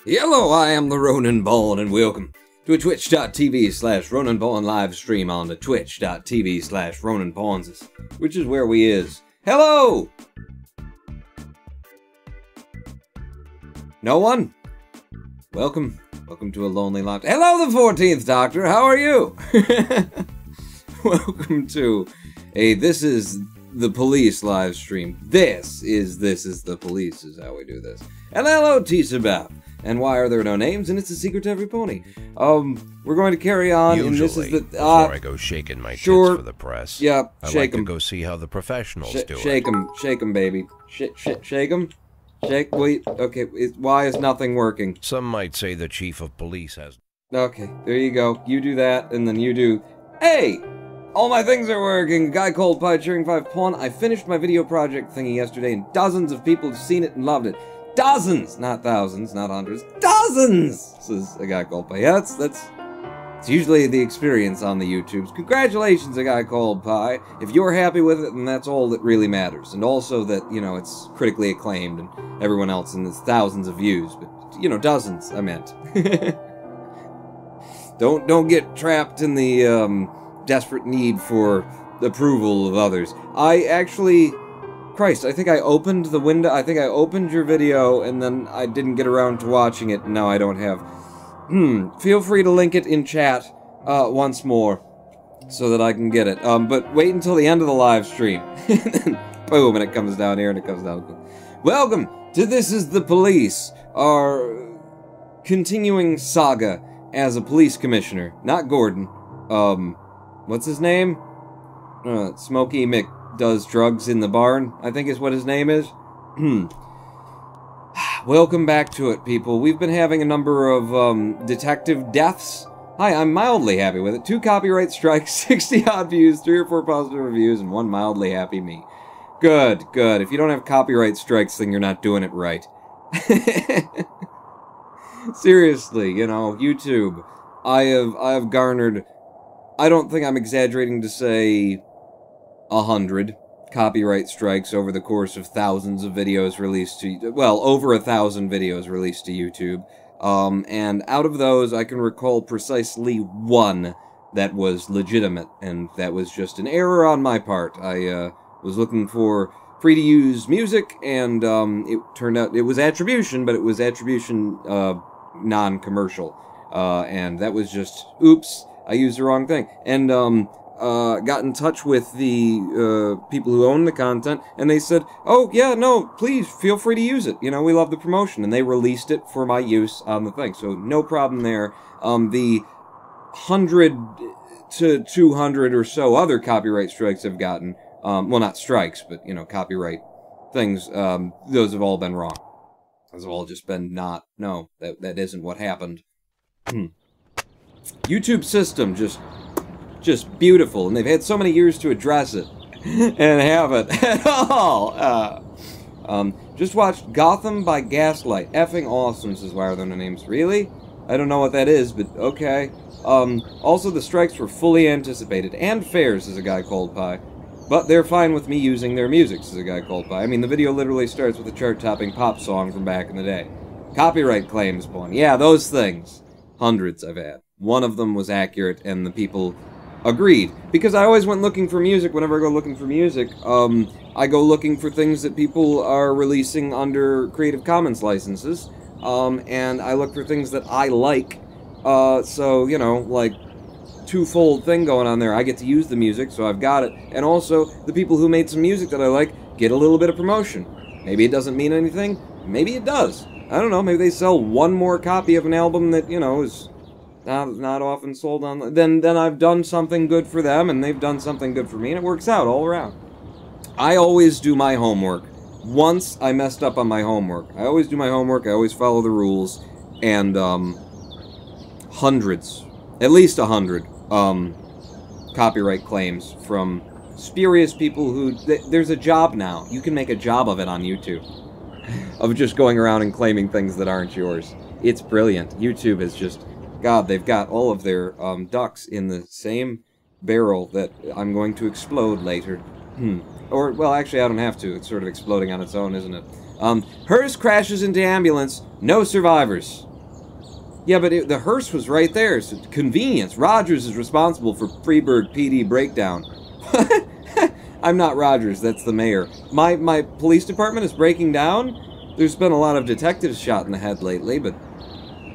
Hello, I am the Ronan Bond, and welcome to a twitch.tv/Ronan Bond live stream on the twitch.tv/Ronan Bonds, which is where we is. Hello! No one? Welcome. Welcome to a lonely lot. Hello, the 14th Doctor, how are you? Welcome to a This Is the Police live stream. This is the Police is how we do this. And hello, T-Sabap. And why are there no names? And it's a secret to every pony. We're going to carry on. Usually, and this is the before I go shaking my tits for the press, yeah, I shake like to 'em. go see how the professionals do it. Shake 'em, baby. Shake 'em. Shake. Wait. Okay. Why is nothing working? Some might say the chief of police has. Okay. There you go. You do that, and then you do. Hey. All my things are working. Guy Cold Pie cheering 5 pawn. I finished my video project thingy yesterday, and dozens of people have seen it and loved it. Dozens! Not thousands, not hundreds. Dozens! Says a guy called Pie. Yeah, it's usually the experience on the YouTubes. Congratulations, a guy called Pie. If you're happy with it, then that's all that really matters. And also that, you know, it's critically acclaimed and everyone else, and there's thousands of views. But, you know, dozens, I meant. Don't get trapped in the, desperate need for approval of others. I actually... Christ, I think I opened the window, I think I opened your video, and then I didn't get around to watching it, and now I don't have... Feel free to link it in chat, once more, so that I can get it. But wait until the end of the live stream. And then, boom, and it comes down here, and it comes down. Welcome to This Is the Police, our continuing saga as a police commissioner. Not Gordon. What's his name? Smokey Mick. Does drugs in the barn, I think is what his name is. Welcome back to it, people. We've been having a number of detective deaths. Hi, I'm mildly happy with it. 2 copyright strikes, 60 odd views, 3 or 4 positive reviews, and 1 mildly happy me. Good, good. If you don't have copyright strikes, then you're not doing it right. Seriously, you know, YouTube. I have garnered, I don't think I'm exaggerating to say 100 copyright strikes over the course of thousands of videos released to, well, over 1,000 videos released to YouTube. And out of those, I can recall precisely 1 that was legitimate, and that was just an error on my part. I was looking for free-to-use music, and it turned out it was attribution, but it was attribution non-commercial. And that was just, oops, I used the wrong thing. And got in touch with the people who own the content, and they said, oh, yeah, no, please, feel free to use it. You know, we love the promotion. And they released it for my use on the thing. So no problem there. The 100 to 200 or so other copyright strikes I've gotten, well, not strikes, but, you know, copyright things, those have all been wrong. Those have all just been not, no, that isn't what happened. YouTube system just beautiful, and they've had so many years to address it, and haven't at all. Just watched Gotham by Gaslight. Effing awesome, says Why Are There No Names? Really? I don't know what that is, but okay. Also, the strikes were fully anticipated, and fair, says a guy called Pie. But they're fine with me using their music, says a guy called Pie. I mean, the video literally starts with a chart-topping pop song from back in the day. Copyright claims, Pawn. Yeah, those things. Hundreds I've had. One of them was accurate, and the people agreed. Because I always went looking for music. Whenever I go looking for music, I go looking for things that people are releasing under Creative Commons licenses. And I look for things that I like. So, you know, like, twofold thing going on there. I get to use the music, so I've got it. And also, the people who made some music that I like get a little bit of promotion. Maybe it doesn't mean anything. Maybe it does. I don't know. Maybe they sell one more copy of an album that, you know, is not often sold on. Then I've done something good for them, and they've done something good for me, and it works out all around. I always do my homework. Once I messed up on my homework. I always do my homework, I always follow the rules, and hundreds, at least 100, copyright claims from spurious people who... There's a job now. You can make a job of it on YouTube. Of just going around and claiming things that aren't yours. It's brilliant. YouTube is just... God, they've got all of their ducks in the same barrel that I'm going to explode later. Or, well, actually, I don't have to. It's sort of exploding on its own, isn't it? Hearse crashes into ambulance. No survivors. Yeah, but the hearse was right there. So convenience. Rogers is responsible for Freeburg PD breakdown. I'm not Rogers, that's the mayor. My police department is breaking down. There's been a lot of detectives shot in the head lately, but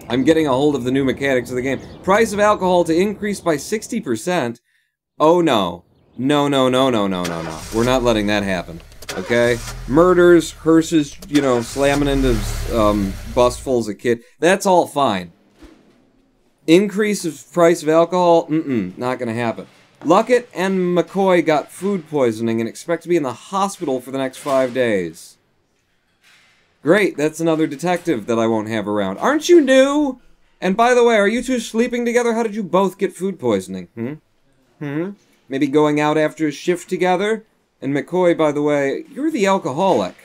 I'm getting a hold of the new mechanics of the game. Price of alcohol to increase by 60%. Oh no. No. We're not letting that happen. Okay? Murders, hearses, you know, slamming into busfuls of kids. That's all fine. Increase of price of alcohol? Not gonna happen. Luckett and McCoy got food poisoning and expect to be in the hospital for the next 5 days. Great, that's another detective that I won't have around. Aren't you new? And by the way, are you two sleeping together? How did you both get food poisoning? Maybe going out after a shift together? And McCoy, by the way, you're the alcoholic.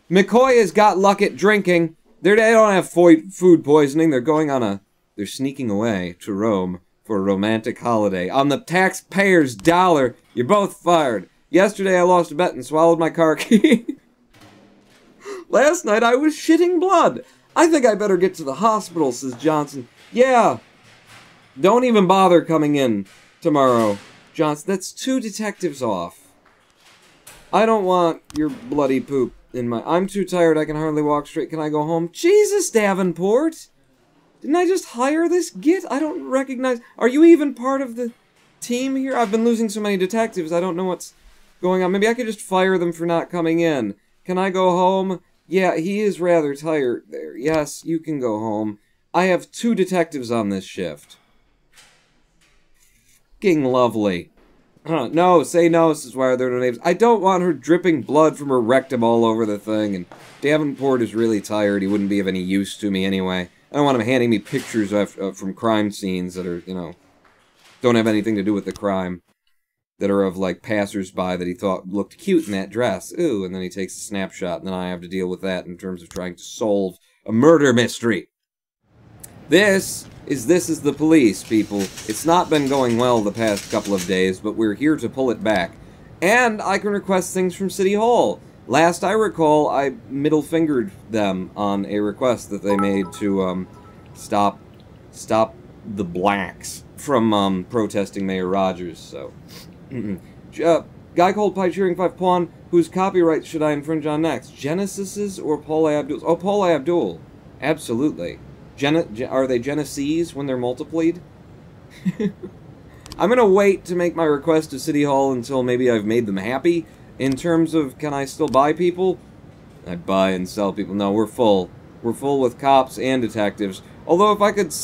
McCoy has got Luckett drinking. They don't have food poisoning. They're sneaking away to Rome for a romantic holiday. On the taxpayer's dollar, you're both fired. Yesterday I lost a bet and swallowed my car key. Last night I was shitting blood. I think I better get to the hospital, says Johnson. Yeah. Don't even bother coming in tomorrow, Johnson. That's 2 detectives off. I don't want your bloody poop in my... I'm too tired. I can hardly walk straight. Can I go home? Jesus, Davenport. Didn't I just hire this git? I don't recognize... Are you even part of the team here? I've been losing so many detectives. I don't know what's going on. Maybe I could just fire them for not coming in. Can I go home? Yeah, he is rather tired there. Yes, you can go home. I have 2 detectives on this shift. Fucking lovely. No, say no, says why are there no names? I don't want her dripping blood from her rectum all over the thing, and Davenport is really tired. He wouldn't be of any use to me anyway. I don't want him handing me pictures from crime scenes that are, you know, don't have anything to do with the crime. That are of, like, passers-by that he thought looked cute in that dress. Ooh, and then he takes a snapshot, and then I have to deal with that in terms of trying to solve a murder mystery. This is the police, people. It's not been going well the past couple of days, but we're here to pull it back. And I can request things from City Hall. Last I recall, I middle-fingered them on a request that they made to, stop the blacks from, protesting Mayor Rogers, so... Guy called Pie Cheering 5 Pawn, whose copyright should I infringe on next? Genesis's or Paula Abdul's? Oh, Paula Abdul. Absolutely. Are they Genesees when they're multiplied? I'm gonna wait to make my request to City Hall until maybe I've made them happy. In terms of, can I still buy people? I buy and sell people. No, we're full. We're full with cops and detectives. Although if I could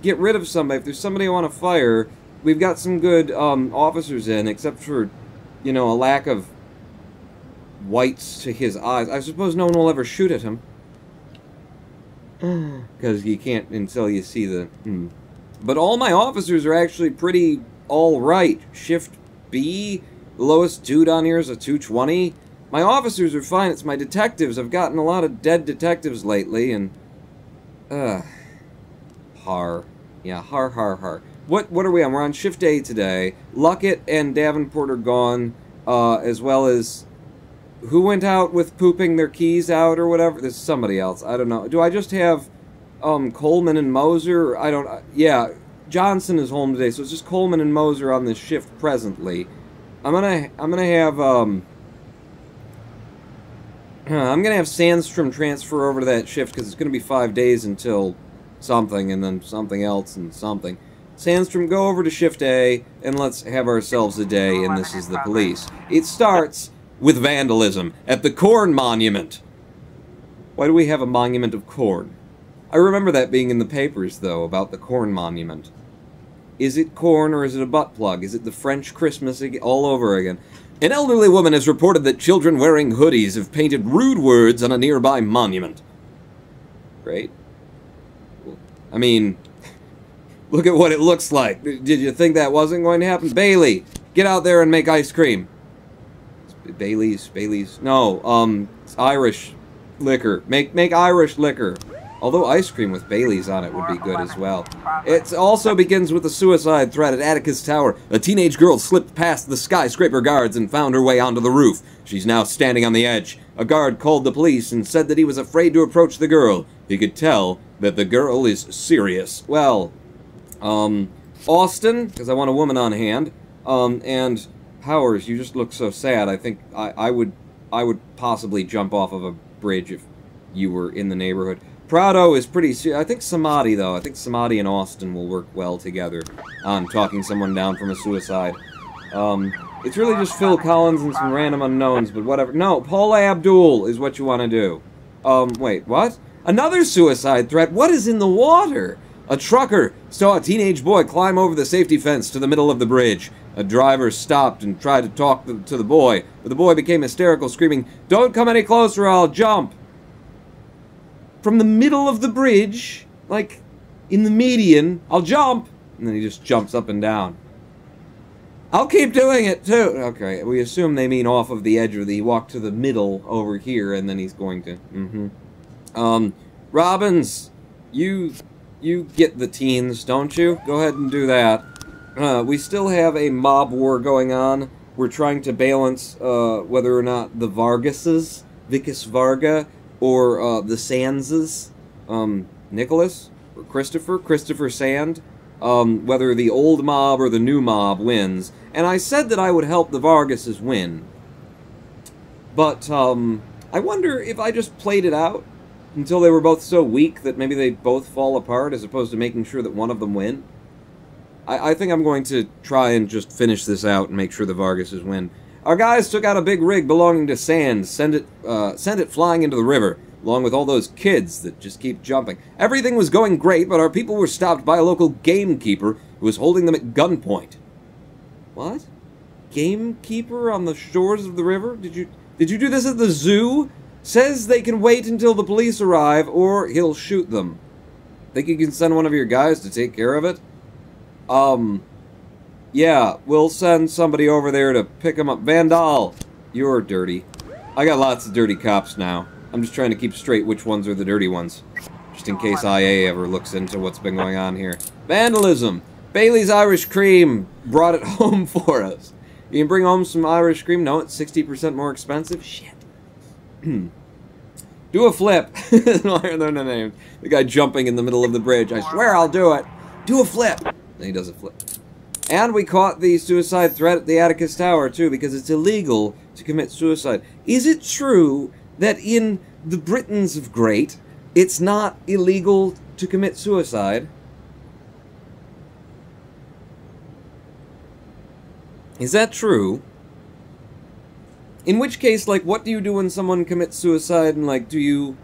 get rid of somebody, if there's somebody I want to fire... We've got some good officers in, except for, you know, a lack of whites to his eyes. I suppose no one will ever shoot at him. Because you can't until you see the... But all my officers are actually pretty alright. Shift B, the lowest dude on here is a 220. My officers are fine, it's my detectives. I've gotten a lot of dead detectives lately, and... Har. Yeah, har. What are we on? We're on shift A today. Luckett and Davenport are gone, as well as... Who went out with pooping their keys out or whatever? There's somebody else. I don't know. Do I just have, Coleman and Moser? I don't... yeah, Johnson is home today, so it's just Coleman and Moser on this shift presently. I'm gonna have, I'm gonna have Sandstrom transfer over to that shift, because it's gonna be 5 days until something, and then something else, and something. Sandstrom, go over to Shift A, and let's have ourselves a day, and this is the police. It starts with vandalism at the Corn Monument. Why do we have a monument of corn? I remember that being in the papers, though, about the Corn Monument. Is it corn, or is it a butt plug? Is it the French Christmas all over again? An elderly woman has reported that children wearing hoodies have painted rude words on a nearby monument. Great. I mean... Look at what it looks like. Did you think that wasn't going to happen? Bailey, get out there and make ice cream. Bailey's. No, it's Irish liquor. Make Irish liquor. Although ice cream with Bailey's on it would be good as well. It also begins with a suicide threat at Atticus Tower. A teenage girl slipped past the skyscraper guards and found her way onto the roof. She's now standing on the edge. A guard called the police and said that he was afraid to approach the girl. He could tell that the girl is serious. Well, Austin, because I want a woman on hand, and Powers, you just look so sad. I think I would possibly jump off of a bridge if you were in the neighborhood. Prado is pretty serious. I think Samadhi, though. I think Samadhi and Austin will work well together on talking someone down from a suicide. It's really just Phil Collins and some random unknowns, but whatever. No, Paula Abdul is what you want to do. Wait, what? Another suicide threat? What is in the water? A trucker saw a teenage boy climb over the safety fence to the middle of the bridge. A driver stopped and tried to talk to the boy, but the boy became hysterical, screaming, "Don't come any closer, I'll jump!" From the middle of the bridge, like, in the median, "I'll jump!" And then he just jumps up and down. I'll keep doing it, too! Okay, we assume they mean off of the edge of the... He walked to the middle over here, and then he's going to... Robbins, you get the teens, don't you? Go ahead and do that. We still have a mob war going on. We're trying to balance whether or not the Vargases, Vicus Varga, or the Sandses, Nicholas, or Christopher Sand, whether the old mob or the new mob wins. And I said that I would help the Vargases win. But, I wonder if I just played it out until they were both so weak that maybe they'd both fall apart, as opposed to making sure that one of them win. I think I'm going to try and just finish this out and make sure the Vargases win. Our guys took out a big rig belonging to Sand, sent it flying into the river, along with all those kids that just keep jumping. Everything was going great, but our people were stopped by a local gamekeeper who was holding them at gunpoint. What? Gamekeeper on the shores of the river? Did you do this at the zoo? Says they can wait until the police arrive, or he'll shoot them. Think you can send one of your guys to take care of it? Yeah, we'll send somebody over there to pick him up. Vandal, you're dirty. I got lots of dirty cops now. I'm just trying to keep straight which ones are the dirty ones. Just in case IA ever looks into what's been going on here. Vandalism! Bailey's Irish Cream brought it home for us. You can bring home some Irish Cream? No, it's 60% more expensive? Shit. Do a flip. Why are there no names? The guy jumping in the middle of the bridge. I swear I'll do it. Do a flip. And he does a flip. And we caught the suicide threat at the Atticus Tower, too, because it's illegal to commit suicide. Is it true that in the Britons of Great, it's not illegal to commit suicide? Is that true? In which case, like, what do you do when someone commits suicide, and, like, do you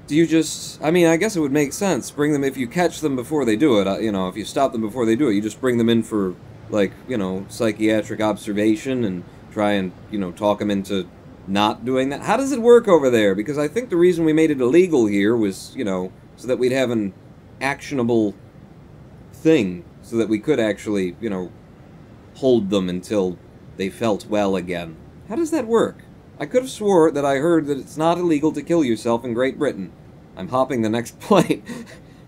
just... I mean, I guess it would make sense. Bring them, if you catch them before they do it, you know, if you stop them before they do it, you just bring them in for, like, you know, psychiatric observation and try and, you know, talk them into not doing that. How does it work over there? Because I think the reason we made it illegal here was, you know, so that we'd have an actionable thing, so that we could actually, you know, hold them until they felt well again. How does that work? I could have swore that I heard that it's not illegal to kill yourself in Great Britain. I'm hopping the next plane.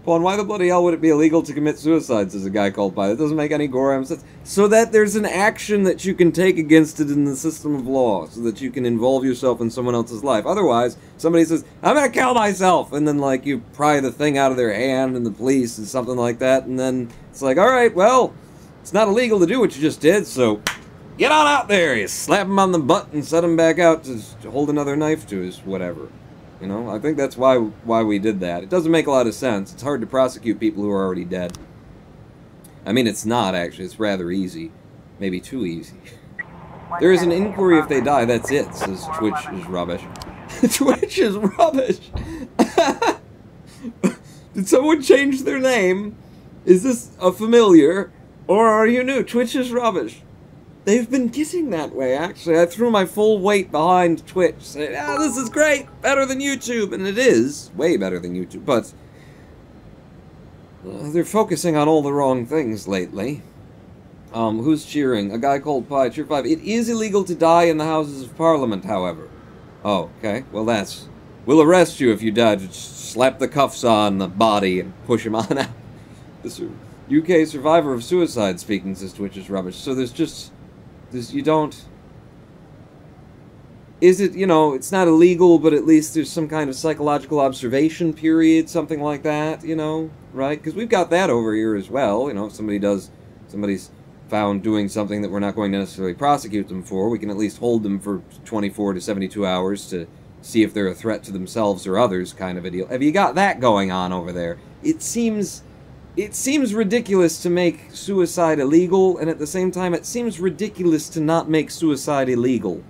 Pawn, why the bloody hell would it be illegal to commit suicide, says a guy called Pi? That doesn't make any goddamn sense. So that there's an action that you can take against it in the system of law, so that you can involve yourself in someone else's life. Otherwise, somebody says, I'm gonna kill myself! And then, like, you pry the thing out of their hand, and the police, and something like that, and then it's like, alright, well, it's not illegal to do what you just did, so... Get on out there! You slap him on the butt and set him back out to hold another knife to his whatever. You know, I think that's why we did that. It doesn't make a lot of sense. It's hard to prosecute people who are already dead. I mean, it's not, actually. It's rather easy. Maybe too easy. There is an inquiry if they die, that's it, says Twitch is rubbish. Twitch is rubbish! Did someone change their name? Is this a familiar? Or are you new? Twitch is rubbish. They've been getting that way, actually. I threw my full weight behind Twitch, saying, this is great, better than YouTube, and it is, way better than YouTube, but they're focusing on all the wrong things lately. Who's cheering? A guy called Pi, cheer 5. It is illegal to die in the Houses of Parliament, however. Oh, okay, well We'll arrest you if you die. Just slap the cuffs on the body and push him on out. This UK survivor of suicide speaking, says Twitch is rubbish. So you don't... Is it, you know, it's not illegal, but at least there's some kind of psychological observation period, something like that, you know, right? Because we've got that over here as well, you know, if somebody's found doing something that we're not going to necessarily prosecute them for, we can at least hold them for 24 to 72 hours to see if they're a threat to themselves or others, kind of a deal. Have you got that going on over there? It seems ridiculous to make suicide illegal, and at the same time, it seems ridiculous to not make suicide illegal.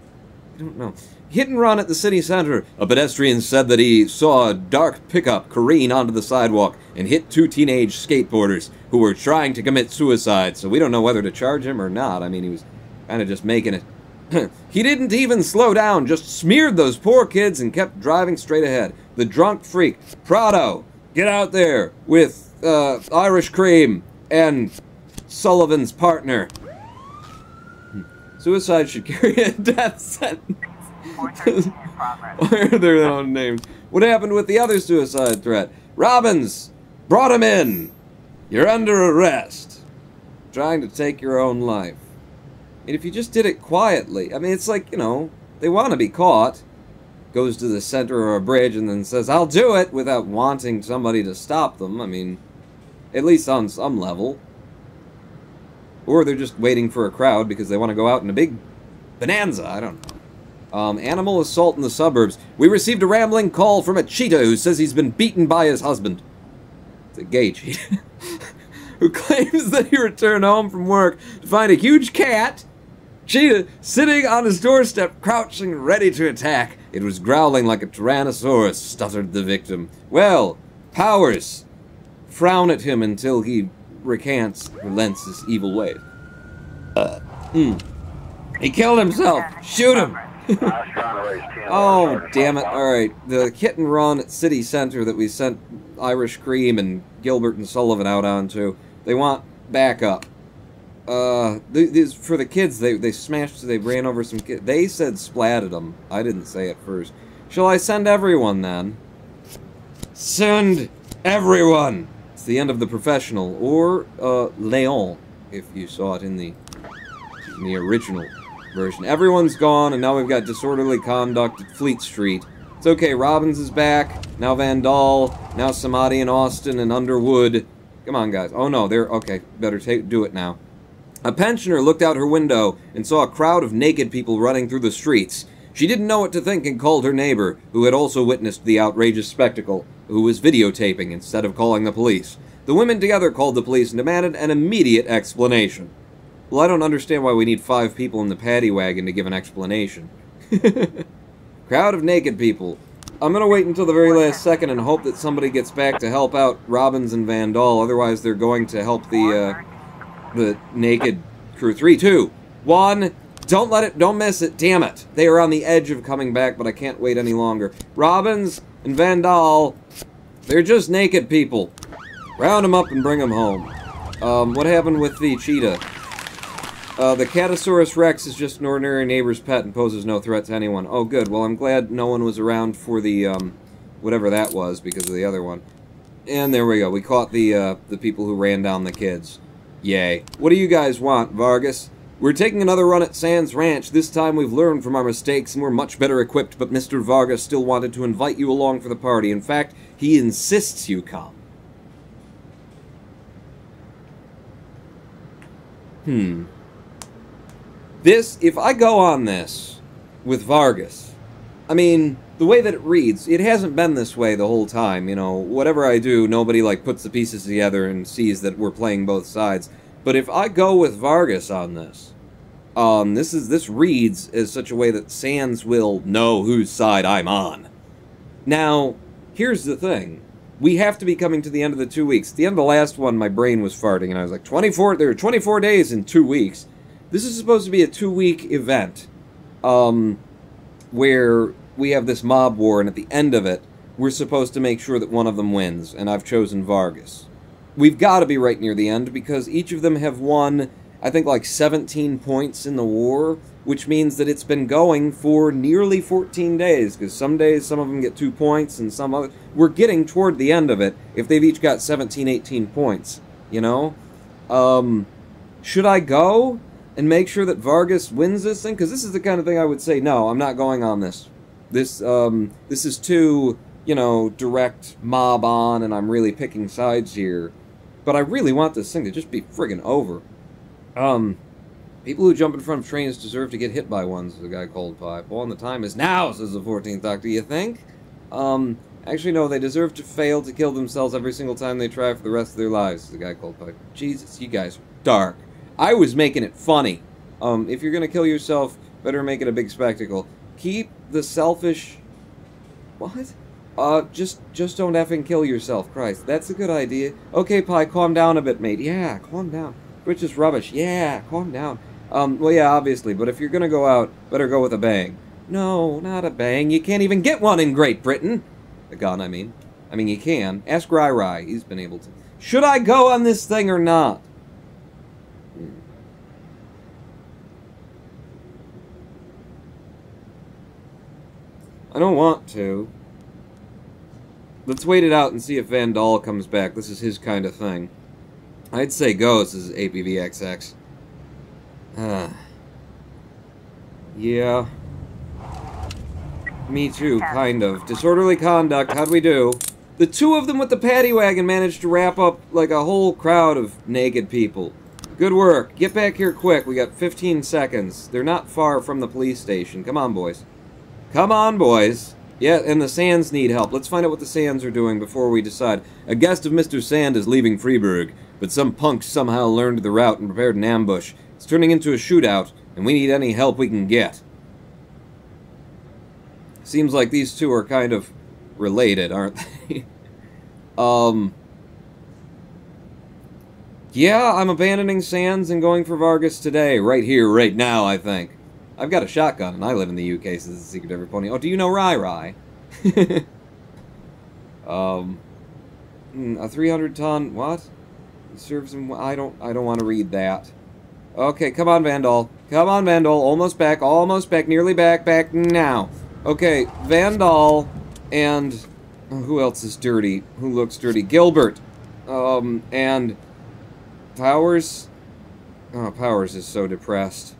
I don't know. Hit and run at the city center. A pedestrian said that he saw a dark pickup careen onto the sidewalk and hit 2 teenage skateboarders who were trying to commit suicide, so we don't know whether to charge him or not. I mean, he was kind of just making it. He didn't even slow down, just smeared those poor kids and kept driving straight ahead. The drunk freak. Prado, get out there with Irish Cream and Sullivan's partner. Suicide should carry a death sentence. Why are their own names? What happened with the other suicide threat? Robbins! Brought him in! You're under arrest. Trying to take your own life. And if you just did it quietly, I mean, it's like, you know, they want to be caught. Goes to the center of a bridge and then says, I'll do it, without wanting somebody to stop them. I mean, at least on some level. Or they're just waiting for a crowd because they want to go out in a big bonanza. I don't know. Animal assault in the suburbs. We received a rambling call from a cheetah who says he's been beaten by his husband. It's a gay cheetah. Who claims that he returned home from work to find a huge cat, cheetah, sitting on his doorstep, crouching, ready to attack. It was growling like a tyrannosaurus, stuttered the victim. Well, Powers. Frown at him until he relents his evil ways. He killed himself. Shoot him. Oh, damn it. Alright, the hit and run at City Center that we sent Irish Cream and Gilbert and Sullivan out onto, they want backup. For the kids, they ran over some kids. They said splatted them. I didn't say it first. Shall I send everyone then? Send everyone! It's the end of The Professional, or Léon, if you saw it in the original version. Everyone's gone, and now we've got disorderly conduct at Fleet Street. It's okay, Robbins is back, now Van Dahl, now Samadi and Austin and Underwood. Come on, guys. Oh no, they're... Okay, better do it now. A pensioner looked out her window and saw a crowd of naked people running through the streets. She didn't know what to think and called her neighbor, who had also witnessed the outrageous spectacle, who was videotaping instead of calling the police. The women together called the police and demanded an immediate explanation. Well, I don't understand why we need 5 people in the paddy wagon to give an explanation. Crowd of naked people. I'm gonna wait until the very last second and hope that somebody gets back to help out Robbins and Van Dahl, otherwise they're going to help the naked crew. 3, 2, 1... Don't miss it, damn it. They are on the edge of coming back, but I can't wait any longer. Robbins and Van Dahl, they're just naked people. Round them up and bring them home. What happened with the cheetah? The Catosaurus Rex is just an ordinary neighbor's pet and poses no threat to anyone. Oh, good. Well, I'm glad no one was around for the, whatever that was because of the other one. And there we go. We caught the people who ran down the kids. Yay. What do you guys want, Vargas? We're taking another run at Sands Ranch. This time we've learned from our mistakes and we're much better equipped, but Mr. Vargas still wanted to invite you along for the party. In fact, he insists you come. If I go on this with Vargas, I mean, the way that it reads, it hasn't been this way the whole time, you know. Whatever I do, nobody, like, puts the pieces together and sees that we're playing both sides. But if I go with Vargas on this, this reads as such a way that Sands will know whose side I'm on. Now, here's the thing. We have to be coming to the end of the 2 weeks. At the end of the last one, my brain was farting, and I was like, there are 24 days in 2 weeks. This is supposed to be a 2-week event, where we have this mob war, and at the end of it, we're supposed to make sure that one of them wins, and I've chosen Vargas. We've got to be right near the end, because each of them have won I think, like 17 points in the war, which means that it's been going for nearly 14 days, because some days some of them get 2 points, and some other... We're getting toward the end of it, if they've each got 17, 18 points, you know? Should I go and make sure that Vargas wins this thing? Because this is the kind of thing I would say, no, I'm not going on this. This is too, you know, direct mob on, and I'm really picking sides here. But I really want this thing to just be friggin' over. People who jump in front of trains deserve to get hit by one, says the guy Cold Pipe. Well, and the time is now, says the 14th Doctor. You think? Actually, no, they deserve to fail to kill themselves every single time they try for the rest of their lives, says the guy Cold Pipe. Jesus, you guys are dark. I was making it funny. If you're gonna kill yourself, better make it a big spectacle. Keep the selfish... What? Just don't effing kill yourself, Christ. That's a good idea. Okay, Pie, calm down a bit, mate. Yeah, calm down. Which is rubbish. Yeah, calm down. Well, yeah, obviously, but if you're gonna go out, better go with a bang. No, not a bang. You can't even get one in Great Britain. A gun, I mean. I mean, you can. Ask Rai Rai. He's been able to. Should I go on this thing or not? I don't want to. Let's wait it out and see if Van Dahl comes back. This is his kind of thing. I'd say go, says APVXX. Yeah. Me too, kind of. Disorderly conduct, how'd we do? The two of them with the paddy wagon managed to wrap up like a whole crowd of naked people. Good work. Get back here quick. We got 15 seconds. They're not far from the police station. Come on, boys. Come on, boys. Yeah, and the Sands need help. Let's find out what the Sands are doing before we decide. A guest of Mr. Sand is leaving Freiburg, but some punks somehow learned the route and prepared an ambush. It's turning into a shootout, and we need any help we can get. Seems like these two are kind of related, aren't they? Yeah, I'm abandoning Sands and going for Vargas today. Right here, right now, I think. I've got a shotgun, and I live in the UK, says the Secret Every Pony. Oh, do you know Rai Rai? A 300-ton... What? Serves him... I don't want to read that. Okay, come on, Van Dahl. Come on, Van Dahl. Almost back, nearly back, back now. Okay, Van Dahl and... Oh, who else is dirty? Who looks dirty? Gilbert. And... Powers? Oh, Powers is so depressed.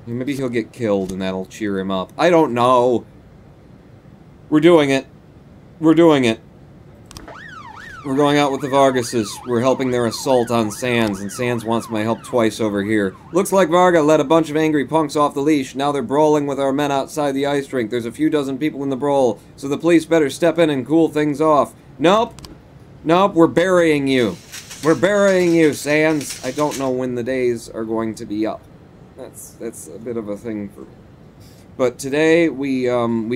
Maybe he'll get killed and that'll cheer him up. I don't know. We're doing it. We're doing it. We're going out with the Vargases. We're helping their assault on Sands, and Sands wants my help twice over here. Looks like Varga let a bunch of angry punks off the leash. Now they're brawling with our men outside the ice rink. There's a few dozen people in the brawl, so the police better step in and cool things off. Nope. Nope, we're burying you. We're burying you, Sands. I don't know when the days are going to be up. That's a bit of a thing for me. But today we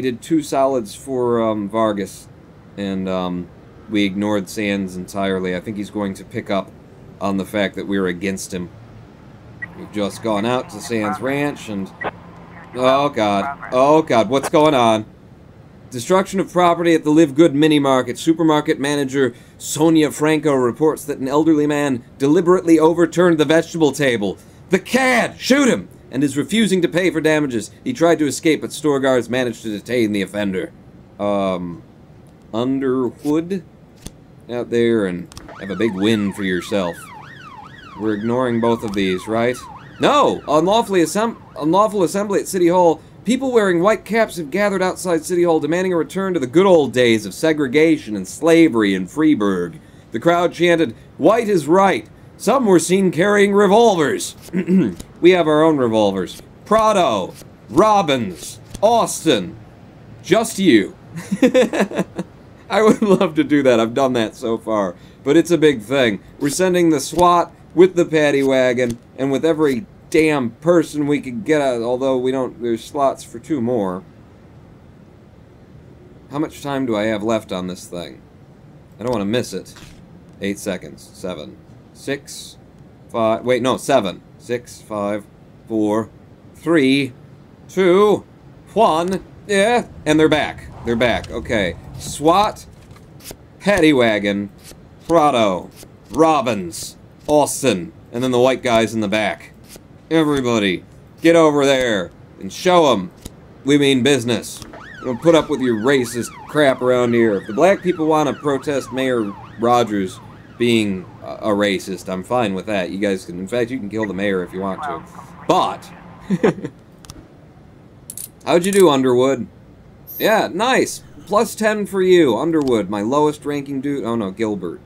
did 2 solids for Vargas, and we ignored Sands entirely. I think he's going to pick up on the fact that we're against him. We've just gone out to Sands Ranch, and oh god, what's going on? Destruction of property at the Live Good mini market. Supermarket manager Sonia Franco reports that an elderly man deliberately overturned the vegetable table. The cad! Shoot him! And is refusing to pay for damages. He tried to escape, but store guards managed to detain the offender. Underwood? Out there and have a big win for yourself. We're ignoring both of these, right? No! Unlawful assembly at City Hall. People wearing white caps have gathered outside City Hall demanding a return to the good old days of segregation and slavery in Freiburg. The crowd chanted, "White is right." Some were seen carrying revolvers. We have our own revolvers. Prado, Robbins, Austin, just you. I would love to do that. I've done that so far. But it's a big thing. We're sending the SWAT with the paddy wagon and with every damn person we could get out, although we don't, there's slots for 2 more. How much time do I have left on this thing? I don't want to miss it. 8 seconds. 7. 6, 5, wait, no, 7. 6, 5, 4, 3, 2, 1, yeah, and they're back. They're back, okay. SWAT, paddy wagon, Prado, Robbins, Austin, And then the white guy's in the back. Everybody, get over there and show them we mean business. Don't put up with your racist crap around here. If the black people want to protest Mayor Rogers being a racist, I'm fine with that. You guys can, in fact, you can kill the mayor if you want to. But, how'd you do, Underwood? Yeah, nice. Plus 10 for you, Underwood, my lowest ranking dude. Oh no, Gilbert.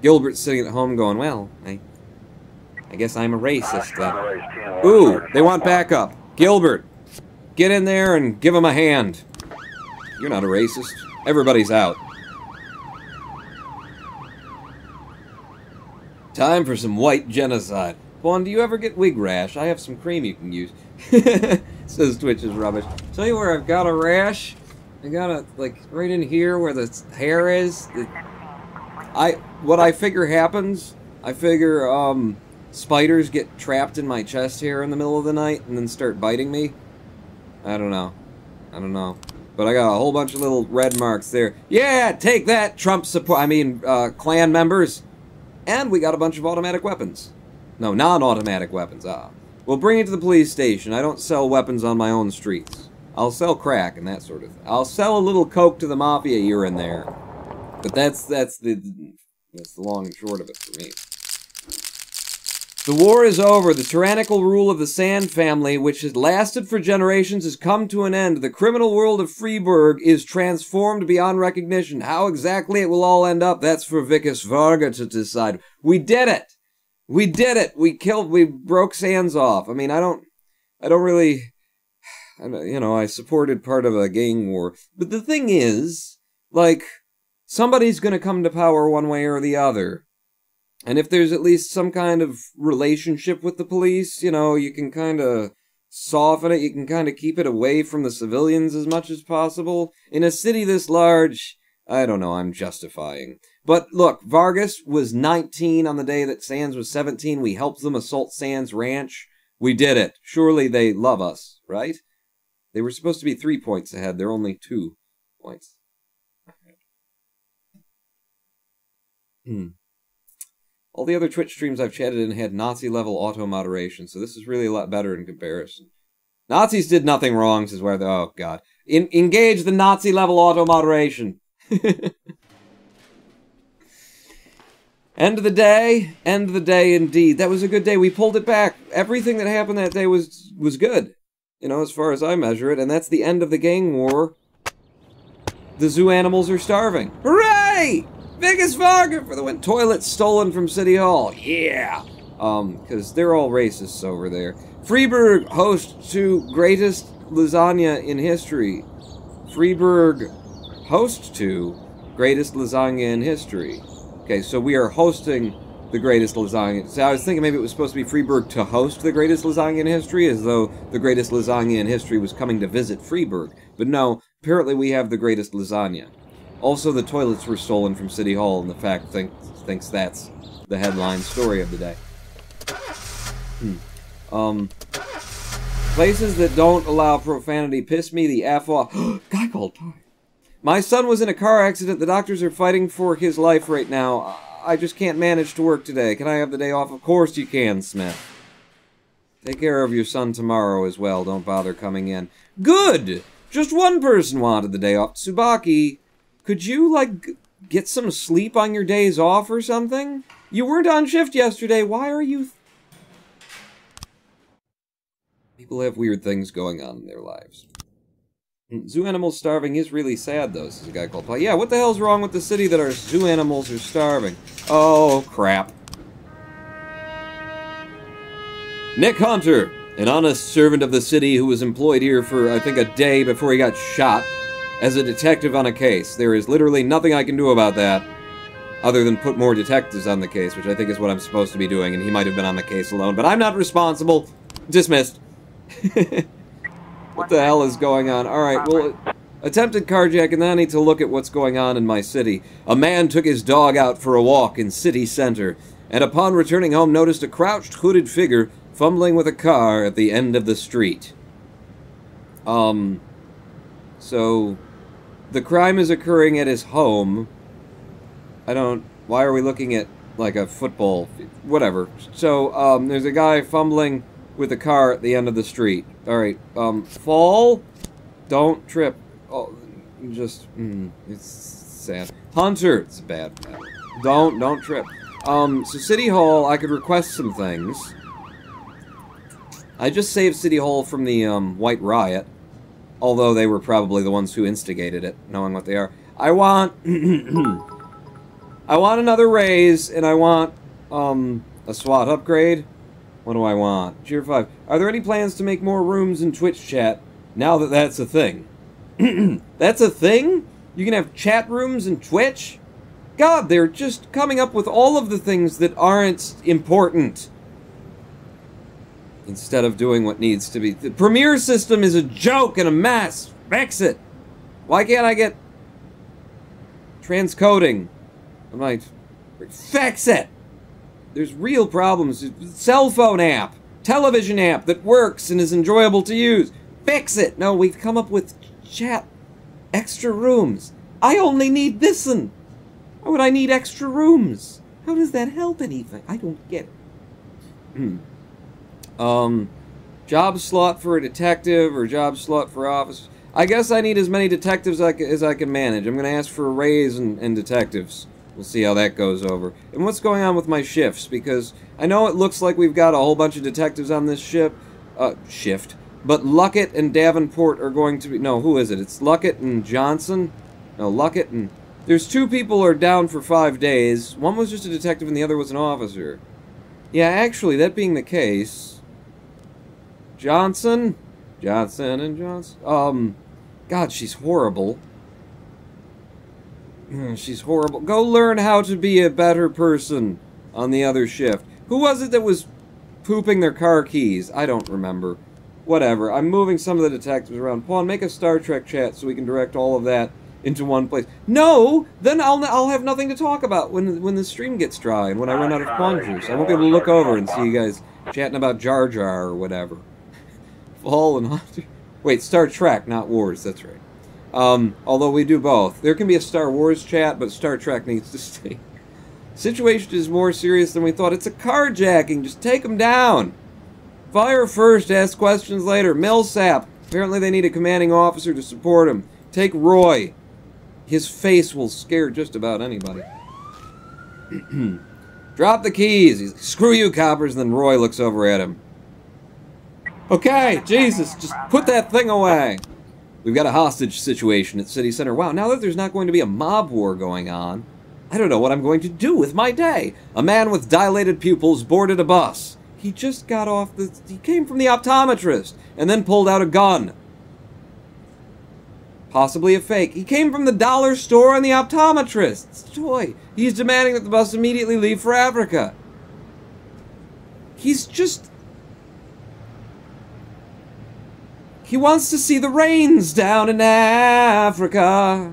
Gilbert's sitting at home going, well, I guess I'm a racist then. Ooh, they want backup. Gilbert, get in there and give him a hand. You're not a racist. Everybody's out. Time for some white genocide. Vaughn, do you ever get wig rash? I have some cream you can use. Says Twitch is rubbish. Tell you where I've got a rash. I got it, like, right in here where the hair is. What I figure happens, I figure, spiders get trapped in my chest hair in the middle of the night and then start biting me. I don't know. But I got a whole bunch of little red marks there. Yeah, take that, Trump support. Klan members. And we got a bunch of automatic weapons. No, non-automatic weapons. We'll bring it to the police station. I don't sell weapons on my own streets. I'll sell crack and that sort of thing. I'll sell a little coke to the mafia here and there. But that's the long and short of it for me. The war is over. The tyrannical rule of the Sand family, which has lasted for generations, has come to an end. The criminal world of Freeburg is transformed beyond recognition. How exactly it will all end up, that's for Vikas Varga to decide. We did it! We did it! We broke Sands off. I mean, I don't really, I supported part of a gang war. But the thing is, like, somebody's gonna come to power one way or the other. And if there's at least some kind of relationship with the police, you can kind of soften it, you can kind of keep it away from the civilians as much as possible. In a city this large, I don't know, I'm justifying. But look, Vargas was 19 on the day that Sands was 17. We helped them assault Sands Ranch. We did it. Surely they love us, right? They were supposed to be 3 points ahead. They're only 2 points. All the other Twitch streams I've chatted in had Nazi-level auto-moderation, so this is really a lot better in comparison. Nazis did nothing wrong, says where the... Oh, God. Engage the Nazi-level auto-moderation. End of the day indeed. That was a good day. We pulled it back. Everything that happened that day was good, as far as I measure it, and that's the end of the gang war. The zoo animals are starving. Hooray! Biggest Varga for the win. Toilets stolen from City Hall. Yeah. Because they're all racists over there. Freeburg host to greatest lasagna in history. Freeburg host to greatest lasagna in history. Okay, so we are hosting the greatest lasagna. So I was thinking maybe it was supposed to be Freeburg to host the greatest lasagna in history, as though the greatest lasagna in history was coming to visit Freeburg. But no, apparently we have the greatest lasagna. Also, the toilets were stolen from City Hall, and the fact thinks that's the headline story of the day. Places that don't allow profanity piss me the F off. Guy called Pie. My son was in a car accident. The doctors are fighting for his life right now. I just can't manage to work today. Can I have the day off? Of course you can, Smith. Take care of your son tomorrow as well. Don't bother coming in. Good! Just one person wanted the day off. Tsubaki, could you, get some sleep on your days off or something? You weren't on shift yesterday. Why are you... People have weird things going on in their lives. Zoo animals starving is really sad, though, says a guy called Paul. Yeah, what the hell's wrong with the city that our zoo animals are starving? Oh, crap. Nick Hunter, an honest servant of the city who was employed here for, I think, a day before he got shot as a detective on a case. There is literally nothing I can do about that other than put more detectives on the case, which I think is what I'm supposed to be doing, and he might have been on the case alone, but I'm not responsible. Dismissed. What the hell is going on? Alright, well, attempted carjacking, then I need to look at what's going on in my city. A man took his dog out for a walk in city center, and upon returning home noticed a crouched, hooded figure fumbling with a car at the end of the street. So, the crime is occurring at his home. Why are we looking at like a football, whatever. So, there's a guy fumbling with a car at the end of the street. Alright, fall, don't trip. Oh, just, it's sad. Hunter, it's bad. Don't trip. So City Hall, I could request some things. I just saved City Hall from the, White Riot. Although they were probably the ones who instigated it, knowing what they are. I want... I want another raise, and I want, a SWAT upgrade. What do I want? Tier 5. Are there any plans to make more rooms in Twitch chat, now that that's a thing? That's a thing? You can have chat rooms in Twitch? God, they're just coming up with all of the things that aren't important. Instead of doing what needs to be. The Premiere system is a joke and a mess. Fix it. Why can't I get transcoding? I'm like, fix it. There's real problems. Cell phone app, television app that works and is enjoyable to use. Fix it. No, we've come up with chat, extra rooms. I only need this one. Why would I need extra rooms? How does that help anything? I don't get it. Job slot for a detective or job slot for office. I guess I need as many detectives as I can manage. I'm going to ask for a raise in detectives. We'll see how that goes over. And what's going on with my shifts? Because I know it looks like we've got a whole bunch of detectives on this shift. But Luckett and Davenport are going to be... No, who is it? It's Luckett and Johnson? No, Luckett and... There's 2 people who are down for 5 days. One was just a detective and the other was an officer. Yeah, actually, that being the case... Johnson and Johnson. God, she's horrible. She's horrible. Go learn how to be a better person on the other shift. Who was it that was pooping their car keys? I don't remember. Whatever. I'm moving some of the detectives around. Pawn, make a Star Trek chat so we can direct all of that into one place. No! Then I'll have nothing to talk about when the stream gets dry and when I run out of Pawn juice. I won't be able to look over and see you guys chatting about Jar Jar or whatever. Fall and Hunter. Wait, Star Trek, not Wars, that's right. Although we do both. There can be a Star Wars chat, but Star Trek needs to stay. Situation is more serious than we thought. It's a carjacking. Just take them down. Fire first, ask questions later. Millsap. Apparently they need a commanding officer to support him. Take Roy. His face will scare just about anybody. Drop the keys. He's, screw you, coppers. And then Roy looks over at him. Okay, Jesus, just put that thing away. We've got a hostage situation at City Center. Wow, now that there's not going to be a mob war going on, I don't know what I'm going to do with my day. A man with dilated pupils boarded a bus. He just got off he came from the optometrist and then pulled out a gun. Possibly a fake. He came from the dollar store and the optometrist's toy. He's demanding that the bus immediately leave for Africa. He's just... He wants to see the rains down in Africa.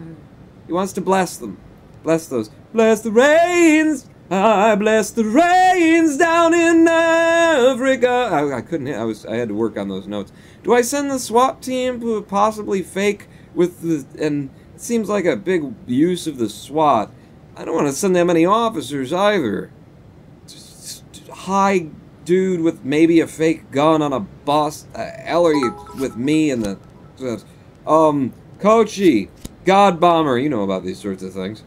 He wants to bless them. Bless those. Bless the rains. I bless the rains down in Africa. I couldn't hit. I had to work on those notes. Do I send the SWAT team to possibly fake with the... And it seems like a big use of the SWAT. I don't want to send that many officers either. Just high dude with maybe a fake gun on a bus. Ellery with me and the... Kochi. God Bomber. You know about these sorts of things.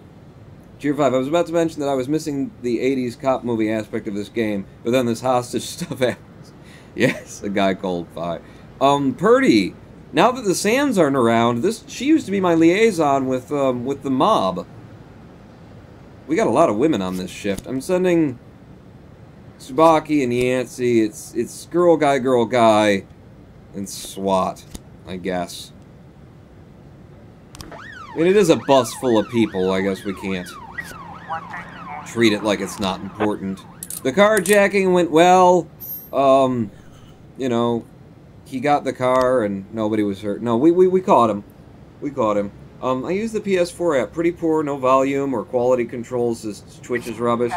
Tier 5. I was about to mention that I was missing the 80s cop movie aspect of this game, but then this hostage stuff happens. Yes, a guy called Fi. Purdy. Now that the Sands aren't around, she used to be my liaison with the mob. We got a lot of women on this shift. I'm sending Tsubaki and Yancey. It's girl, guy, and SWAT, I guess. I mean, it is a bus full of people. I guess we can't treat it like it's not important. The carjacking went well. You know, he got the car and nobody was hurt. No, we caught him. We caught him. I used the PS4 app. Pretty poor, no volume or quality controls. This Twitch is rubbish.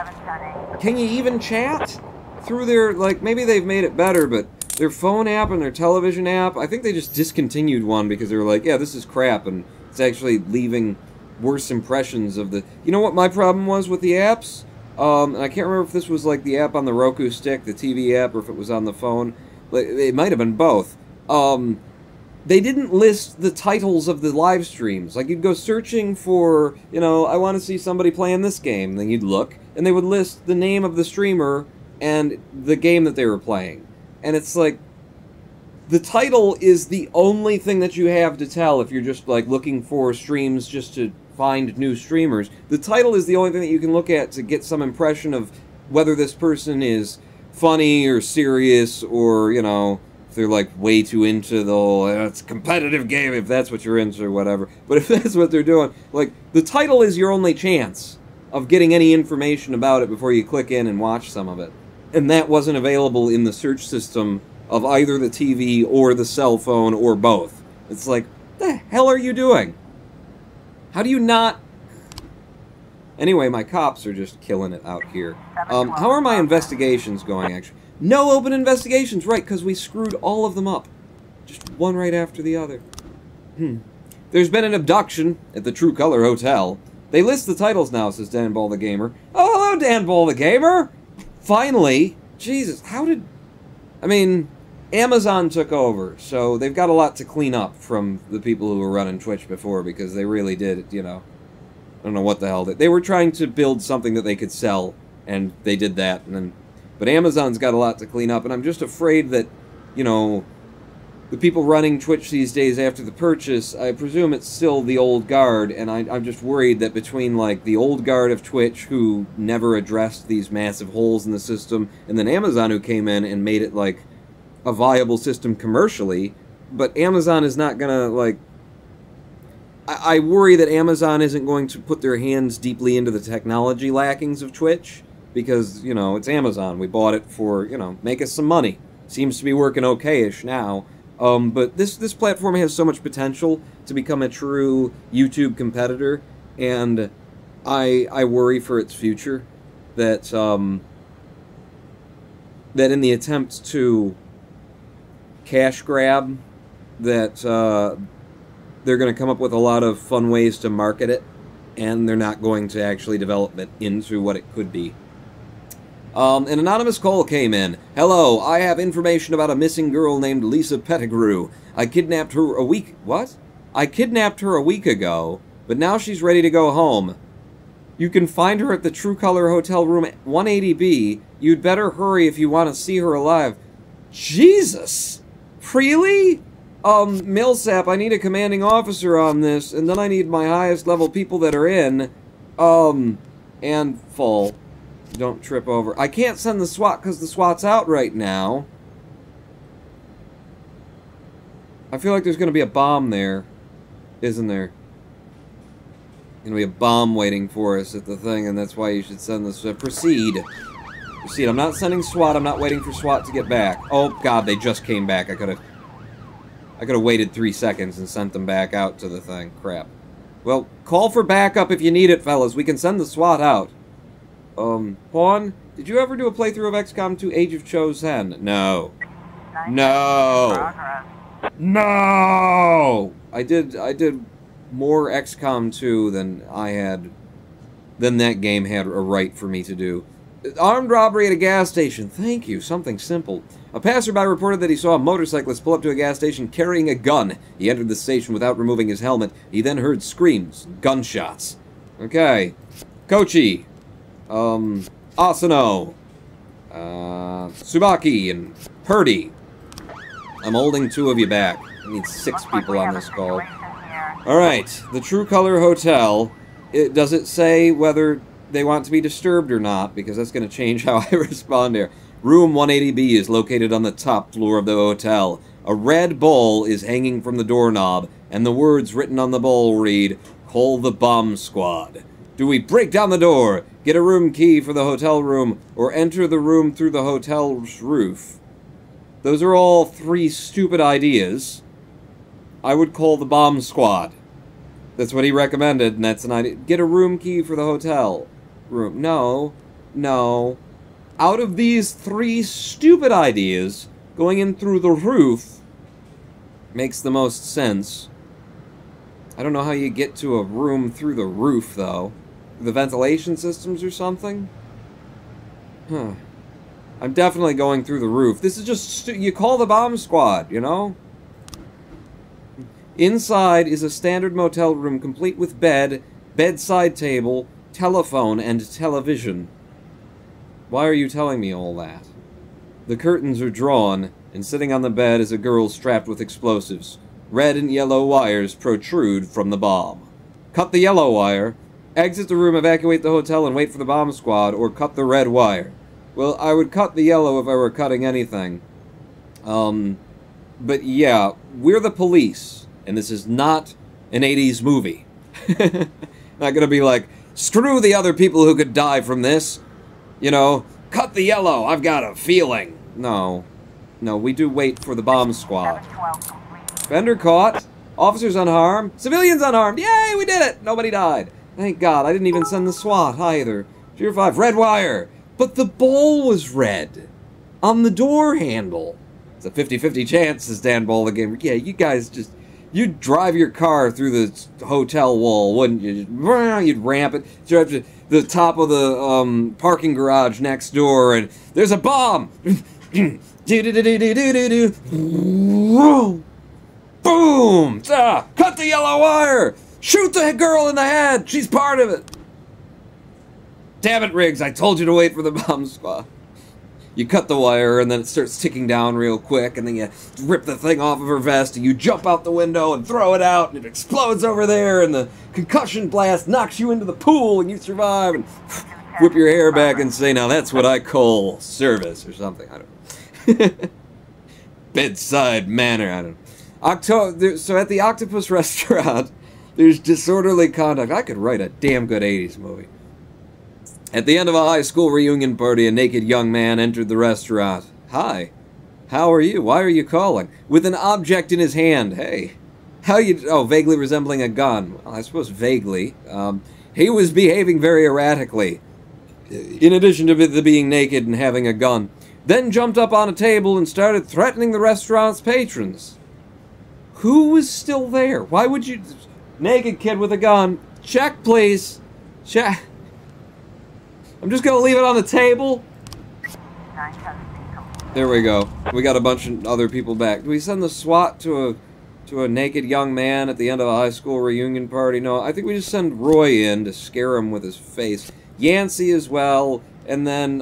Can you even chat through their, like, maybe they've made it better, but their phone app and their television app, I think they just discontinued one because they were like, yeah, this is crap, and it's actually leaving worse impressions of the... You know what my problem was with the apps? And I can't remember if this was like the app on the Roku stick, the TV app, or if it was on the phone. It might have been both. They didn't list the titles of the live streams. Like, you'd go searching for, you know, I want to see somebody playing this game. And then you'd look, and they would list the name of the streamer and the game that they were playing. And it's like, the title is the only thing that you have to tell if you're just, like, looking for streams just to find new streamers. The title is the only thing that you can look at to get some impression of whether this person is funny or serious, or, you know, if they're like way too into the whole, it's a competitive game, if that's what you're into or whatever. But if that's what they're doing, like, the title is your only chance of getting any information about it before you click in and watch some of it. And that wasn't available in the search system of either the TV or the cell phone or both. It's like, what the hell are you doing? How do you not... Anyway, my cops are just killing it out here. How are my investigations going, actually? No open investigations, right, because we screwed all of them up. Just one right after the other. There's been an abduction at the True Color Hotel. They list the titles now, says Dan Ball the Gamer. Oh, hello, Dan Ball the Gamer! Finally! Jesus, how did... I mean, Amazon took over, so they've got a lot to clean up from the people who were running Twitch before, because they really did, you know... I don't know what the hell. They were trying to build something that they could sell, and they did that. And then, but Amazon's got a lot to clean up, and I'm just afraid that, you know, the people running Twitch these days after the purchase, I presume it's still the old guard, and I'm just worried that between, like, the old guard of Twitch, who never addressed these massive holes in the system, and then Amazon, who came in and made it, like, a viable system commercially, but Amazon is not gonna, like... I worry that Amazon isn't going to put their hands deeply into the technology lackings of Twitch, because, you know, it's Amazon. We bought it for, you know, make us some money. Seems to be working okay-ish now. But this platform has so much potential to become a true YouTube competitor, and I worry for its future that, that in the attempt to cash grab, that, they're going to come up with a lot of fun ways to market it, and they're not going to actually develop it into what it could be. An anonymous call came in. Hello, I have information about a missing girl named Lisa Pettigrew. I kidnapped her a week... What? I kidnapped her a week ago, but now she's ready to go home. You can find her at the True Color Hotel room 180B. You'd better hurry if you want to see her alive. Jesus! Really? Millsap, I need a commanding officer on this, and then I need my highest level people that are in. And full. Don't trip over. I can't send the SWAT because the SWAT's out right now. I feel like there's going to be a bomb there, isn't there? Going to be a bomb waiting for us at the thing, and that's why you should send this. Proceed. Proceed. I'm not sending SWAT. I'm not waiting for SWAT to get back. Oh, God, they just came back. I could have waited 3 seconds and sent them back out to the thing. Crap. Well, call for backup if you need it, fellas. We can send the SWAT out. Pawn, did you ever do a playthrough of XCOM 2 Age of Chosen? No. No! No! I did more XCOM 2 than that game had a right for me to do. Armed robbery at a gas station. Thank you. Something simple. A passerby reported that he saw a motorcyclist pull up to a gas station carrying a gun. He entered the station without removing his helmet. He then heard screams, gunshots. Okay. Kochi. Asano. Tsubaki and Purdy. I'm holding 2 of you back. I need 6 people on this call. Alright. The True Color Hotel. Does it say whether they want to be disturbed or not? Because that's going to change how I respond here. Room 180B is located on the top floor of the hotel. A red bowl is hanging from the doorknob, and the words written on the bowl read, "Call the bomb squad." Do we break down the door, get a room key for the hotel room, or enter the room through the hotel's roof? Those are all 3 stupid ideas. I would call the bomb squad. That's what he recommended, and that's an idea. Get a room key for the hotel room. No. No. Out of these 3 stupid ideas, going in through the roof makes the most sense. I don't know how you get to a room through the roof, though. The ventilation systems or something? Huh. I'm definitely going through the roof. This is just... you call the bomb squad, you know? Inside is a standard motel room complete with bed, bedside table, telephone, and television. Why are you telling me all that? The curtains are drawn, and sitting on the bed is a girl strapped with explosives. Red and yellow wires protrude from the bomb. Cut the yellow wire, exit the room, evacuate the hotel, and wait for the bomb squad, or cut the red wire. Well, I would cut the yellow if I were cutting anything. But yeah, we're the police, and this is not an 80s movie. Not gonna be like, screw the other people who could die from this. You know, cut the yellow, I've got a feeling. No. No, we do wait for the bomb squad. Fender caught. Officers unharmed. Civilians unharmed. Yay, we did it! Nobody died. Thank God, I didn't even send the SWAT either. Tier 5, red wire. But the bowl was red. On the door handle. It's a 50-50 chance, says Dan Ball again. Yeah, you guys just... you'd drive your car through the hotel wall, wouldn't you? You'd ramp it, drive to the top of the parking garage next door, and there's a bomb! Boom! Cut the yellow wire! Shoot the girl in the head! She's part of it! Damn it, Riggs, I told you to wait for the bomb squad. You cut the wire, and then it starts ticking down real quick, and then you rip the thing off of her vest, and you jump out the window and throw it out, and it explodes over there, and the concussion blast knocks you into the pool, and you survive, and whip your hair back and say, now that's what I call service, or something. I don't know. Bedside manner, I don't know. So at the Octopus Restaurant, there's disorderly conduct. I could write a damn good 80s movie. At the end of a high school reunion party, a naked young man entered the restaurant. Hi. How are you? Why are you calling? With an object in his hand. Hey. How you... oh, vaguely resembling a gun. Well, I suppose vaguely. He was behaving very erratically. In addition to the being naked and having a gun. Then jumped up on a table and started threatening the restaurant's patrons. Who was still there? Why would you... naked kid with a gun. Check, please. Check. I'm just gonna leave it on the table. There we go. We got a bunch of other people back. Do we send the SWAT to a naked young man at the end of a high school reunion party? No, I think we just send Roy in to scare him with his face. Yancey as well, and then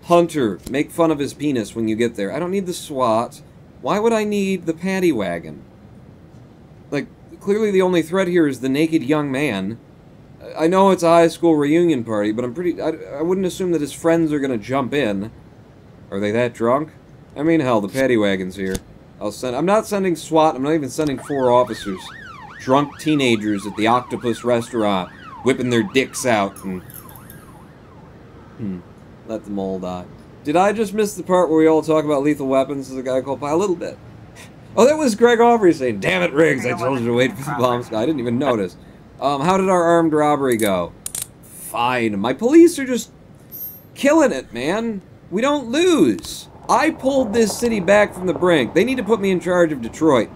Hunter. Make fun of his penis when you get there. I don't need the SWAT. Why would I need the paddy wagon? Like, clearly the only threat here is the naked young man. I know it's a high school reunion party, but I wouldn't assume that his friends are gonna jump in. Are they that drunk? I mean, hell, the paddy wagon's here. I'm not sending SWAT, I'm not even sending 4 officers. Drunk teenagers at the Octopus Restaurant, whipping their dicks out and... let them all die. Did I just miss the part where we all talk about Lethal Weapons as a guy called a little bit? Oh, that was Greg Aubrey saying, damn it, Riggs, I told you to wait for the bomb squad. I didn't even notice. How did our armed robbery go? Fine. My police are just killing it, man. We don't lose. I pulled this city back from the brink. They need to put me in charge of Detroit.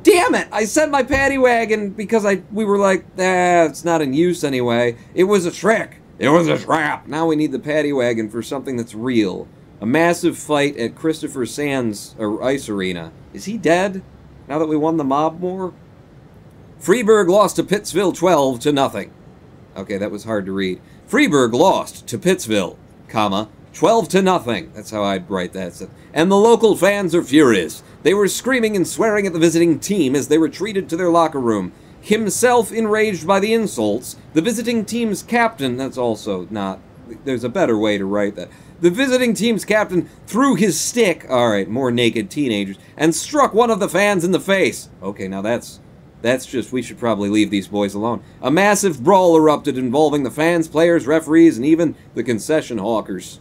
Damn it! I sent my paddy wagon because we were like, it's not in use anyway. It was a trick. It was a trap. Now we need the paddy wagon for something that's real. A massive fight at Christopher Sands Ice Arena. Is he dead? Now that we won the mob war? Freeburg lost to Pittsville 12-0. Okay, that was hard to read. Freeburg lost to Pittsville, comma, 12-0. That's how I'd write that. And the local fans are furious. They were screaming and swearing at the visiting team as they retreated to their locker room. Himself enraged by the insults, the visiting team's captain, that's also not, there's a better way to write that. The visiting team's captain threw his stick, alright, more naked teenagers, and struck one of the fans in the face. Okay, now that's just, we should probably leave these boys alone. A massive brawl erupted involving the fans, players, referees, and even the concession hawkers.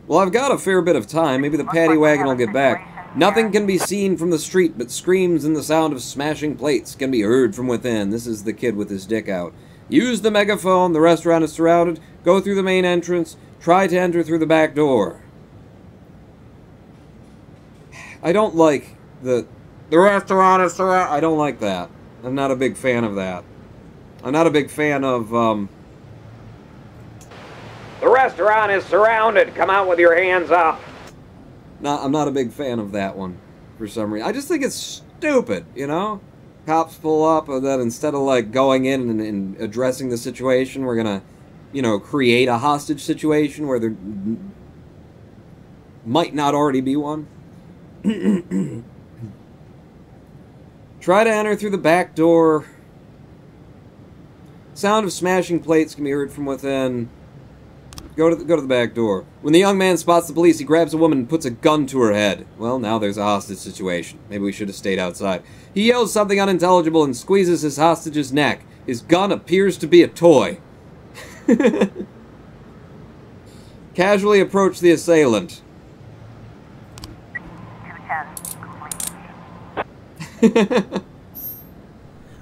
Well, I've got a fair bit of time. Maybe the paddy wagon will get back. Nothing can be seen from the street, but screams and the sound of smashing plates can be heard from within. This is the kid with his dick out. Use the megaphone. The restaurant is surrounded. Go through the main entrance. Try to enter through the back door. I don't like the restaurant is surrounded. I don't like that. I'm not a big fan of that. I'm not a big fan of, restaurant is surrounded. Come out with your hands up. No, I'm not a big fan of that one, for some reason. I just think it's stupid, you know? Cops pull up, and then instead of, like, going in and addressing the situation, we're gonna, you know, create a hostage situation where there might not already be one. Try to enter through the back door. Sound of smashing plates can be heard from within. Go to the back door. When the young man spots the police, he grabs a woman and puts a gun to her head. Well, now there's a hostage situation. Maybe we should have stayed outside. He yells something unintelligible and squeezes his hostage's neck. His gun appears to be a toy. Casually approach the assailant.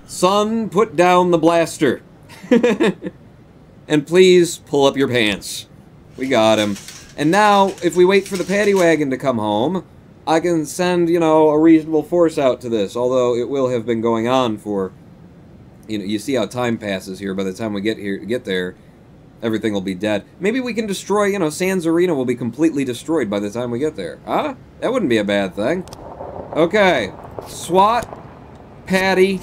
Son, put down the blaster. And please pull up your pants. We got him. And now, if we wait for the paddy wagon to come home, I can send, you know, a reasonable force out to this. Although it will have been going on for, you know, you see how time passes here. By the time we get there, everything will be dead. Maybe we can destroy, you know, Sands Arena will be completely destroyed by the time we get there. Huh? That wouldn't be a bad thing. Okay. SWAT, Patty,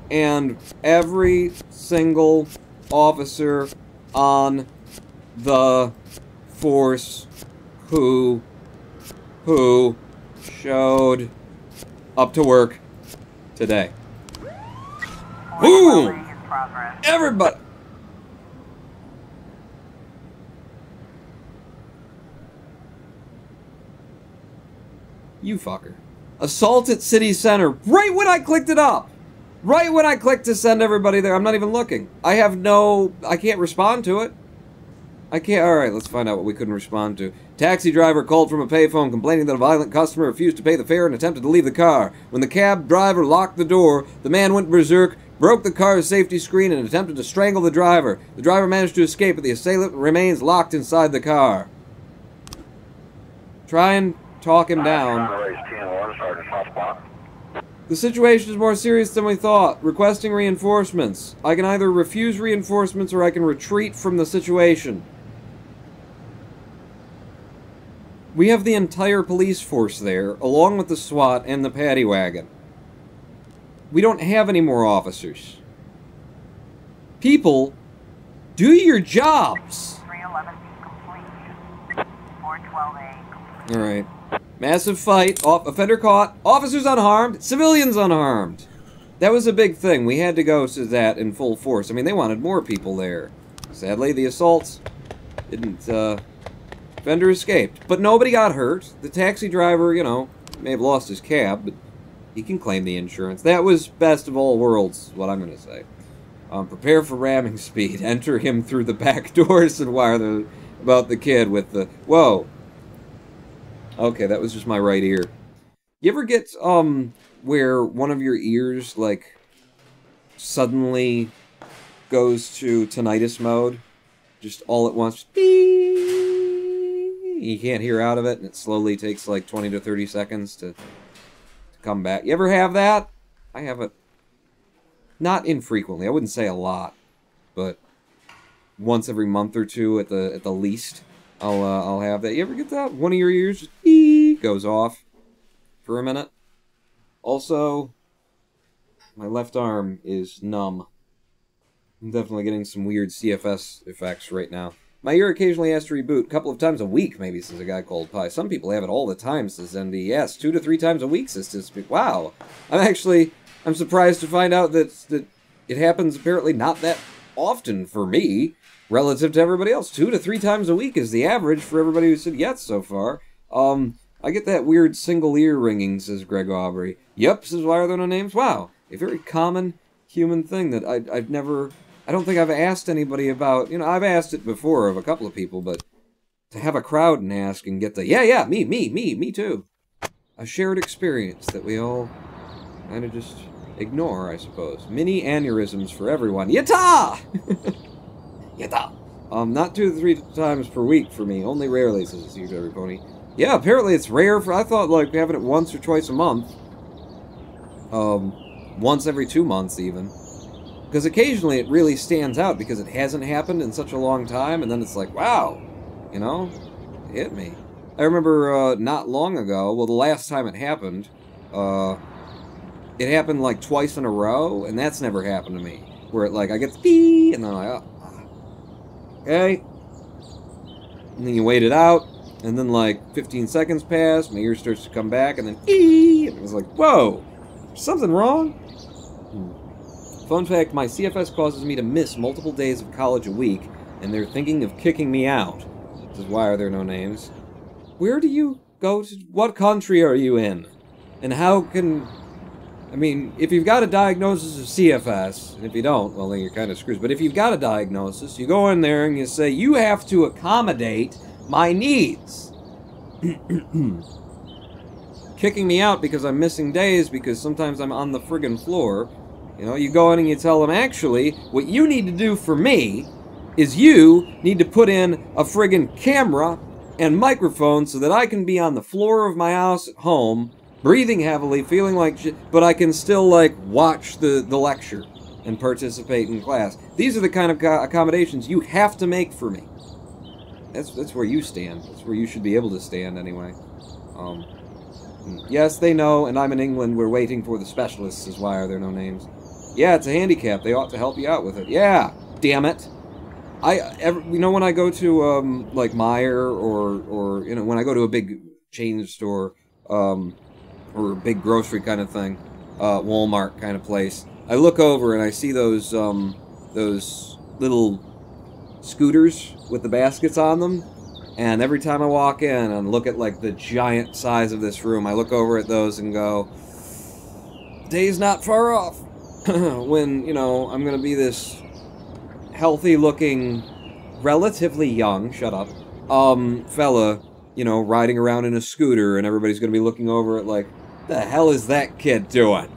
and every single officer on the force who showed up to work today. Boom! Everybody! You fucker. Assault at City Center. Right when I clicked it up! Right when I clicked to send everybody there. I'm not even looking. I can't respond to it. I can't. Alright, let's find out what we couldn't respond to. Taxi driver called from a payphone complaining that a violent customer refused to pay the fare and attempted to leave the car. When the cab driver locked the door, the man went berserk, broke the car's safety screen, and attempted to strangle the driver. The driver managed to escape, but the assailant remains locked inside the car. Try and talk him down. The situation is more serious than we thought. Requesting reinforcements. I can either refuse reinforcements or I can retreat from the situation. We have the entire police force there, along with the SWAT and the paddy wagon. We don't have any more officers. People, do your jobs! 311 complete. 412A complete. Alright. Massive fight, offender caught, officers unharmed, civilians unharmed. That was a big thing. We had to go to that in full force. I mean, they wanted more people there. Sadly, the assaults didn't, offender escaped. But nobody got hurt. The taxi driver, you know, may have lost his cab, but he can claim the insurance. That was best of all worlds, is what I'm going to say. Prepare for ramming speed. Enter him through the back doors and wire about the kid with the... Whoa. Okay, that was just my right ear. You ever get, where one of your ears, like, suddenly goes to tinnitus mode? Just all at once. You can't hear out of it, and it slowly takes, like, 20 to 30 seconds to come back. You ever have that? I have it. Not infrequently. I wouldn't say a lot, but once every month or two at the least. I'll have that. You ever get that? One of your ears just goes off for a minute. Also, my left arm is numb. I'm definitely getting some weird CFS effects right now. My ear occasionally has to reboot a couple of times a week, maybe, says a guy called Pie. Some people have it all the time, says NDS. 2 to 3 times a week, says Tispeak. Wow. I'm surprised to find out that it happens apparently not that often for me. Relative to everybody else. 2 to 3 times a week is the average for everybody who said yes so far. I get that weird single ear ringing, says Greg Aubrey. Yep, says Why Are There No Names? Wow, a very common human thing that I've never... I don't think I've asked anybody about... You know, I've asked it before of a couple of people, but to have a crowd and ask and get the, yeah, me too. A shared experience that we all kind of just ignore, I suppose. Mini aneurysms for everyone. Yatta! Yatta! Not 2 to 3 times per week for me. Only rarely, says the Huge Every Pony. Yeah, apparently it's rare for... I thought, like, having it once or twice a month. Once every 2 months, even. Because occasionally it really stands out because it hasn't happened in such a long time, and then it's like, wow, You know? It hit me. I remember not long ago, well, the last time it happened like twice in a row, and that's never happened to me. Where it, like, I get the pee, and then I'm like, oh, okay. And then you wait it out, and then like 15 seconds pass, my ear starts to come back, and then pee, and it was like, whoa, something wrong? Fun fact, my CFS causes me to miss multiple days of college a week, and they're thinking of kicking me out. This is why are there no names? Where do you go to? What country are you in? And how can... I mean, if you've got a diagnosis of CFS, and if you don't, well, then you're kind of screwed. But if you've got a diagnosis, you go in there and you say, you have to accommodate my needs. Kicking me out because I'm missing days because sometimes I'm on the friggin' floor. You know, you go in and you tell them, actually, what you need to do for me is you need to put in a friggin' camera and microphone so that I can be on the floor of my house at home, breathing heavily, feeling like shit, but I can still, like, watch the lecture and participate in class. These are the kind of accommodations you have to make for me. That's where you stand. That's where you should be able to stand, anyway. Yes, they know, and I'm in England, we're waiting for the specialists, is why are there no names. Yeah, it's a handicap, they ought to help you out with it. Yeah, damn it. You know, when I go to, like, Meijer, or, you know, when I go to a big chain store, or a big grocery kind of thing, Walmart kind of place, I look over and I see those little scooters with the baskets on them, and every time I walk in and look at, like, the giant size of this room, I look over at those and go, day's not far off when, you know, I'm gonna be this healthy-looking, relatively young, shut up, fella, you know, riding around in a scooter, and everybody's gonna be looking over at, like, the hell is that kid doing?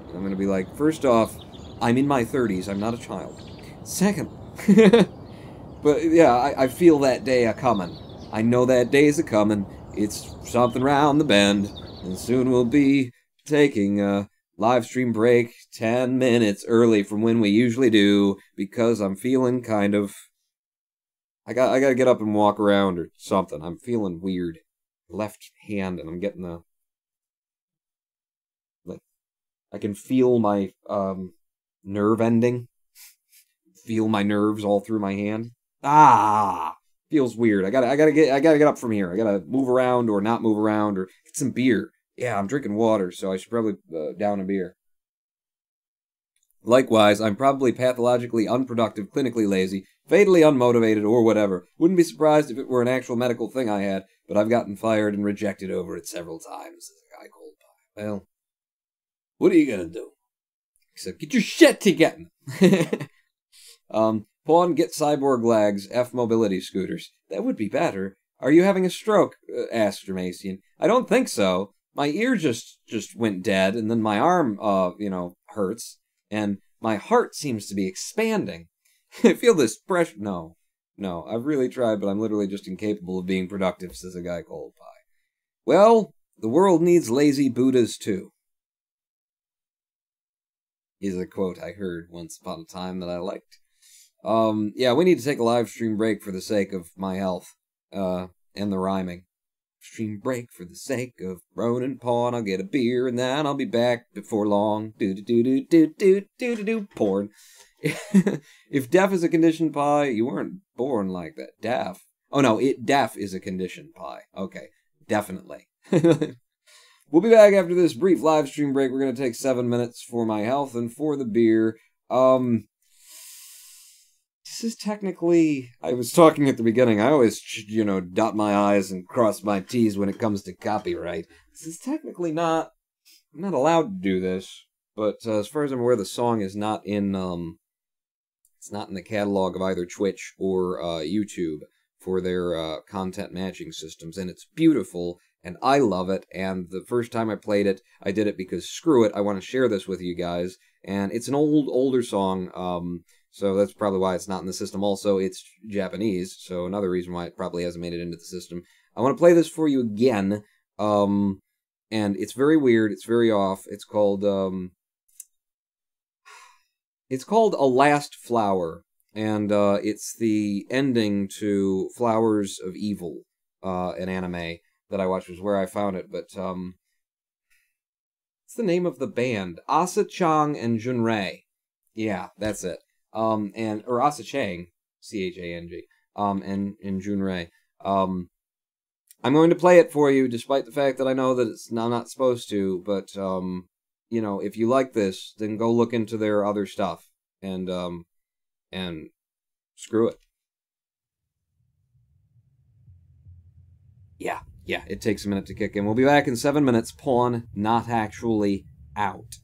And I'm gonna be like, first off, I'm in my 30s, I'm not a child. Second, but yeah, I feel that day a-coming. I know that day's a-coming. It's something round the bend, and soon we'll be taking a live stream break 10 minutes early from when we usually do, because I'm feeling kind of... I gotta get up and walk around or something. I'm feeling weird. Left hand, and I'm getting the... Like, I can feel my nerve ending. Feel my nerves all through my hand. Ah! Feels weird. I gotta get up from here. I gotta move around or not move around or get some beer. Yeah, I'm drinking water, so I should probably down a beer. Likewise, I'm probably pathologically unproductive, clinically lazy, fatally unmotivated, or whatever. Wouldn't be surprised if it were an actual medical thing I had, but I've gotten fired and rejected over it several times. As a guy called Pie. Well, what are you gonna do? Except get your shit together. Pawn, get cyborg lags, F mobility scooters. That would be better. Are you having a stroke? Asked Jermasian. I don't think so. My ear just went dead, and then my arm, you know, hurts, and my heart seems to be expanding. I feel this pressure. No, I've really tried, but I'm literally just incapable of being productive, says a guy called Pie. Well, the world needs lazy Buddhas, too. Is a quote I heard once upon a time that I liked. Yeah, we need to take a live stream break for the sake of my health, and the rhyming. Stream break for the sake of Ronan Pawn. I'll get a beer and then I'll be back before long. Do porn. If deaf is a condition, Pie, you weren't born like that. Deaf. Oh no, deaf is a condition, Pie. Okay, definitely. We'll be back after this brief live stream break. We're gonna take 7 minutes for my health and for the beer. This is technically, I was talking at the beginning, I always, you know, dot my I's and cross my T's when it comes to copyright. This is technically not, I'm not allowed to do this, but as far as I'm aware, the song is not in, it's not in the catalog of either Twitch or YouTube for their content matching systems, and it's beautiful, and I love it, and the first time I played it, I did it because screw it, I want to share this with you guys, and it's an older song, so that's probably why it's not in the system. Also, it's Japanese, so another reason why it probably hasn't made it into the system. I want to play this for you again, and it's very weird, it's very off. It's called A Last Flower, And it's the ending to Flowers of Evil, an anime that I watched, was where I found it. But what's the name of the band? Asa Chang and Junrei. Yeah, that's it. Or Asa Chang, Chang, and Junrei. I'm going to play it for you, despite the fact that I know that I'm not supposed to. But you know, if you like this, then go look into their other stuff, and screw it. Yeah, it takes a minute to kick in. We'll be back in 7 minutes. Pawn not actually out.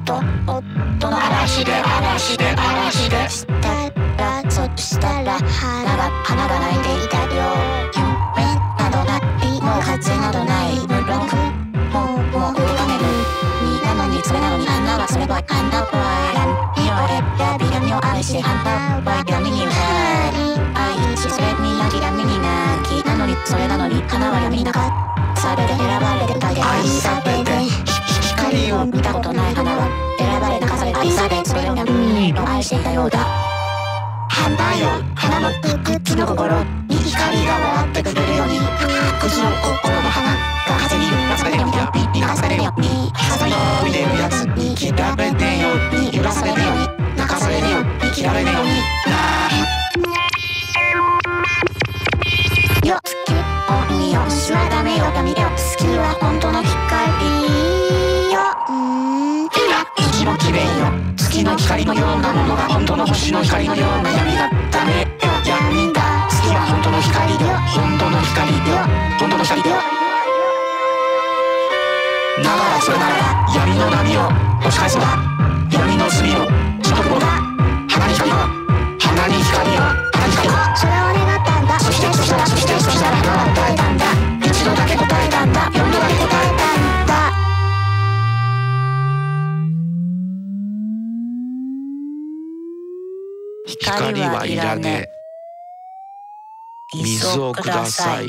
夫の嵐でしたら花が泣いていたよ。夢などないもう風などない無論もう浮かべるになのにそれなのに花はそれは花は闇を選び闇を愛し花は闇に愛しそれに泣き闇に泣きなのにそれなのに花は闇に泣かされて選ばれてだけ愛されて光を見たことない花は選ばれ泣かされ愛されそれを闇を愛していたようだ。花よ花の茎の心に光が回ってくれるように茎の心の花が風に揺らされるように流されるように風に吹いてるやつに切られてように揺らされるように泣かされるように切られるようによ月を見よしはダメよ闇よ月は本当の光よ息もきれいよ月の光のようなものが本当の星の光のような闇がダメよ闇だ月は本当の光よ本当の光よ本当の光よならそれなら闇の波を押し返すのだ闇の隅を一言だ花に光を花に光を花に光をそれを願ったんだそしたら花は答えたんだ一度だけ答えたんだ四度だけ答えたんだ光はいらねえ水をください。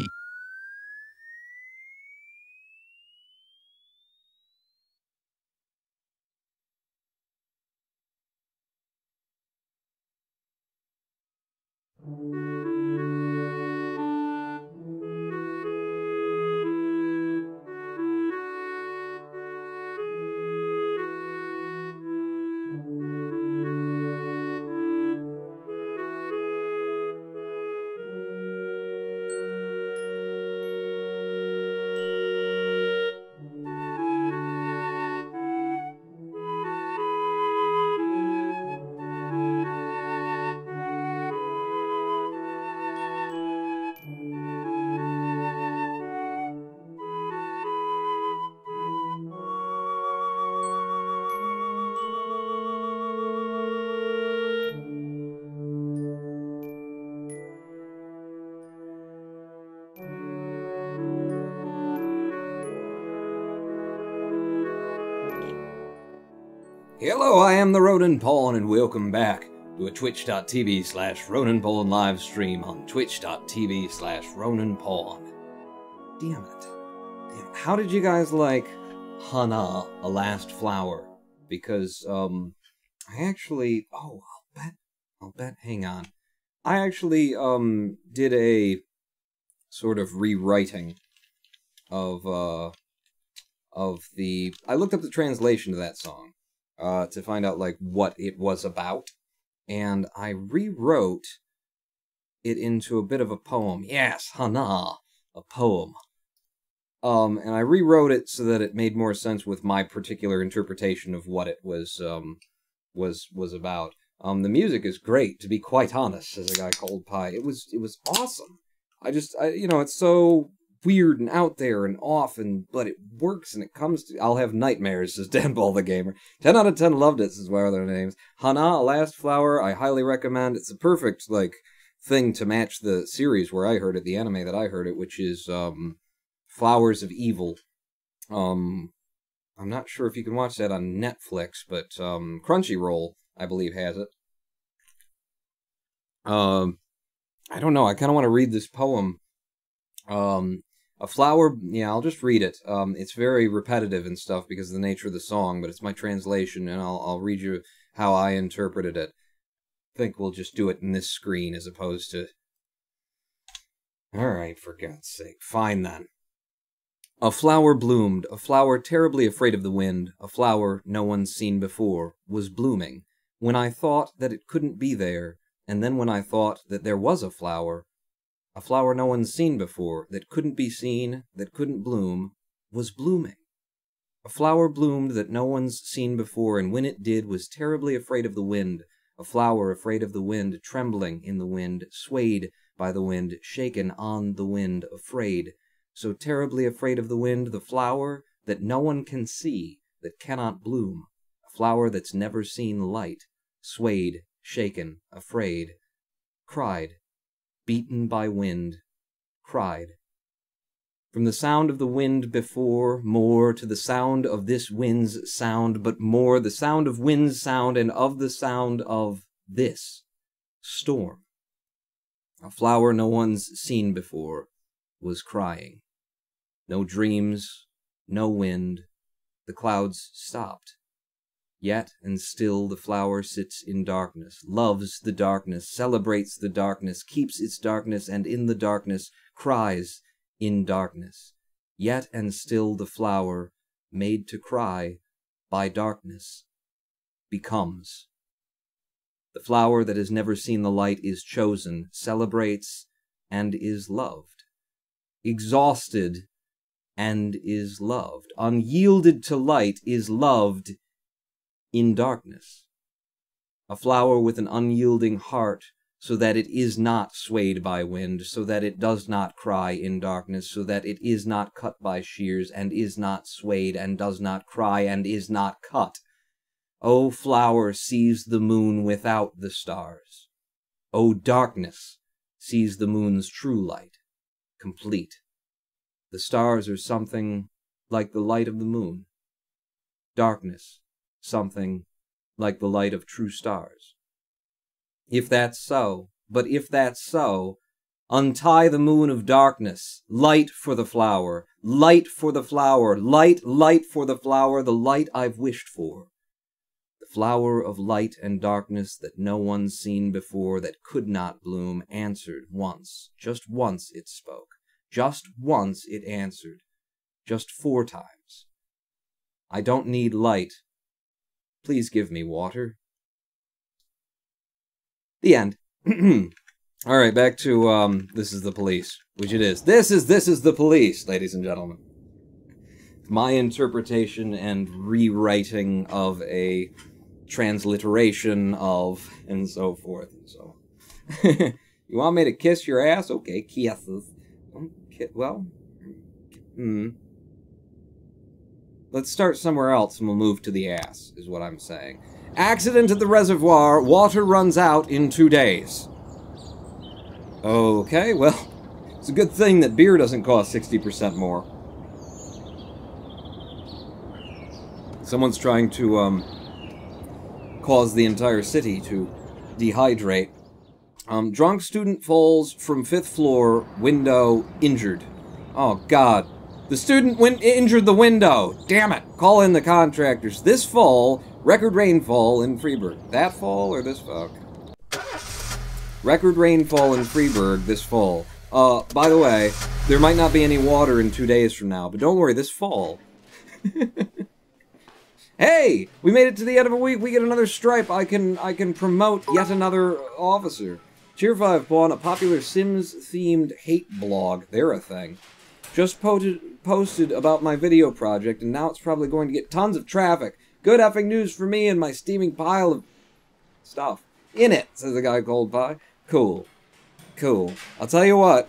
Hello, I am the Ronan Pawn, and welcome back to a twitch.tv/Ronan Pawn live stream on twitch.tv/Ronan Pawn. Damn it. How did you guys like Hana, A Last Flower? Because, I actually... Oh, I'll bet, hang on. I actually, did a sort of rewriting of the... I looked up the translation to that song. To find out, like, what it was about. And I rewrote it into a bit of a poem. Yes, Hana, a poem. And I rewrote it so that it made more sense with my particular interpretation of what it was about. The music is great, to be quite honest, says a guy called Pie. It was awesome. You know, it's so weird and out there and off, but it works and it comes to... I'll have nightmares, says Danball the Gamer. 10 out of 10 loved it, says Where Are Their Names. Hana, A Last Flower, I highly recommend. It's a perfect, like, thing to match the series where I heard it, the anime that I heard it, which is, Flowers of Evil. I'm not sure if you can watch that on Netflix, but, Crunchyroll, I believe, has it. I don't know, I kind of want to read this poem. A flower, yeah, I'll just read it. It's very repetitive and stuff because of the nature of the song, but it's my translation, and I'll read you how I interpreted it. I think we'll just do it in this screen as opposed to... Alright, for God's sake. Fine, then. A flower bloomed, a flower terribly afraid of the wind, a flower no one's seen before, was blooming, when I thought that it couldn't be there, and then when I thought that there was a flower no one's seen before, that couldn't be seen, that couldn't bloom, was blooming. A flower bloomed that no one's seen before, and when it did, was terribly afraid of the wind. A flower afraid of the wind, trembling in the wind, swayed by the wind, shaken on the wind, afraid. So terribly afraid of the wind, the flower that no one can see, that cannot bloom. A flower that's never seen light, swayed, shaken, afraid, cried, beaten by wind, cried. From the sound of the wind before, more to the sound of this wind's sound, but more the sound of wind's sound and of the sound of this storm. A flower no one's seen before was crying. No dreams, no wind, the clouds stopped. Yet and still the flower sits in darkness, loves the darkness, celebrates the darkness, keeps its darkness, and in the darkness cries in darkness. Yet and still the flower, made to cry by darkness, becomes. The flower that has never seen the light is chosen, celebrates, and is loved. Exhausted, and is loved. Unyielded to light, is loved in darkness. A flower with an unyielding heart, so that it is not swayed by wind, so that it does not cry in darkness, so that it is not cut by shears, and is not swayed, and does not cry, and is not cut. O flower sees the moon without the stars. O darkness sees the moon's true light, complete. The stars are something like the light of the moon. Darkness, something like the light of true stars. If that's so, but if that's so, untie the moon of darkness, light for the flower, light for the flower, light, light for the flower, the light I've wished for. The flower of light and darkness that no one's seen before, that could not bloom, answered once, just once it spoke, just once it answered, just 4 times. I don't need light. Please give me water. The end. All right, back to This Is the Police, which it is. This is the Police, ladies and gentlemen. My interpretation and rewriting of a transliteration of, and so forth and so on. You want me to kiss your ass? Okay, kisses. Well, let's start somewhere else and we'll move to the ass, is what I'm saying. Accident at the reservoir, water runs out in 2 days. Okay, well, it's a good thing that beer doesn't cost 60% more. Someone's trying to, cause the entire city to dehydrate. Drunk student falls from 5th floor, window, injured. Oh, God. The student injured the window. Damn it. Call in the contractors. This fall, record rainfall in Freeburg. That fall or this fall? Record rainfall in Freeburg this fall. By the way, there might not be any water in 2 days from now, but don't worry, this fall. Hey! We made it to the end of a week. We get another stripe. I can promote yet another officer. Tier 5 Pawn, a popular Sims-themed hate blog. They're a thing. Just posted about my video project, and now it's probably going to get tons of traffic. Good effing news for me and my steaming pile of stuff. In it, says the guy Cold Pie. Cool. Cool. I'll tell you what.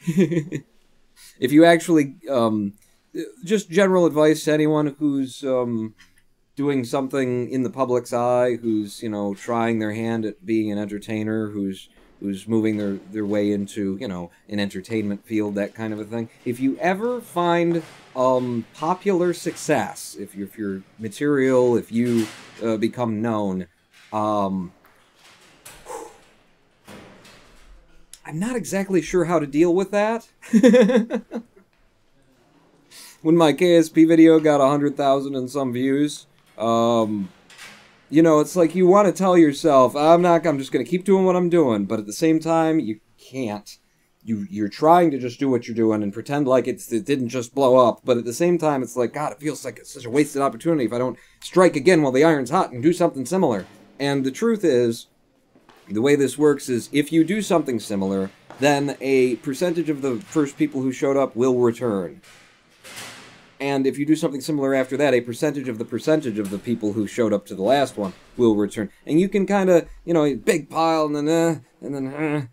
If you actually, just general advice to anyone who's, doing something in the public's eye, who's, you know, trying their hand at being an entertainer, who's moving their way into, you know, an entertainment field, that kind of a thing. If you ever find popular success, if you're material, if you become known, I'm not exactly sure how to deal with that. When my KSP video got 100,000 and some views, you know, it's like you want to tell yourself, I'm just going to keep doing what I'm doing, but at the same time, you can't. You're trying to just do what you're doing and pretend like it didn't just blow up, but at the same time, it's like, God, it feels like it's such a wasted opportunity if I don't strike again while the iron's hot and do something similar. And the truth is, the way this works is, if you do something similar, then a percentage of the first people who showed up will return. And if you do something similar after that, a percentage of the people who showed up to the last one will return. And you can kind of, you know, big pile, and then,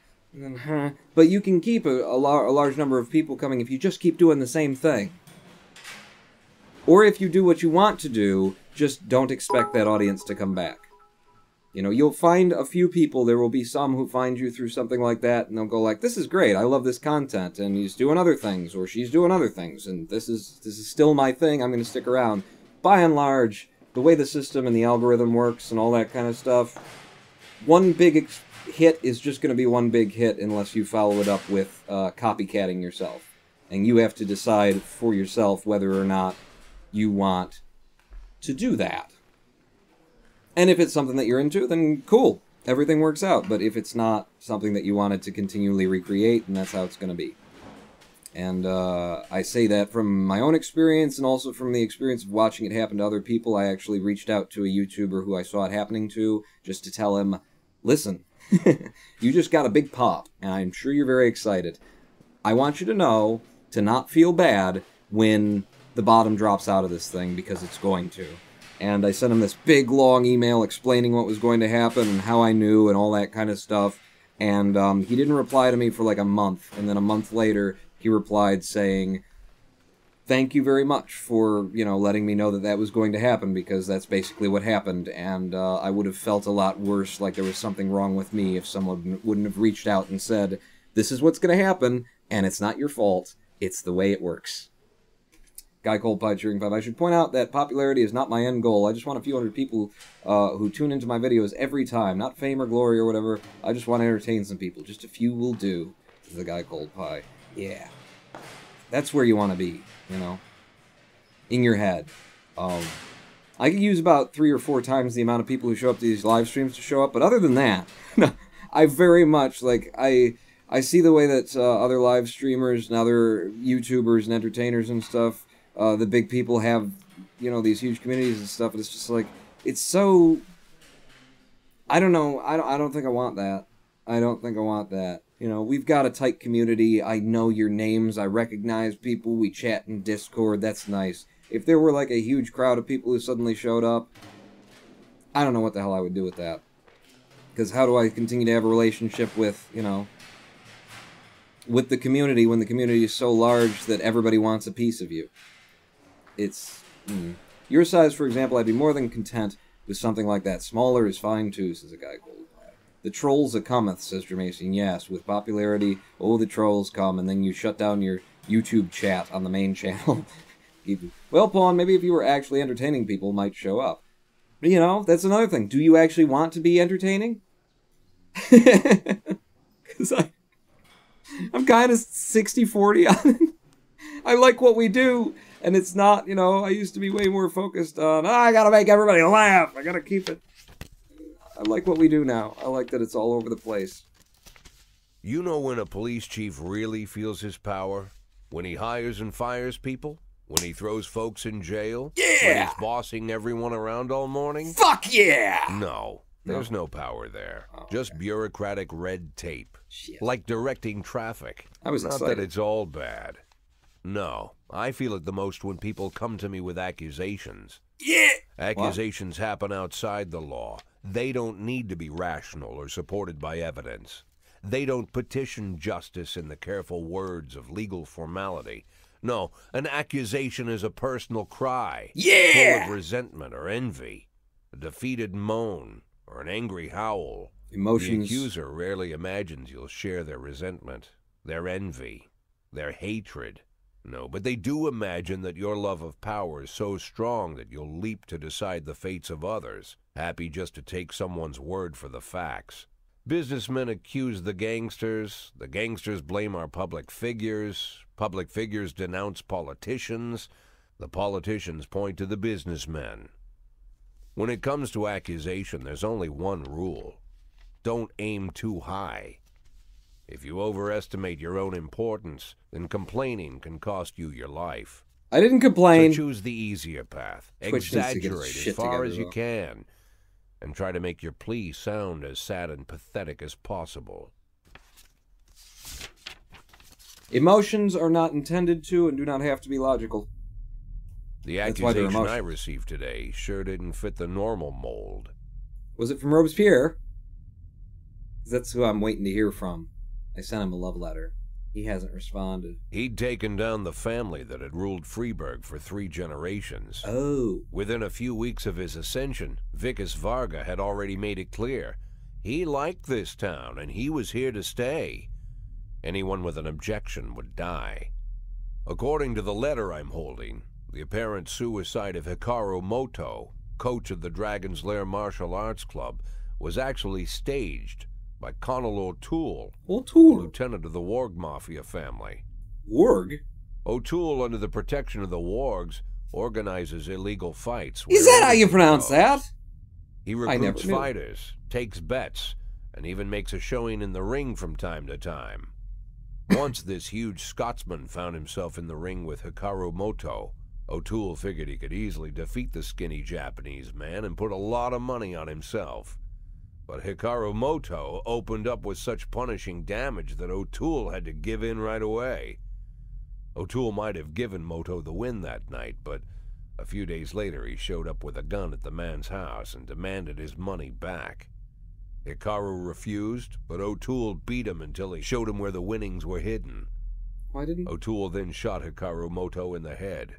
but you can keep a large number of people coming if you just keep doing the same thing. Or if you do what you want to do, just don't expect that audience to come back. You know, you'll find a few people, there will be some who find you through something like that, and they'll go like, this is great, I love this content, and he's doing other things, or she's doing other things, and this is still my thing, I'm going to stick around. By and large, the way the system and the algorithm works and all that kind of stuff, one big hit is just going to be one big hit unless you follow it up with copycatting yourself. And you have to decide for yourself whether or not you want to do that. And if it's something that you're into, then cool. Everything works out. But if it's not something that you wanted to continually recreate, then that's how it's going to be. And I say that from my own experience and also from the experience of watching it happen to other people. I actually reached out to a YouTuber who I saw it happening to just to tell him, listen, you just got a big pop, and I'm sure you're very excited. I want you to know to not feel bad when the bottom drops out of this thing, because it's going to. And I sent him this big, long email explaining what was going to happen and how I knew and all that kind of stuff. And he didn't reply to me for like a month. And then a month later, he replied saying, thank you very much for, you know, letting me know that that was going to happen, because that's basically what happened. And I would have felt a lot worse, like there was something wrong with me, if someone wouldn't have reached out and said, this is what's going to happen, and it's not your fault. It's the way it works. Guy Cold Pie Cheering 5. I should point out that popularity is not my end goal. I just want a few hundred people who tune into my videos every time. Not fame or glory or whatever. I just want to entertain some people. Just a few will do. This is the Guy Cold Pie. Yeah. That's where you want to be, you know? In your head. I could use about 3 or 4 times the amount of people who show up to these live streams to show up, but other than that, I very much, like, I see the way that other live streamers and other YouTubers and entertainers and stuff, the big people have, you know, these huge communities and stuff, and it's just like, it's so, I don't know, I don't think I want that. I don't think I want that. You know, we've got a tight community, I know your names, I recognize people, we chat in Discord, that's nice. If there were like a huge crowd of people who suddenly showed up, I don't know what the hell I would do with that. Because how do I continue to have a relationship with, you know, with the community when the community is so large that everybody wants a piece of you? It's... Your size, for example, I'd be more than content with something like that. Smaller is fine, too, says a guy called Pie. The trolls a cometh, says Jermacian. Yes, with popularity, oh, the trolls come, and then you shut down your YouTube chat on the main channel. Well, Pawn, maybe if you were actually entertaining, people might show up. But, you know, that's another thing. Do you actually want to be entertaining? Because I'm kind of 60-40 on it. I like what we do, and it's not, you know, I used to be way more focused on, I gotta make everybody laugh, I gotta keep it. I like what we do now. I like that it's all over the place. You know when a police chief really feels his power? When he hires and fires people? When he throws folks in jail? Yeah! When he's bossing everyone around all morning? Fuck yeah! No. There's no power there. Just bureaucratic red tape. Shit. Like directing traffic. I was Not excited. that it's all bad. No. I feel it the most when people come to me with accusations. Yeah! Accusations happen outside the law. They don't need to be rational or supported by evidence. They don't petition justice in the careful words of legal formality. No, an accusation is a personal cry. Yeah! Full of resentment or envy. A defeated moan. Or an angry howl. Emotions. The accuser rarely imagines you'll share their resentment, their envy, their hatred. No, but they do imagine that your love of power is so strong that you'll leap to decide the fates of others, happy just to take someone's word for the facts. Businessmen accuse the gangsters blame our public figures denounce politicians, the politicians point to the businessmen. When it comes to accusation, there's only one rule. Don't aim too high. If you overestimate your own importance, then complaining can cost you your life. I didn't complain. So choose the easier path. Twitch needs to get its Exaggerate shit as far together, as you though. can. And try to make your plea sound as sad and pathetic as possible. Emotions are not intended to and do not have to be logical. The That's why they're accusation I emotions. received today sure didn't fit the normal mold. Was it from Robespierre? 'Cause that's who I'm waiting to hear from. I sent him a love letter. He hasn't responded. He'd taken down the family that had ruled Freeburg for 3 generations. Oh. Within a few weeks of his ascension, Vickis Varga had already made it clear he liked this town and he was here to stay. Anyone with an objection would die. According to the letter I'm holding, the apparent suicide of Hikaru Moto, coach of the Dragon's Lair Martial Arts Club, was actually staged by Connell O'Toole, O'Toole? lieutenant of the Warg Mafia family. Warg? O'Toole, under the protection of the Wargs, organizes illegal fights. Is that how you pronounce that? He recruits fighters, takes bets, and even makes a showing in the ring from time to time. Once this huge Scotsman found himself in the ring with Hikaru Moto, O'Toole figured he could easily defeat the skinny Japanese man and put a lot of money on himself. But Hikaru Moto opened up with such punishing damage that O'Toole had to give in right away. O'Toole might have given Moto the win that night, but a few days later he showed up with a gun at the man's house and demanded his money back. Hikaru refused, but O'Toole beat him until he showed him where the winnings were hidden. Why didn't... O'Toole then shot Hikaru Moto in the head,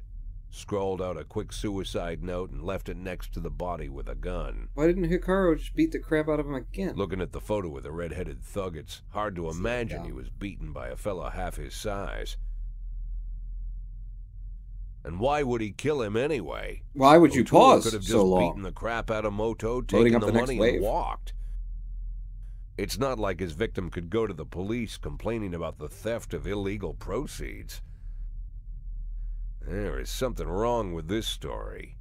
scrawled out a quick suicide note, and left it next to the body with a gun. Why didn't Hikaru just beat the crap out of him again? Looking at the photo with the red-headed thug, it's hard to imagine he was beaten by a fellow half his size. And why would he kill him anyway? Why would you O'Toole pause could have just so long? beaten the crap out of Moto, taken the money, and walked. It's not like his victim could go to the police complaining about the theft of illegal proceeds. There is something wrong with this story.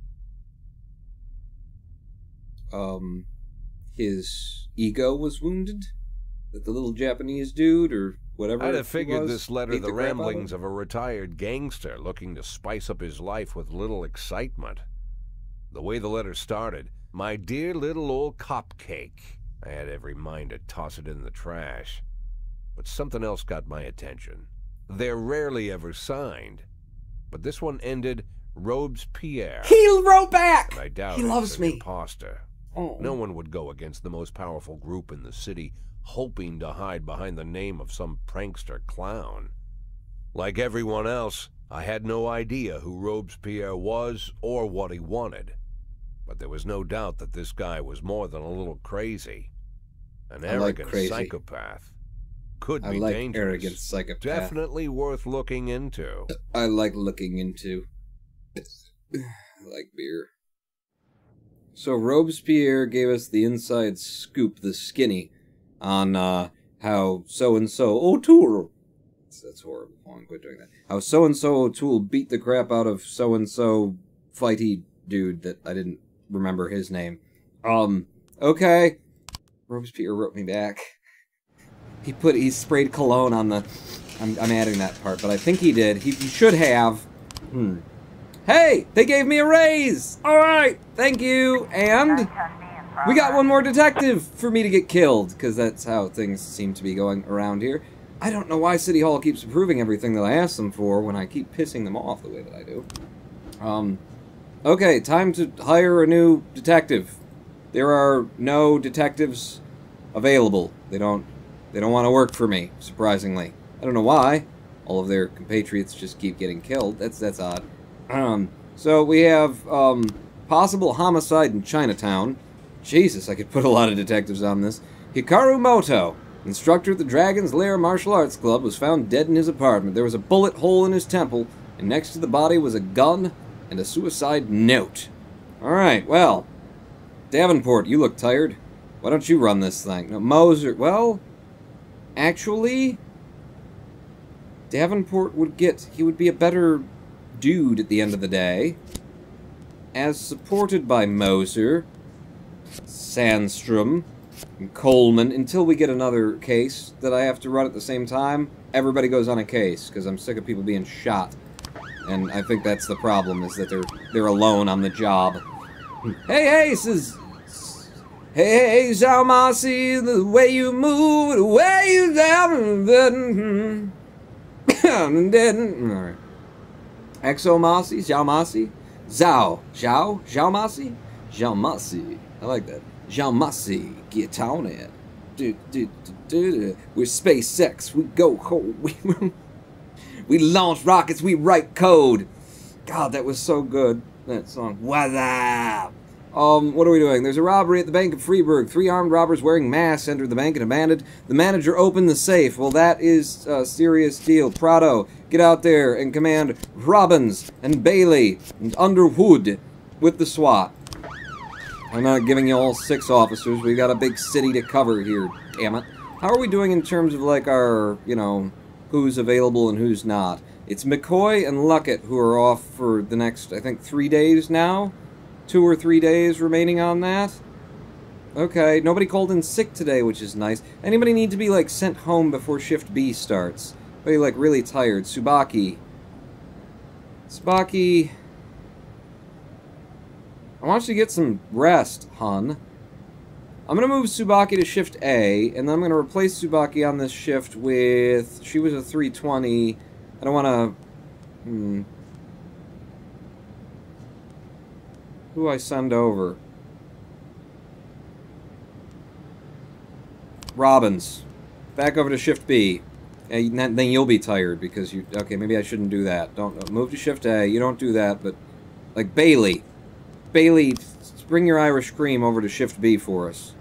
His ego was wounded? That the little Japanese dude, or whatever I'd have figured this letter the crap ramblings of a retired gangster looking to spice up his life with little excitement. The way the letter started, "My dear little old cupcake," I had every mind to toss it in the trash. But something else got my attention. They're rarely ever signed, but this one ended Robespierre. He wrote back! And I doubt he loves it's an me. imposter. Oh. No one would go against the most powerful group in the city, hoping to hide behind the name of some prankster clown. Like everyone else, I had no idea who Robespierre was or what he wanted. But there was no doubt that this guy was more than a little crazy. An arrogant psychopath. Could be dangerous. Arrogant psychopath. Definitely worth looking into. I like looking into. I like beer. So Robespierre gave us the inside scoop, the skinny, on how so-and-so O'Toole... That's horrible. I quit doing that. How so-and-so O'Toole beat the crap out of so-and-so fighty dude that I didn't remember his name. Okay. Robespierre wrote me back. He sprayed cologne on the... I'm adding that part, but I think he did. He should have. Hey! They gave me a raise! Alright! Thank you! And... we got one more detective for me to get killed, because that's how things seem to be going around here. I don't know why City Hall keeps approving everything that I ask them for when I keep pissing them off the way that I do. Okay, time to hire a new detective. There are no detectives available. They don't want to work for me, surprisingly. I don't know why. All of their compatriots just keep getting killed. That's odd. So we have possible homicide in Chinatown. Jesus, I could put a lot of detectives on this. Hikaru Moto, instructor at the Dragon's Lair Martial Arts Club, was found dead in his apartment. There was a bullet hole in his temple, and next to the body was a gun and a suicide note. Alright, well, Davenport, you look tired. Why don't you run this thing? No, Moser, well, actually, Davenport would be a better dude at the end of the day, as supported by Moser, Sandstrom, and Coleman, until we get another case that I have to run at the same time. Everybody goes on a case, because I'm sick of people being shot. And I think that's the problem, is that they're alone on the job. Hey, hey, Zhao Masi, the way you move, the way you down, alright. Exo Masi, Zhao Masi, Zhao Masi? Zhao Masi. I like that. Zhao Masi, get on it. We're SpaceX. We go home. We launch rockets. We write code. God, that was so good. That song. What's up? What are we doing? There's a robbery at the Bank of Freeburg. 3 armed robbers wearing masks entered the bank and demanded the manager open the safe. Well, that is a serious deal. Prado, get out there and command Robbins and Bailey and Underwood with the SWAT. I'm not giving you all 6 officers. We've got a big city to cover here, damn it. How are we doing in terms of, like, our, you know, who's available and who's not? It's McCoy and Luckett who are off for the next, I think, 3 days now? 2 or 3 days remaining on that? Okay, nobody called in sick today, which is nice. Anybody need to be, like, sent home before Shift B starts? Anybody, like, really tired? Tsubaki. Tsubaki... I want you to get some rest, hun. I'm going to move Tsubaki to Shift A, and then I'm going to replace Tsubaki on this shift with... She was a 320. I don't want to... Who do I send over? Robbins. Back over to Shift B. And then you'll be tired because you... Okay, maybe I shouldn't do that. Don't move to Shift A. You don't do that, but... Like, Bailey. Bailey, bring your Irish Scream over to Shift B for us.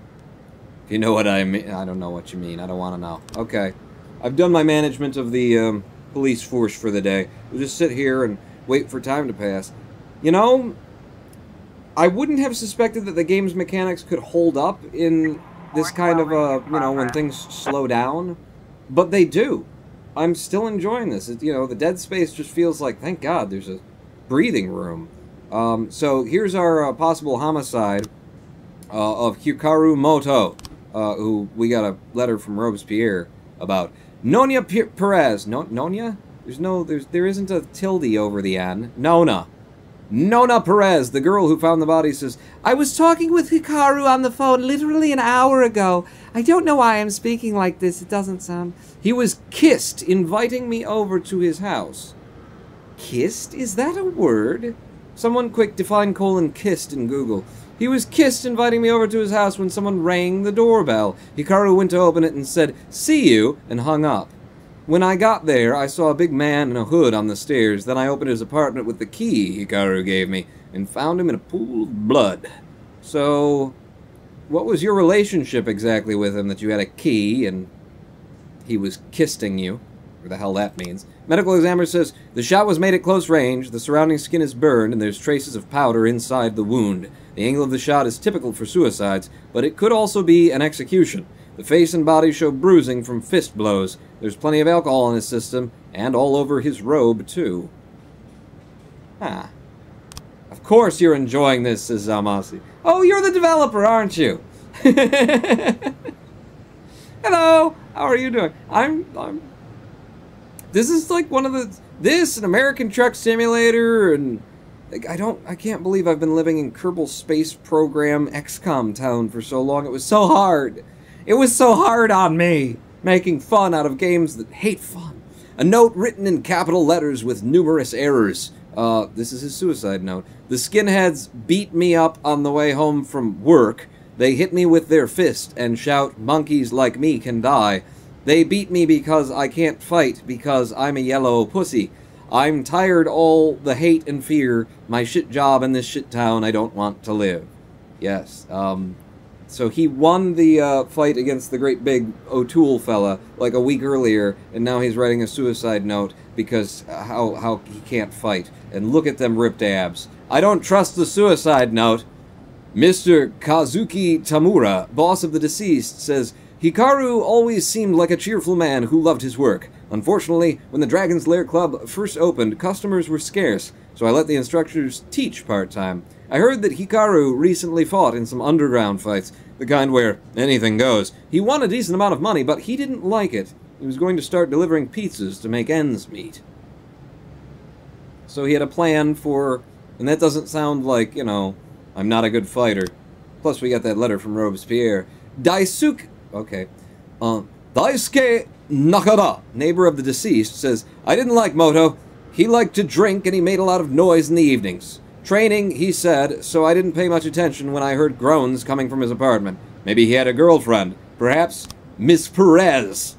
If you know what I mean. I don't know what you mean. I don't want to know. Okay. I've done my management of the police force for the day. We'll just sit here and wait for time to pass. You know, I wouldn't have suspected that the game's mechanics could hold up in this kind of, you know, when things slow down. But they do. I'm still enjoying this. You know, the dead space just feels like, thank God, there's a breathing room. So here's our possible homicide of Hikaru Moto, who we got a letter from Robespierre about. Nonia Perez. Nonia? There isn't a tilde over the N. Nona. Nona Perez, the girl who found the body, says, I was talking with Hikaru on the phone literally an hour ago. I don't know why I'm speaking like this. It doesn't sound... He was kissed, inviting me over to his house. Kissed? Is that a word? Someone quick define kissed in Google. He was kissed inviting me over to his house when someone rang the doorbell. Hikaru went to open it and said, see you, and hung up. When I got there, I saw a big man in a hood on the stairs. Then I opened his apartment with the key Hikaru gave me and found him in a pool of blood. So, what was your relationship exactly with him that you had a key and he was kissing you? Whatever the hell that means. Medical examiner says, the shot was made at close range, the surrounding skin is burned, and there's traces of powder inside the wound. The angle of the shot is typical for suicides, but it could also be an execution. The face and body show bruising from fist blows. There's plenty of alcohol in his system, and all over his robe, too. Ah. Of course you're enjoying this, says Zalmasi. Oh, you're the developer, aren't you? Hello! How are you doing? This is like one of the... This, an American Truck Simulator, and... Like, I can't believe I've been living in Kerbal Space Program XCOM Town for so long. It was so hard. It was so hard on me, making fun out of games that hate fun. A note written in capital letters with numerous errors. This is his suicide note. The skinheads beat me up on the way home from work. They hit me with their fist and shout, monkeys like me can die. They beat me because I can't fight, because I'm a yellow pussy. I'm tired all the hate and fear, my shit job in this shit town, I don't want to live. Yes, so he won the fight against the great big O'Toole fella like a week earlier, and now he's writing a suicide note because how he can't fight. And look at them ripped abs. I don't trust the suicide note. Mr. Kazuki Tamura, boss of the deceased, says, Hikaru always seemed like a cheerful man who loved his work. Unfortunately, when the Dragon's Lair Club first opened, customers were scarce, so I let the instructors teach part-time. I heard that Hikaru recently fought in some underground fights, the kind where anything goes. He won a decent amount of money, but he didn't like it. He was going to start delivering pizzas to make ends meet. So he had a plan for... And that doesn't sound like, you know, I'm not a good fighter. Plus we got that letter from Robespierre. Daisuke... Okay. Daisuke Nakada, neighbor of the deceased, says, I didn't like Moto. He liked to drink and he made a lot of noise in the evenings. Training, he said, so I didn't pay much attention when I heard groans coming from his apartment. Maybe he had a girlfriend. Perhaps Miss Perez.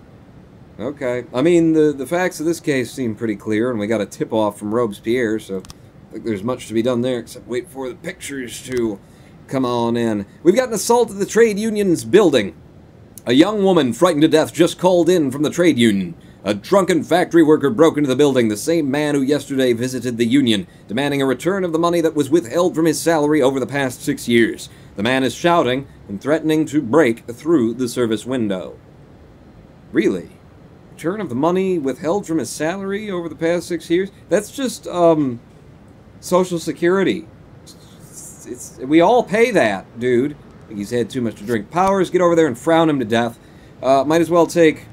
Okay. I mean, the facts of this case seem pretty clear, and we got a tip-off from Robespierre, so I think there's much to be done there, except wait for the pictures to come on in. We've got an assault at the trade union's building. A young woman, frightened to death, just called in from the trade union. A drunken factory worker broke into the building, the same man who yesterday visited the union, demanding a return of the money that was withheld from his salary over the past 6 years. The man is shouting and threatening to break through the service window. Really? Return of the money withheld from his salary over the past 6 years? That's just, Social Security. We all pay that, dude. I think he's had too much to drink. Powers, get over there and frown him to death. Might as well take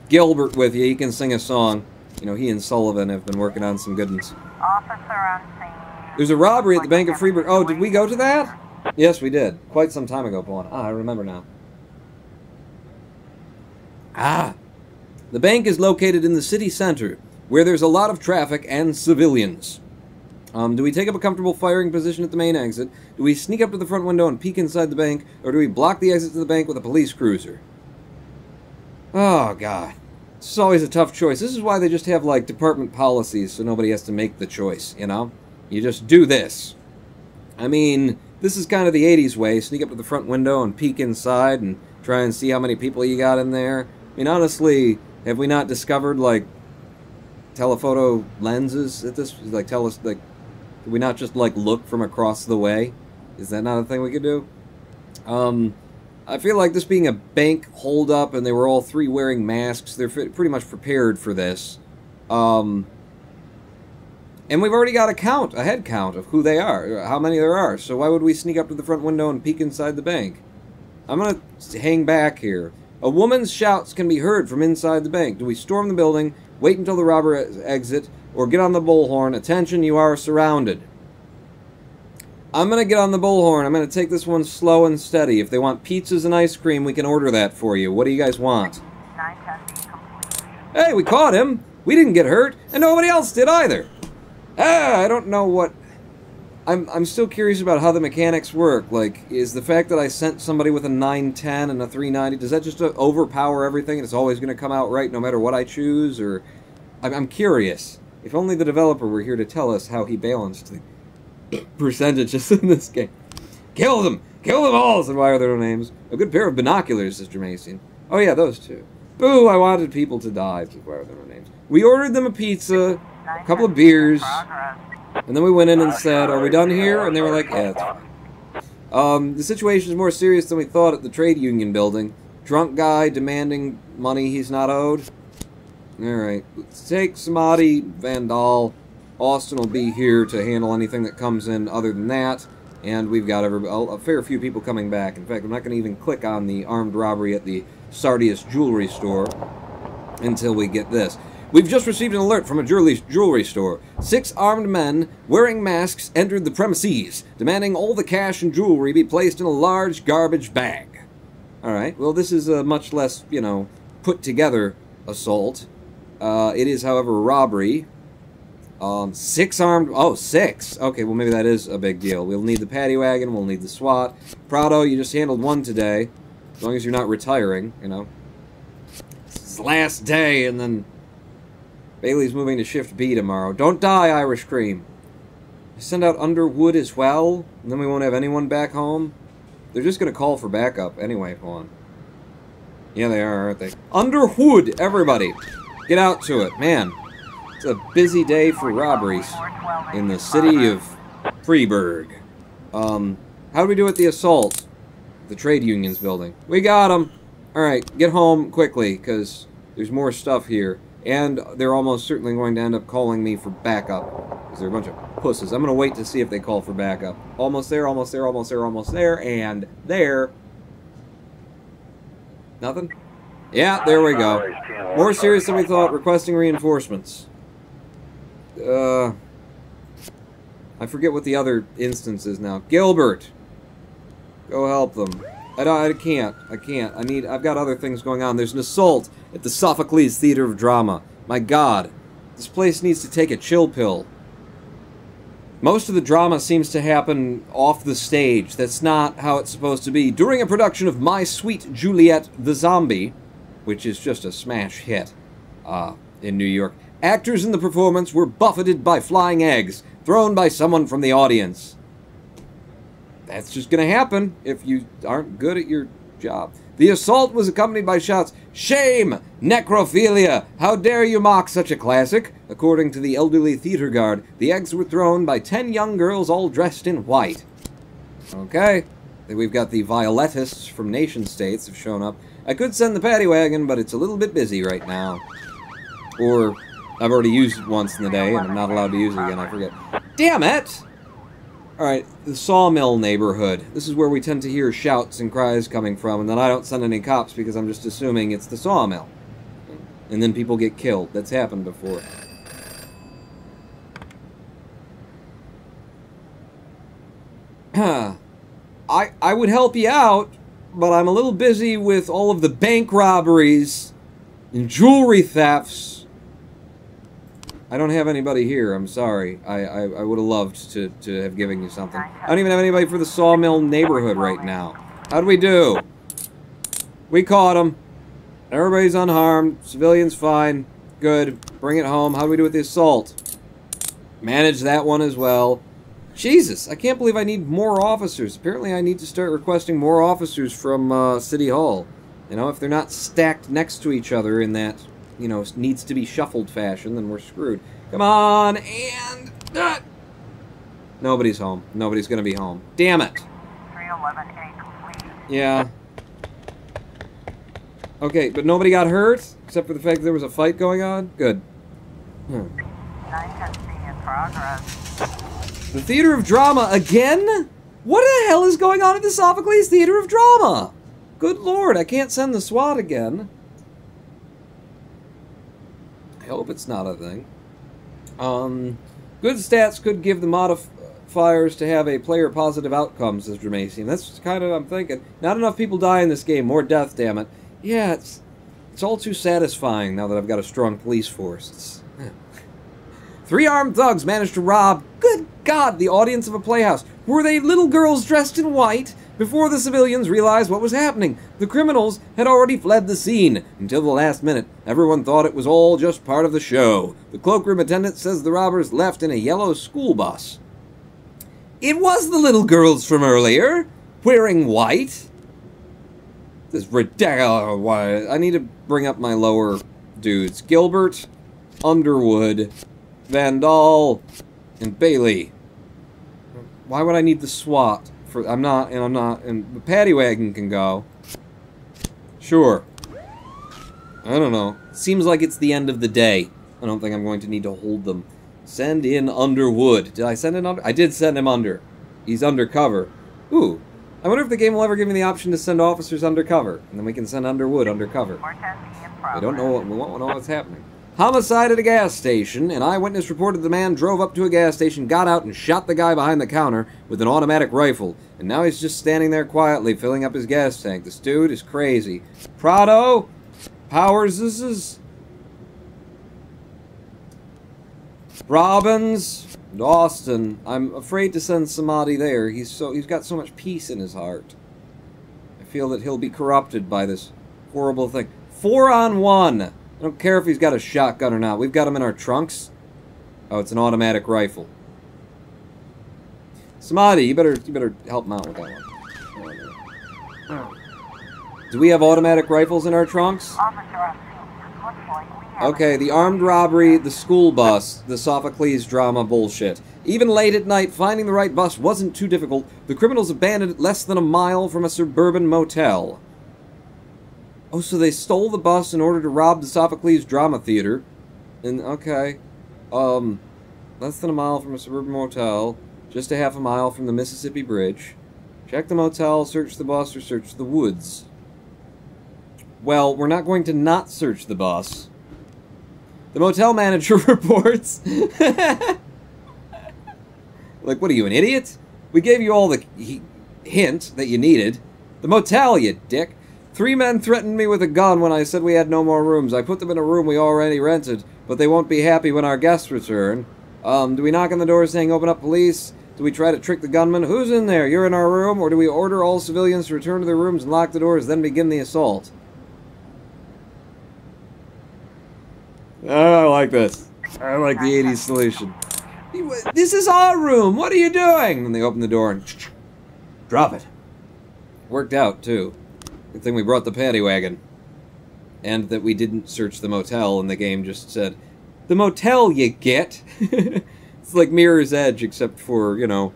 Gilbert with you. He can sing a song. You know, he and Sullivan have been working on some good ones. Officer on scene. There's a robbery at the Bank of Freeburg. Oh, did we go to that? Yes, we did. Quite some time ago, Pawn. Ah, I remember now. Ah. The bank is located in the city center, where there's a lot of traffic and civilians. Do we take up a comfortable firing position at the main exit? Do we sneak up to the front window and peek inside the bank? Or do we block the exit to the bank with a police cruiser? Oh, God. This is always a tough choice. This is why they just have, like, department policies so nobody has to make the choice, you know? You just do this. I mean, this is kind of the 80s way. Sneak up to the front window and peek inside and try and see how many people you got in there. I mean, honestly, have we not discovered, like, telephoto lenses at this? Like, could we not just, like, look from across the way? Is that not a thing we could do? I feel like this being a bank holdup and they were all three wearing masks, they're pretty much prepared for this. And we've already got a head count of who they are, how many there are. So why would we sneak up to the front window and peek inside the bank? I'm going to hang back here. A woman's shouts can be heard from inside the bank. Do we storm the building, wait until the robber exit, or get on the bullhorn? Attention, you are surrounded. I'm going to get on the bullhorn. I'm going to take this one slow and steady. If they want pizzas and ice cream, we can order that for you. What do you guys want? 910 complete. Hey, we caught him. We didn't get hurt, and nobody else did either. I don't know what... I'm still curious about how the mechanics work. Like, is the fact that I sent somebody with a 910 and a 390, does that just overpower everything and it's always going to come out right no matter what I choose? Or I'm curious. If only the developer were here to tell us how he balanced the percentages in this game. Kill them! Kill them all! Said why are there no names? A good pair of binoculars, Sister Mason. Oh yeah, those two. Boo, I wanted people to die. Said why are there no names? We ordered them a pizza, a couple of beers, and then we went in and said, are we done here? And they were like, yeah, it's fine. The situation is more serious than we thought at the trade union building. Drunk guy demanding money he's not owed. Alright, let's take Samadhi, Vandal. Austin will be here to handle anything that comes in other than that. And we've got a fair few people coming back. In fact, I'm not going to even click on the armed robbery at the Sardius jewelry store until we get this. We've just received an alert from a jewelry store. 6 armed men wearing masks entered the premises, demanding all the cash and jewelry be placed in a large garbage bag. Alright, well this is a much less, you know, put-together assault. It is, however, a robbery. 6 armed... Oh, 6! Okay, well maybe that is a big deal. We'll need the paddy wagon, we'll need the SWAT. Prado, you just handled 1 today. As long as you're not retiring, you know. It's his last day, and then... Bailey's moving to Shift B tomorrow. Don't die, Irish Cream. Send out Underwood as well, and then we won't have anyone back home. They're just going to call for backup anyway, Pawn. Yeah, they are, aren't they? Underwood, everybody. Get out to it. Man, it's a busy day for robberies in the city of Freeburg. How do we do at the assault? The trade union's building. We got them. Alright, get home quickly, because there's more stuff here. And they're almost certainly going to end up calling me for backup. Because they're a bunch of pusses. I'm going to wait to see if they call for backup. Almost there, almost there, almost there, almost there, and there. Nothing? Yeah, there we go. More serious than we thought, requesting reinforcements. I forget what the other instance is now. Gilbert! Go help them. I can't. I've got other things going on. There's an assault at the Sophocles Theater of Drama. My God. This place needs to take a chill pill. Most of the drama seems to happen off the stage. That's not how it's supposed to be. During a production of My Sweet Juliet the Zombie, which is just a smash hit in New York, actors in the performance were buffeted by flying eggs thrown by someone from the audience. That's just going to happen if you aren't good at your job. The assault was accompanied by shouts, "Shame! Necrophilia! How dare you mock such a classic?" According to the elderly theater guard, the eggs were thrown by 10 young girls all dressed in white. Okay. We've got the violetists from nation states have shown up. I could send the paddy wagon, but it's a little bit busy right now. Or I've already used it once in the day, and I'm not allowed to use it again. I forget. Damn it! Alright, the Sawmill neighborhood. This is where we tend to hear shouts and cries coming from, and then I don't send any cops because I'm just assuming it's the Sawmill. And then people get killed. That's happened before. I would help you out, but I'm a little busy with all of the bank robberies and jewelry thefts. I don't have anybody here, I'm sorry. I would have loved to have given you something. I don't even have anybody for the Sawmill neighborhood right now. How'd we do? We caught him. Everybody's unharmed. Civilians fine. Good. Bring it home. How'd we do with the assault? Manage that one as well. Jesus, I can't believe I need more officers. Apparently I need to start requesting more officers from City Hall. You know, if they're not stacked next to each other in that, you know, needs to be shuffled fashion, then we're screwed. Come on, and... Nobody's home. Nobody's gonna be home. Damn it! 311A complete. Yeah. Okay, but nobody got hurt? Except for the fact that there was a fight going on? Good. 910C in progress. The Theater of Drama again? What the hell is going on at the Sophocles Theater of Drama? Good lord, I can't send the SWAT again. I hope it's not a thing. Good stats could give the modifiers to have a player positive outcome, says Dramasian. That's kind of what I'm thinking. Not enough people die in this game. More death, damn it. Yeah, it's all too satisfying now that I've got a strong police force. 3 armed thugs managed to rob, good God, the audience of a playhouse. Were they little girls dressed in white? Before the civilians realized what was happening, the criminals had already fled the scene. Until the last minute, everyone thought it was all just part of the show. The cloakroom attendant says the robbers left in a yellow school bus. It was the little girls from earlier, wearing white. This is ridiculous. I need to bring up my lower dudes. Gilbert, Underwood, Van Dahl, and Bailey. Why would I need the SWAT? I'm not, and the paddy wagon can go. Sure. I don't know. Seems like it's the end of the day. I don't think I'm going to need to hold them. Send in Underwood. Did I send in under? I did send him under. He's undercover. Ooh. I wonder if the game will ever give me the option to send officers undercover. And then we can send Underwood undercover. 410B in progress. I don't know. We won't know what's happening. Homicide at a gas station. An eyewitness reported the man drove up to a gas station, got out, and shot the guy behind the counter with an automatic rifle. And now he's just standing there quietly, filling up his gas tank. This dude is crazy. Prado? Powers, this is... Robbins? And Austin. I'm afraid to send Samadhi there. He's got so much peace in his heart. I feel that he'll be corrupted by this horrible thing. 4 on 1. I don't care if he's got a shotgun or not. We've got him in our trunks. Oh, it's an automatic rifle. Samadhi, you better help him out with that one. Do we have automatic rifles in our trunks? Officer on scene. Looks like we have Okay, the armed robbery, the school bus, the Sophocles drama bullshit. Even late at night, finding the right bus wasn't too difficult. The criminals abandoned it less than a mile from a suburban motel. Oh, so they stole the bus in order to rob the Sophocles Drama Theater. And, okay. Less than a mile from a suburban motel. Just a half a mile from the Mississippi Bridge. Check the motel, search the bus, or search the woods. Well, we're not going to not search the bus. The motel manager reports... Like, what are you, an idiot? We gave you all the hint that you needed. The motel, you dick. 3 men threatened me with a gun when I said we had no more rooms. I put them in a room we already rented, but they won't be happy when our guests return. Do we knock on the door saying, open up, police? Do we try to trick the gunman? Who's in there? You're in our room? Or do we order all civilians to return to their rooms and lock the doors, then begin the assault? I like this. I like the 80s solution. This is our room. What are you doing? And they open the door and drop it. Worked out, too. Good thing we brought the paddy wagon. And that we didn't search the motel, and the game just said, the motel you get. It's like Mirror's Edge, except for, you know,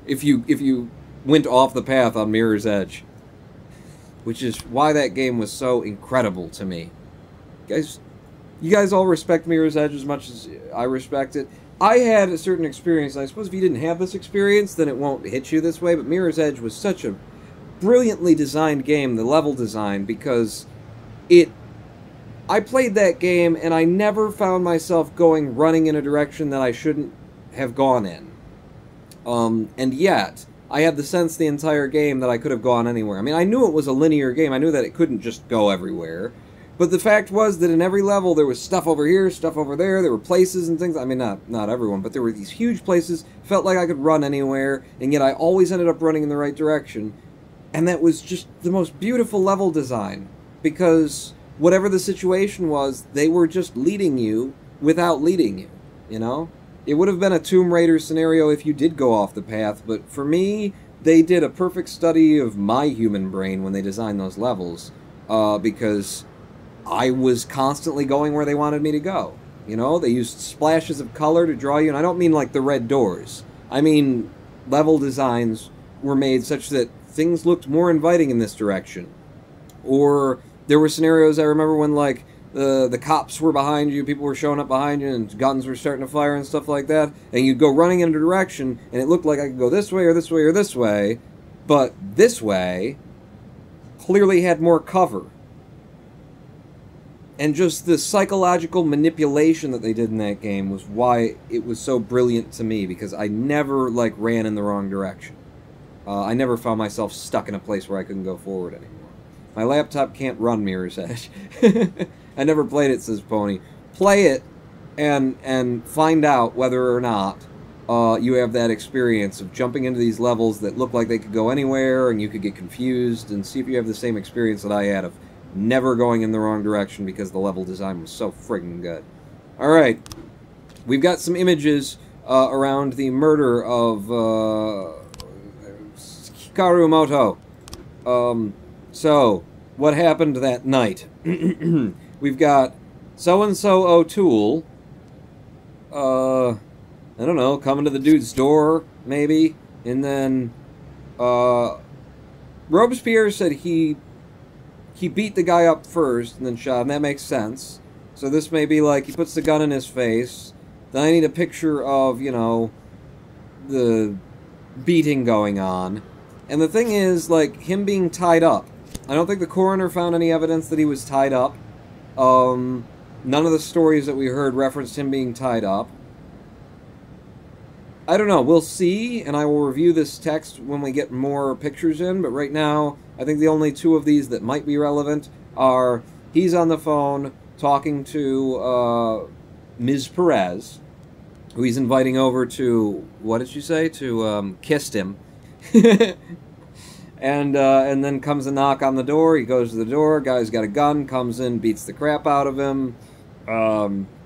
if you went off the path on Mirror's Edge. Which is why that game was so incredible to me. You guys all respect Mirror's Edge as much as I respect it. I had a certain experience, and I suppose if you didn't have this experience, then it won't hit you this way, but Mirror's Edge was such a brilliantly designed game, the level design, because I played that game, and I never found myself running in a direction that I shouldn't have gone in. And yet, I had the sense the entire game that I could have gone anywhere. I mean, I knew it was a linear game. I knew that it couldn't just go everywhere. But the fact was that in every level there was stuff over here, stuff over there, there were places and things. I mean, not everyone, but there were these huge places. Felt like I could run anywhere, and yet I always ended up running in the right direction. And that was just the most beautiful level design, because whatever the situation was, they were just leading you without leading you, you know? It would have been a Tomb Raider scenario if you did go off the path, but for me, they did a perfect study of my human brain when they designed those levels, because I was constantly going where they wanted me to go. You know, they used splashes of color to draw you, and I don't mean like the red doors. I mean, level designs were made such that things looked more inviting in this direction. Or there were scenarios I remember when, like, the cops were behind you, people were showing up behind you, and guns were starting to fire and stuff like that, and you'd go running in a direction, and it looked like I could go this way or this way or this way, but this way clearly had more cover. And just the psychological manipulation that they did in that game was why it was so brilliant to me, because I never, like, ran in the wrong direction. I never found myself stuck in a place where I couldn't go forward anymore. My laptop can't run Mirror's Edge. I never played it, says Pony. Play it and find out whether or not you have that experience of jumping into these levels that look like they could go anywhere and you could get confused, and see if you have the same experience that I had of never going in the wrong direction because the level design was so friggin' good. Alright, we've got some images around the murder of Hikaru Moto. So, what happened that night? We've got so-and-so O'Toole, I don't know, coming to the dude's door, maybe, and then, Robespierre said he beat the guy up first and then shot him. That makes sense. So this may be like he puts the gun in his face. Then I need a picture of, you know, the beating going on. And the thing is, like, him being tied up. I don't think the coroner found any evidence that he was tied up. None of the stories that we heard referenced him being tied up. I don't know. We'll see, and I will review this text when we get more pictures in. But right now, I think the only two of these that might be relevant are he's on the phone talking to Ms. Perez, who he's inviting over to, what did she say? To kiss him. And then comes a knock on the door. He goes to the door. Guy's got a gun. Comes in, beats the crap out of him.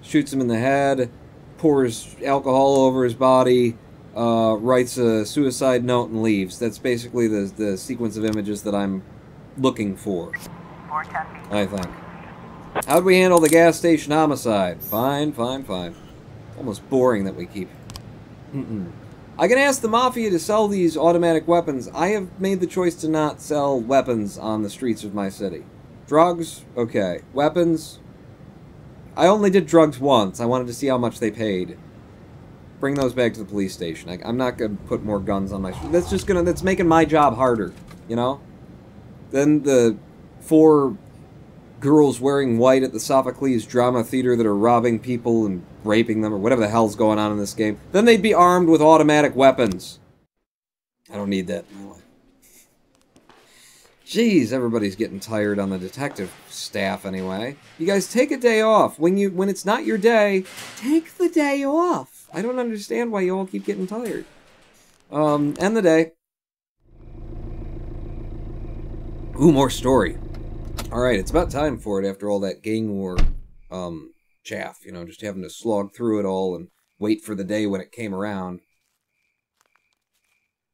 Shoots him in the head. Pours alcohol over his body. Writes a suicide note and leaves. That's basically the sequence of images that I'm looking for, 410 feet. I think. How'd we handle the gas station homicide? Fine, fine, fine. Almost boring that we keep... I can ask the Mafia to sell these automatic weapons. I have made the choice to not sell weapons on the streets of my city. Drugs? Okay. Weapons? I only did drugs once. I wanted to see how much they paid. Bring those back to the police station. I'm not going to put more guns on my street. That's making my job harder, you know? Then the 4 girls wearing white at the Sophocles Drama Theater that are robbing people and raping them, or whatever the hell's going on in this game. Then they'd be armed with automatic weapons. I don't need that in my life. Jeez, everybody's getting tired on the detective staff anyway. You guys take a day off. When it's not your day, take the day off. I don't understand why you all keep getting tired. End the day. Ooh, more story. Alright, it's about time for it after all that gang war, chaff. You know, just having to slog through it all and wait for the day when it came around.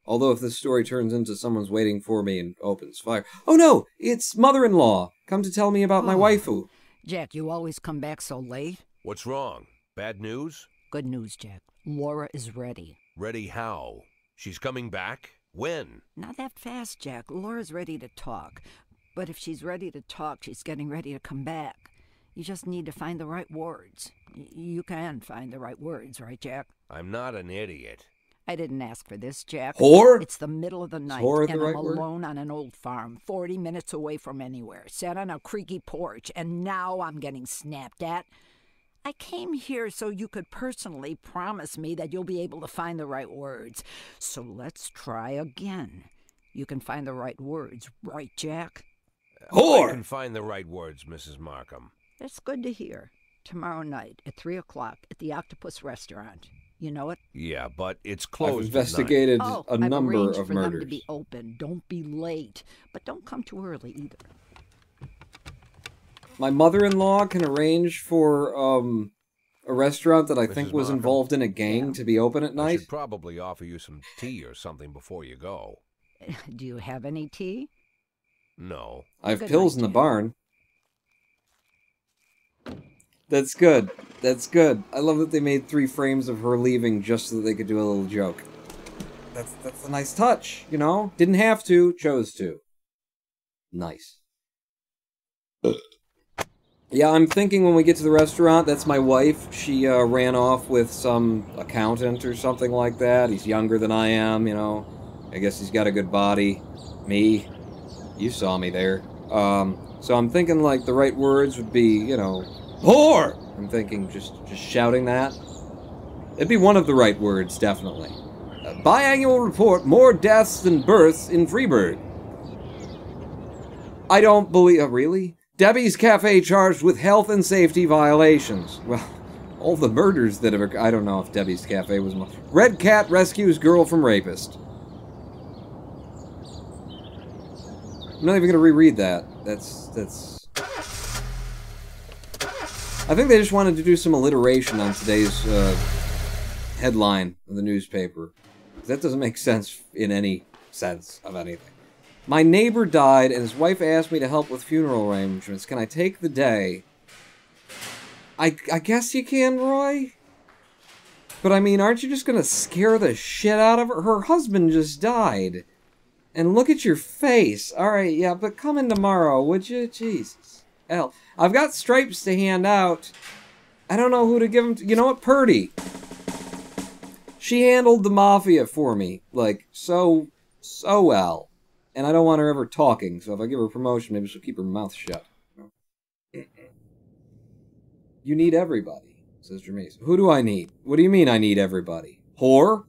Although if this story turns into someone's waiting for me and opens fire... Oh no! It's mother-in-law! Come to tell me about my waifu. Jack, you always come back so late. What's wrong? Bad news? Good news, Jack. Laura is ready. Ready how? She's coming back? When? Not that fast, Jack. Laura's ready to talk. But if she's ready to talk, she's getting ready to come back. You just need to find the right words. You can find the right words, right, Jack? I'm not an idiot. I didn't ask for this, Jack. Whore? It's the middle of the night, whore and the right I'm word? alone on an old farm, 40 minutes away from anywhere, sat on a creaky porch, and now I'm getting snapped at. I came here so you could personally promise me that you'll be able to find the right words. So let's try again. You can find the right words, right, Jack? Whore! I can find the right words, Mrs. Markham. That's good to hear. Tomorrow night at 3 o'clock at the Octopus Restaurant. You know it? Yeah, but it's I've closed investigated Oh, a I've number arranged of for them murders. to be open. Don't be late. But don't come too early either. My mother-in-law can arrange for a restaurant that I think Mrs. was Markham? involved in a gang to be open at I night. should probably offer you some tea or something before you go. Do you have any tea? No. I have Good pills night, in the Jack. barn. That's good. That's good. I love that they made 3 frames of her leaving just so that they could do a little joke. That's a nice touch, you know? Didn't have to, chose to. Nice. Yeah, I'm thinking when we get to the restaurant, that's my wife. She ran off with some accountant or something like that. He's younger than I am, you know. I guess he's got a good body. Me. You saw me there. So I'm thinking, like, the right words would be, you know, whore! I'm thinking just shouting that. It'd be one of the right words, definitely. Biannual report, more deaths than births in Freeburg. I don't believe... really? Debbie's Cafe charged with health and safety violations. Well, all the murders that have... I don't know if Debbie's Cafe was... Red Cat rescues girl from rapist. I'm not even going to reread that. That's... I think they just wanted to do some alliteration on today's headline of the newspaper. That doesn't make sense in any sense of anything. My neighbor died, and his wife asked me to help with funeral arrangements. Can I take the day? I guess you can, Roy. But I mean, aren't you just gonna scare the shit out of her? Her husband just died. And look at your face. Alright, yeah, but come in tomorrow, would you? Jesus. Hell, I've got stripes to hand out. I don't know who to give them to. You know what? Purdy. She handled the mafia for me, like, so well. And I don't want her ever talking, so if I give her a promotion, maybe she'll keep her mouth shut. You need everybody, says Jermaine. Who do I need? What do you mean I need everybody? Whore?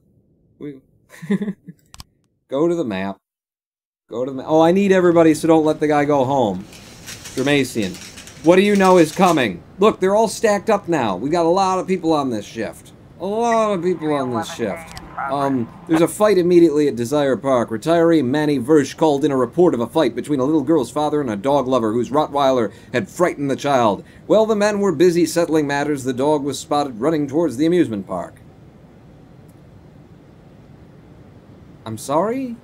Go to the map. Go to the map. Oh, I need everybody, so don't let the guy go home. Jermacian. What do you know is coming? Look, they're all stacked up now. We got a lot of people on this shift. A lot of people on this shift. There's a fight immediately at Desire Park. Retiree Manny Versh called in a report of a fight between a little girl's father and a dog lover whose Rottweiler had frightened the child. While the men were busy settling matters, the dog was spotted running towards the amusement park. I'm sorry?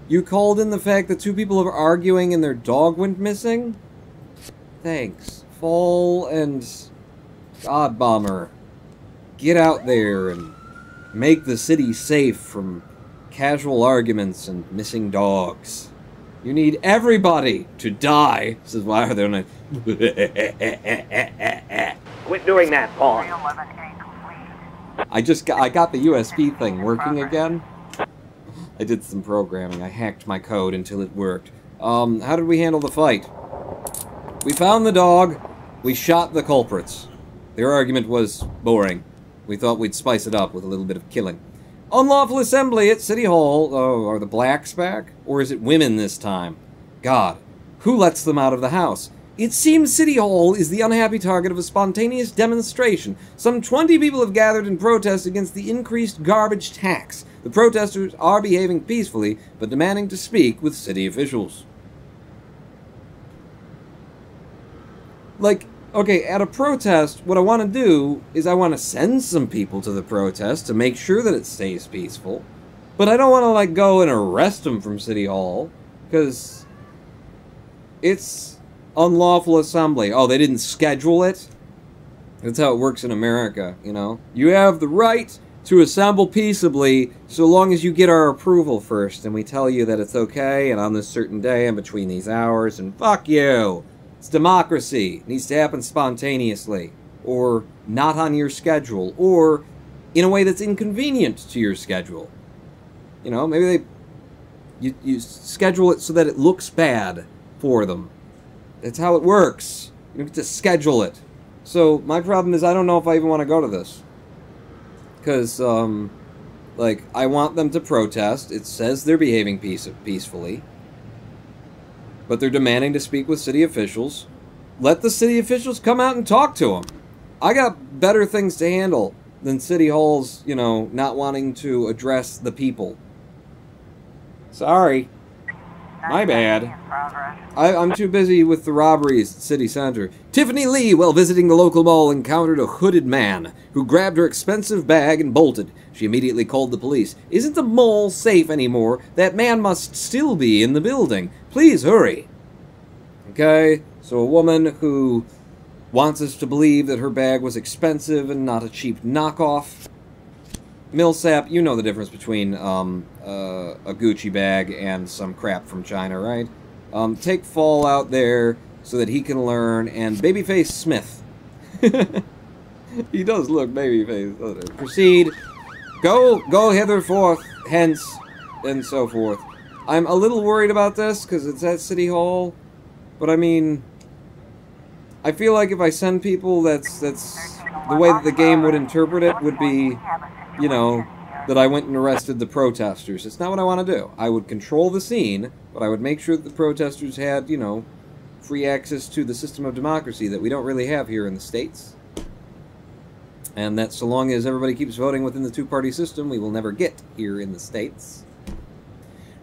You called in the fact that 2 people are arguing and their dog went missing? Thanks. Fall and God Bomber. Get out there and make the city safe from casual arguments and missing dogs. You need everybody to die. Says, why are there not... Quit doing that, Paul. 311A complete. I got the USB thing working again. I did some programming. I hacked my code until it worked. How did we handle the fight? We found the dog. We shot the culprits. Their argument was boring. We thought we'd spice it up with a little bit of killing. Unlawful assembly at City Hall. Oh, are the blacks back? Or is it women this time? God, who lets them out of the house? It seems City Hall is the unhappy target of a spontaneous demonstration. Some 20 people have gathered in protest against the increased garbage tax. The protesters are behaving peacefully, but demanding to speak with city officials. Like, okay, at a protest, what I want to do is I want to send some people to the protest to make sure that it stays peaceful. But I don't want to, like, go and arrest them from City Hall, because it's unlawful assembly. Oh, they didn't schedule it? That's how it works in America, you know? You have the right to assemble peaceably so long as you get our approval first, and we tell you that it's okay, and on this certain day, and between these hours, and fuck you! It's democracy. It needs to happen spontaneously, or not on your schedule, or in a way that's inconvenient to your schedule. You know, maybe you schedule it so that it looks bad for them. That's how it works. You don't get to schedule it. So, my problem is I don't know if I even want to go to this. Because, like, I want them to protest. It says they're behaving peacefully. But they're demanding to speak with city officials. Let the city officials come out and talk to them. I got better things to handle than City Hall's, you know, not wanting to address the people. Sorry. My bad. I'm too busy with the robberies at City Center. Tiffany Lee, while visiting the local mall, encountered a hooded man who grabbed her expensive bag and bolted. She immediately called the police. Isn't the mall safe anymore? That man must still be in the building. Please hurry. Okay, so a woman who wants us to believe that her bag was expensive and not a cheap knockoff. Millsap, you know the difference between a Gucci bag and some crap from China, right? Take Fall out there so that he can learn, and Babyface Smith. He does look babyface. Proceed. Go hither forth, hence, and so forth. I'm a little worried about this, because it's at City Hall, but I mean, I feel like if I send people, that's the way that the game would interpret it would be, you know, that I went and arrested the protesters. It's not what I want to do. I would control the scene, but I would make sure that the protesters had, you know, free access to the system of democracy that we don't really have here in the States. And that so long as everybody keeps voting within the two-party system, we will never get here in the States.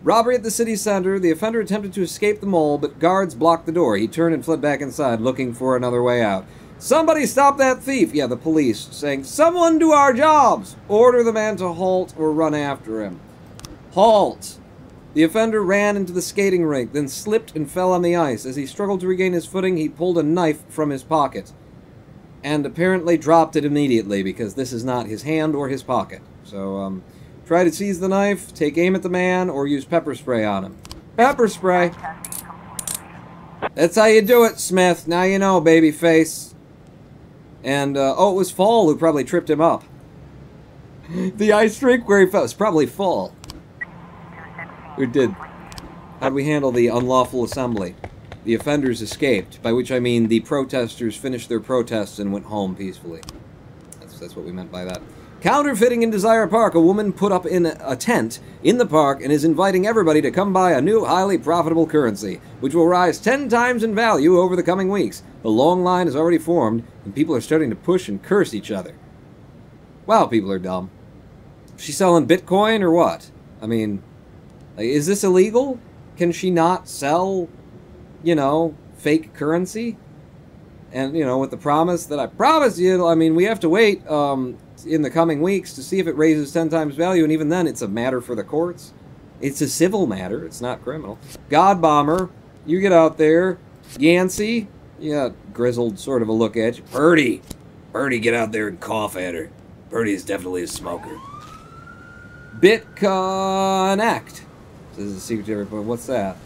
Robbery at the city center. The offender attempted to escape the mall, but guards blocked the door. He turned and fled back inside, looking for another way out. Somebody stop that thief! Yeah, the police, saying, someone do our jobs! Order the man to halt or run after him. Halt! The offender ran into the skating rink, then slipped and fell on the ice. As he struggled to regain his footing, he pulled a knife from his pocket. And apparently dropped it immediately, because this is not his hand or his pocket. So, try to seize the knife, take aim at the man, or use pepper spray on him. Pepper spray! That's how you do it, Smith. Now you know, babyface. And, oh, it was Fall who probably tripped him up. The ice rink where he fell. It's probably Fall. Who did. How'd we handle the unlawful assembly? The offenders escaped, by which I mean the protesters finished their protests and went home peacefully. That's what we meant by that. Counterfeiting in Desire Park. A woman put up in a tent in the park and is inviting everybody to come buy a new, highly profitable currency, which will rise 10 times in value over the coming weeks. The long line has already formed, and people are starting to push and curse each other. Wow, people are dumb. Is she selling Bitcoin or what? I mean, is this illegal? Can she not sell, you know, fake currency? And, you know, with the promise that I promise you, I mean, we have to wait, in the coming weeks to see if it raises 10 times value, and even then it's a matter for the courts. It's a civil matter, it's not criminal. God Bomber, you get out there. Yancey, you got grizzled sort of a look at you. Birdie, get out there and cough at her. Birdie is definitely a smoker. BitConnect. This is a secret to everybody. What's that?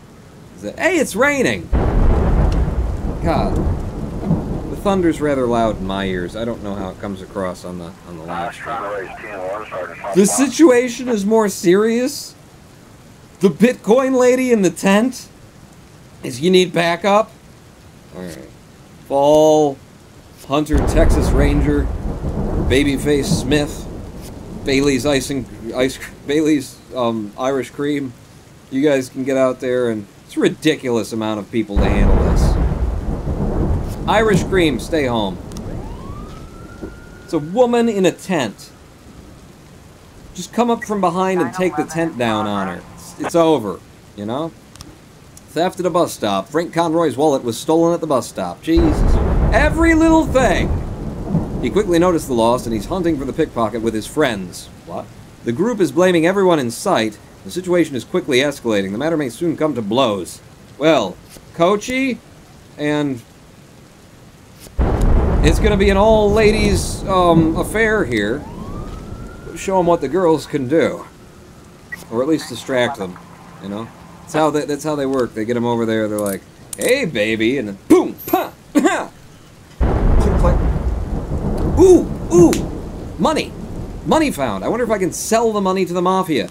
Is it? Hey, it's raining! God. The thunder's rather loud in my ears. I don't know how it comes across on the live stream. The situation is more serious. The Bitcoin lady in the tent is you need backup. Alright. Fall, Hunter, Texas Ranger, Babyface Smith, Bailey's Bailey's Irish Cream. You guys can get out there, and it's a ridiculous amount of people to handle this. Irish cream, stay home. It's a woman in a tent. Just come up from behind and take the tent down on her. It's over, you know? Theft at a bus stop. Frank Conroy's wallet was stolen at the bus stop. Jesus. Every little thing. He quickly noticed the loss, and he's hunting for the pickpocket with his friends. What? The group is blaming everyone in sight. The situation is quickly escalating. The matter may soon come to blows. Well, Coachy, and it's going to be an all-ladies affair here. Show them what the girls can do. Or at least distract them, you know? That's how they work. They get them over there, they're like, hey, baby, and then boom, pa, ha. Ooh, ooh, money. Money found. I wonder if I can sell the money to the Mafia.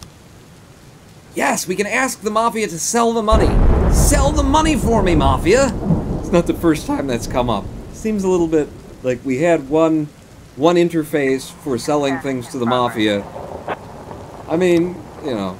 Yes, we can ask the Mafia to sell the money. Sell the money for me, Mafia. It's not the first time that's come up. Seems a little bit like we had one interface for selling things to the Mafia. I mean, you know,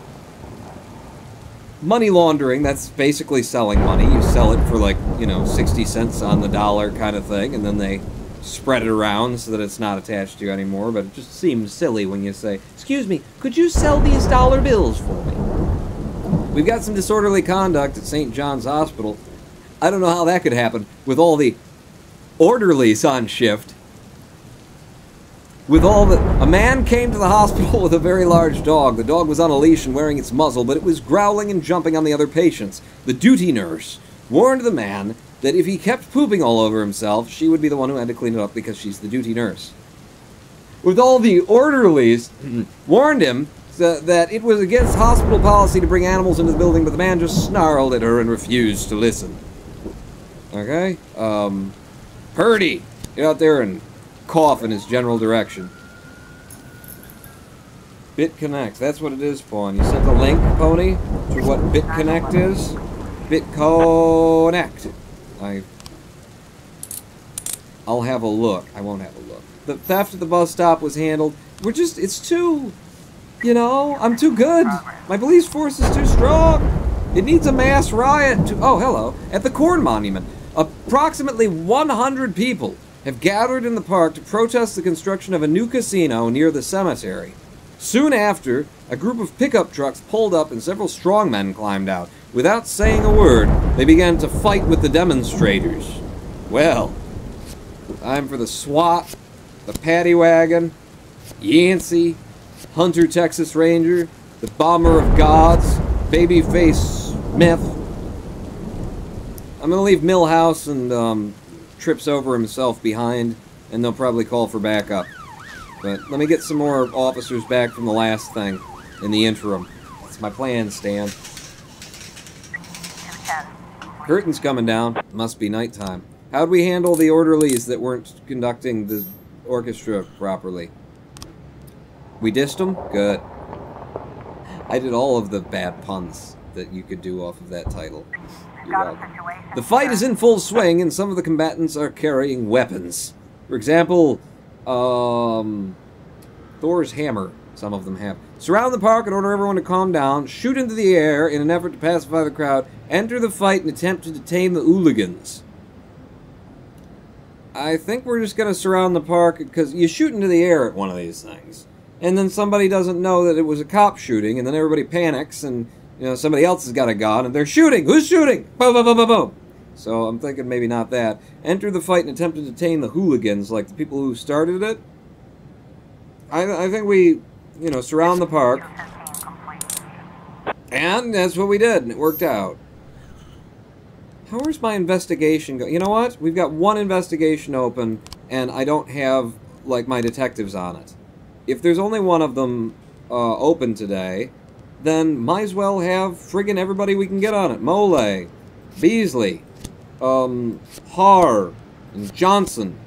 money laundering, that's basically selling money. You sell it for like, you know, 60 cents on the dollar kind of thing, and then they spread it around so that it's not attached to you anymore, but it just seems silly when you say, excuse me, could you sell these dollar bills for me? We've got some disorderly conduct at St. John's Hospital. I don't know how that could happen with all the orderlies on shift. A man came to the hospital with a very large dog. The dog was on a leash and wearing its muzzle, but it was growling and jumping on the other patients. The duty nurse warned the man that if he kept pooping all over himself, she would be the one who had to clean it up because she's the duty nurse. With all the orderlies warned him that it was against hospital policy to bring animals into the building, but the man just snarled at her and refused to listen. Okay? Purdy, get out there and cough in his general direction. BitConnect, that's what it is, Pawn. You sent the link, Pony, to what BitConnect is? BitConnect. I'll have a look. I won't have a look. The theft at the bus stop was handled. It's too, you know, I'm too good. My police force is too strong. It needs a mass riot oh, hello. At the Corn Monument, approximately 100 people have gathered in the park to protest the construction of a new casino near the cemetery. Soon after, a group of pickup trucks pulled up and several strongmen climbed out. Without saying a word, they began to fight with the demonstrators. Well, time for the SWAT, the Paddy Wagon, Yancey, Hunter Texas Ranger, the Bomber of Gods, Babyface Smith. I'm gonna leave Millhouse and trips over himself behind, and they'll probably call for backup. But let me get some more officers back from the last thing in the interim. That's my plan, Stan. Curtain's coming down. Must be nighttime. How'd we handle the orderlies that weren't conducting the orchestra properly? We dissed them? Good. I did all of the bad puns that you could do off of that title. You're welcome. The fight is in full swing, and some of the combatants are carrying weapons. For example, Thor's hammer, some of them have. Surround the park and order everyone to calm down, shoot into the air in an effort to pacify the crowd, enter the fight and attempt to detain the hooligans. I think we're just going to surround the park, because you shoot into the air at one of these things, and then somebody doesn't know that it was a cop shooting, and then everybody panics, and you know, somebody else has got a gun, and they're shooting! Who's shooting? Boom, boom, boom, boom, boom! So I'm thinking maybe not that. Enter the fight and attempt to detain the hooligans, like the people who started it. I think we, you know, surround the park. And that's what we did, and it worked out. How's my investigation going? You know what? We've got one investigation open, and I don't have, like, my detectives on it. If there's only one of them open today, then might as well have friggin' everybody we can get on it. Mole, Beasley, Har, and Johnson.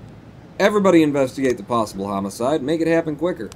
Everybody investigate the possible homicide. Make it happen quicker.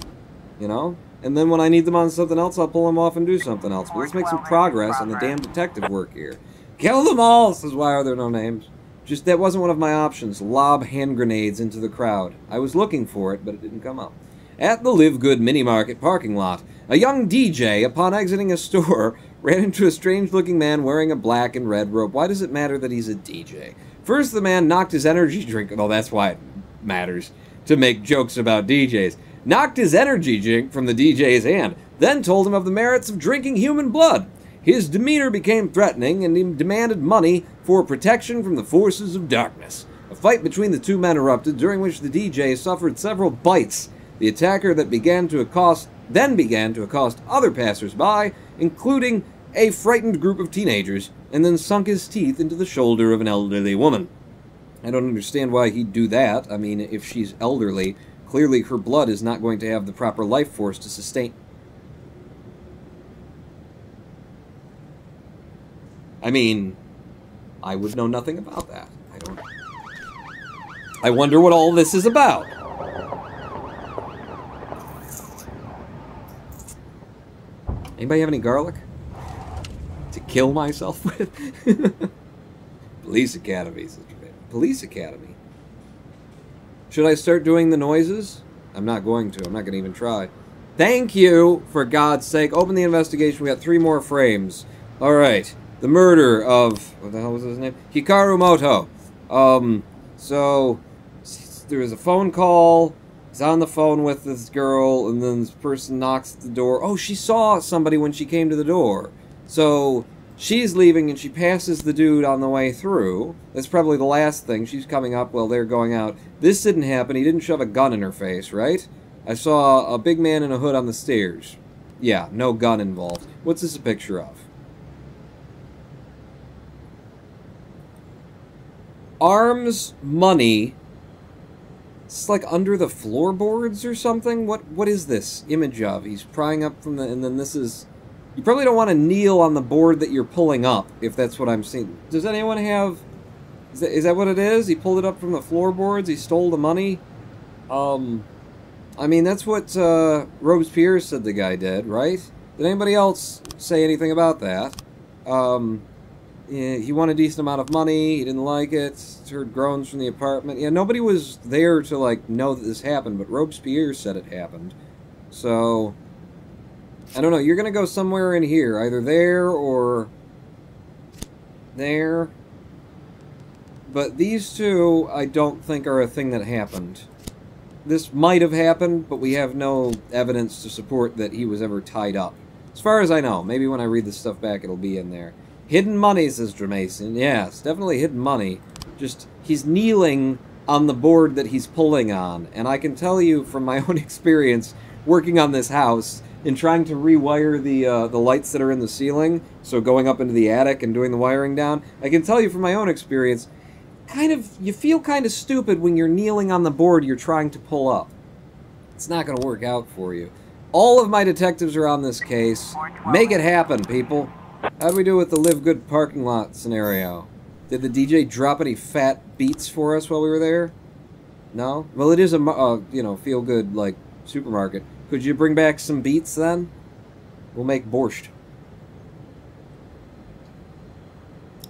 You know? And then when I need them on something else, I'll pull them off and do something else. But let's make some progress on the damn detective work here. Kill them all! Says, why are there no names? Just, that wasn't one of my options. Lob hand grenades into the crowd. I was looking for it, but it didn't come up. At the Live Good Mini Market parking lot, a young DJ, upon exiting a store, ran into a strange-looking man wearing a black and red robe. Why does it matter that he's a DJ? First, the man knocked his energy drink. Well, that's why it matters to make jokes about DJs. Knocked his energy drink from the DJ's hand, then told him of the merits of drinking human blood. His demeanor became threatening, and he demanded money for protection from the forces of darkness. A fight between the two men erupted, during which the DJ suffered several bites. The attacker then began to accost other passers-by, including a frightened group of teenagers, and then sunk his teeth into the shoulder of an elderly woman. I don't understand why he'd do that. I mean, if she's elderly, clearly her blood is not going to have the proper life force to sustain... I mean, I would know nothing about that. I wonder what all this is about. Anybody have any garlic? To kill myself with? Police Academy, Sister Baby. Police Academy. Should I start doing the noises? I'm not going to. I'm not going to even try. Thank you, for God's sake. Open the investigation. We got 3 more frames. Alright. The murder of... What the hell was his name? Hikaru Moto. So... There was a phone call. He's on the phone with this girl, and then this person knocks at the door. Oh, she saw somebody when she came to the door. So... She's leaving, and she passes the dude on the way through. That's probably the last thing. She's coming up while they're going out. This didn't happen. He didn't shove a gun in her face, right? I saw a big man in a hood on the stairs. Yeah, no gun involved. What's this a picture of? Arms, money. It's like under the floorboards or something? What is this image of? He's prying up from the... And then this is... You probably don't want to kneel on the board that you're pulling up, if that's what I'm seeing. Does anyone have... Is that what it is? He pulled it up from the floorboards? He stole the money? I mean, that's what Robespierre said the guy did, right? Did anybody else say anything about that? Yeah, he won a decent amount of money. He didn't like it. Heard groans from the apartment. Yeah, nobody was there to, like, know that this happened, but Robespierre said it happened. So... I don't know, you're going to go somewhere in here, either there or there. But these two, I don't think are a thing that happened. This might have happened, but we have no evidence to support that he was ever tied up. As far as I know, maybe when I read this stuff back it'll be in there. Hidden money, says Dramason. Yes, definitely hidden money. Just, he's kneeling on the board that he's pulling on. And I can tell you from my own experience working on this house... in trying to rewire the lights that are in the ceiling, so going up into the attic and doing the wiring down, I can tell you from my own experience, you feel kind of stupid when you're kneeling on the board you're trying to pull up. It's not going to work out for you. All of my detectives are on this case. Make it happen, people. How do we do with the Live Good parking lot scenario? Did the DJ drop any fat beats for us while we were there? No? Well, it is a, feel-good, like, supermarket. Could you bring back some beets, then? We'll make borscht.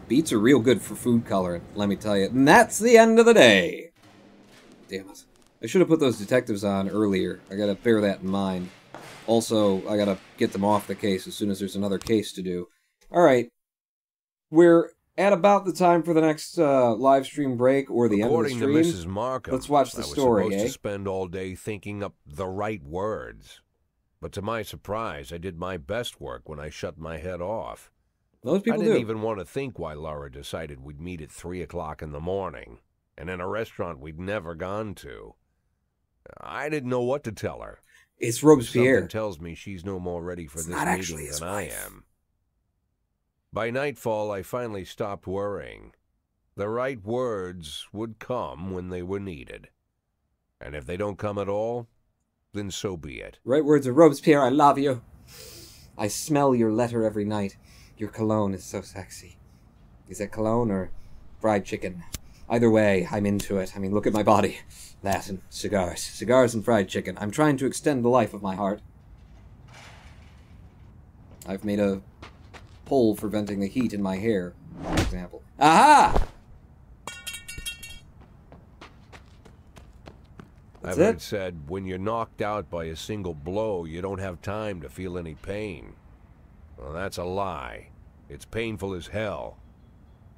Beets are real good for food coloring, let me tell you. And that's the end of the day. Damn it. I should have put those detectives on earlier. I gotta bear that in mind. Also, I gotta get them off the case as soon as there's another case to do. Alright. We're at about the time for the next live stream break or the end of the stream. According to Mrs. Markham, let's watch the story, I was supposed to spend all day thinking up the right words. But to my surprise, I did my best work when I shut my head off. Those people I didn't do. even want to think why Laura decided we'd meet at 3 o'clock in the morning, and in a restaurant we'd never gone to. I didn't know what to tell her. It's Robespierre. Something tells me she's no more ready for this not actually meeting his than wife. I am. By nightfall, I finally stopped worrying. The right words would come when they were needed. And if they don't come at all, then so be it. Right words of Robespierre, I love you. I smell your letter every night. Your cologne is so sexy. Is it cologne or fried chicken? Either way, I'm into it. I mean, look at my body. That and cigars. Cigars and fried chicken. I'm trying to extend the life of my heart. I've made a pole for venting the heat in my hair, for example. Aha! I've heard said, when you're knocked out by a single blow, you don't have time to feel any pain. Well, that's a lie. It's painful as hell.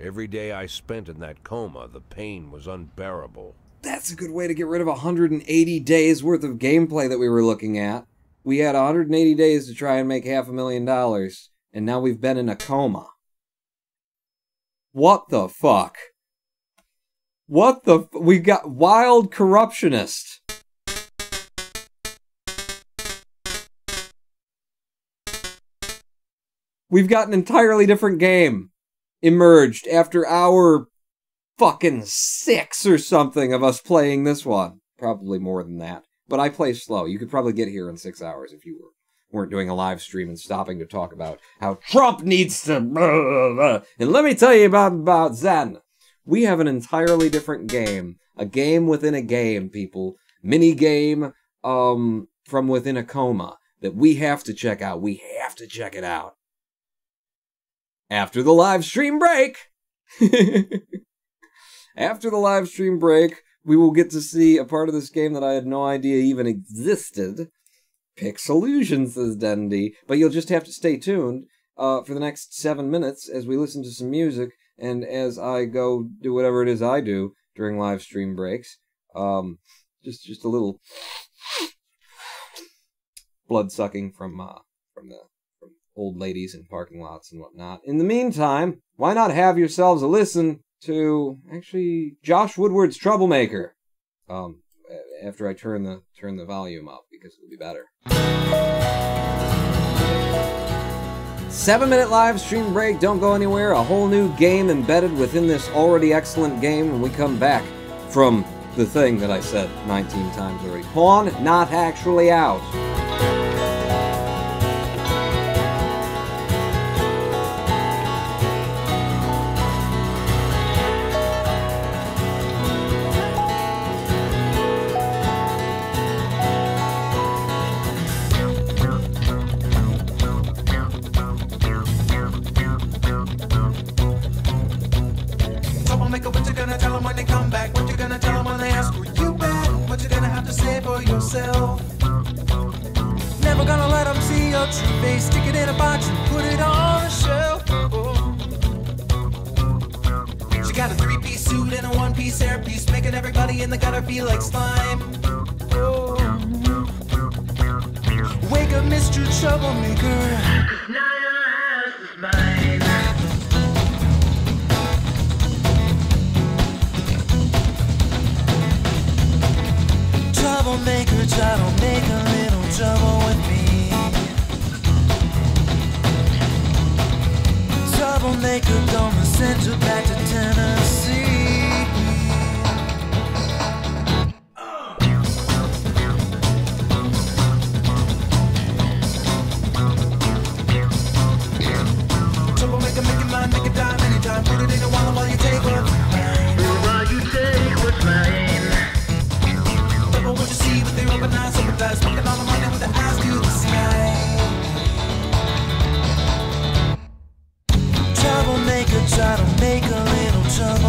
Every day I spent in that coma, the pain was unbearable. That's a good way to get rid of 180 days worth of gameplay that we were looking at. We had 180 days to try and make $500,000, and now we've been in a coma. What the fuck? We got Wild Corruptionist. We've got an entirely different game emerged after hour fucking 6 or something of us playing this one. Probably more than that. But I play slow. You could probably get here in 6 hours if you weren't doing a live stream and stopping to talk about how Trump needs to... And let me tell you about Zen. We have an entirely different game. A game within a game, people. Mini game from within a coma that we have to check out. We have to check it out. After the live stream break. After the live stream break, we will get to see a part of this game that I had no idea even existed. Pixelusion, says Dendy. But you'll just have to stay tuned for the next 7 minutes as we listen to some music and as I go do whatever it is I do during live stream breaks. Just a little blood sucking from old ladies in parking lots and whatnot. In the meantime, why not have yourselves a listen to, actually, Josh Woodward's Troublemaker. After I turn the volume up, because it'll be better. 7-minute live stream break, don't go anywhere. A whole new game embedded within this already excellent game when we come back from the thing that I said 19 times already. Pawn not actually out. Never gonna let them see your true face. Stick it in a box and put it on the shelf. She got a 3-piece suit and a 1-piece hairpiece, making everybody in the gutter feel like slime. Wake up, Mr. Troublemaker. Now your ass is mine. Troublemaker, try to make a little trouble with me. Troublemaker, gonna send you back to Tennessee. Troublemaker, make your mind, make a dime anytime. Put it in a wallet while you take what's mine. While you take what's mine. What you see with their open eyes, sympathize, smoking all the money with the eyes to the sky. Troublemaker, try to make a little trouble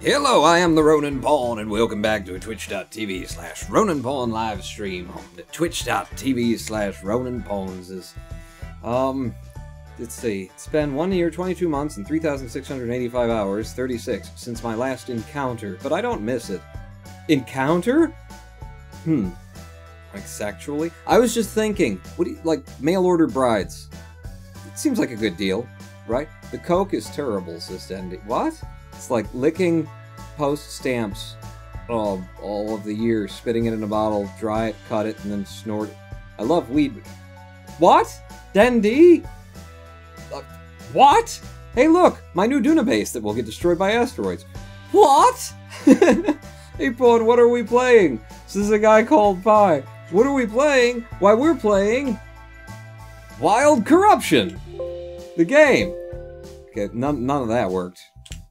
Hello, I am the Ronan Pawn, and welcome back to a twitch.tv/Ronan Pawn live stream on the twitch.tv/Ronan Pawns. Let's see, it's been 1 year, 22 months, and 3,685 hours, 36, since my last encounter, but I don't miss it. Encounter? Like sexually? I was just thinking, what do you, like, mail-order brides? It seems like a good deal, right? The Coke is terrible, says Dendy. What? It's like licking post stamps all of the year, spitting it in a bottle, dry it, cut it, and then snort it. I love weed. What? Dendy? What? Hey look, my new Duna base that will get destroyed by asteroids. What? Hey Pawn, what are we playing? This is a guy called Pi. What are we playing? Why, we're playing Wild Corruption, the game. Okay, none of that worked.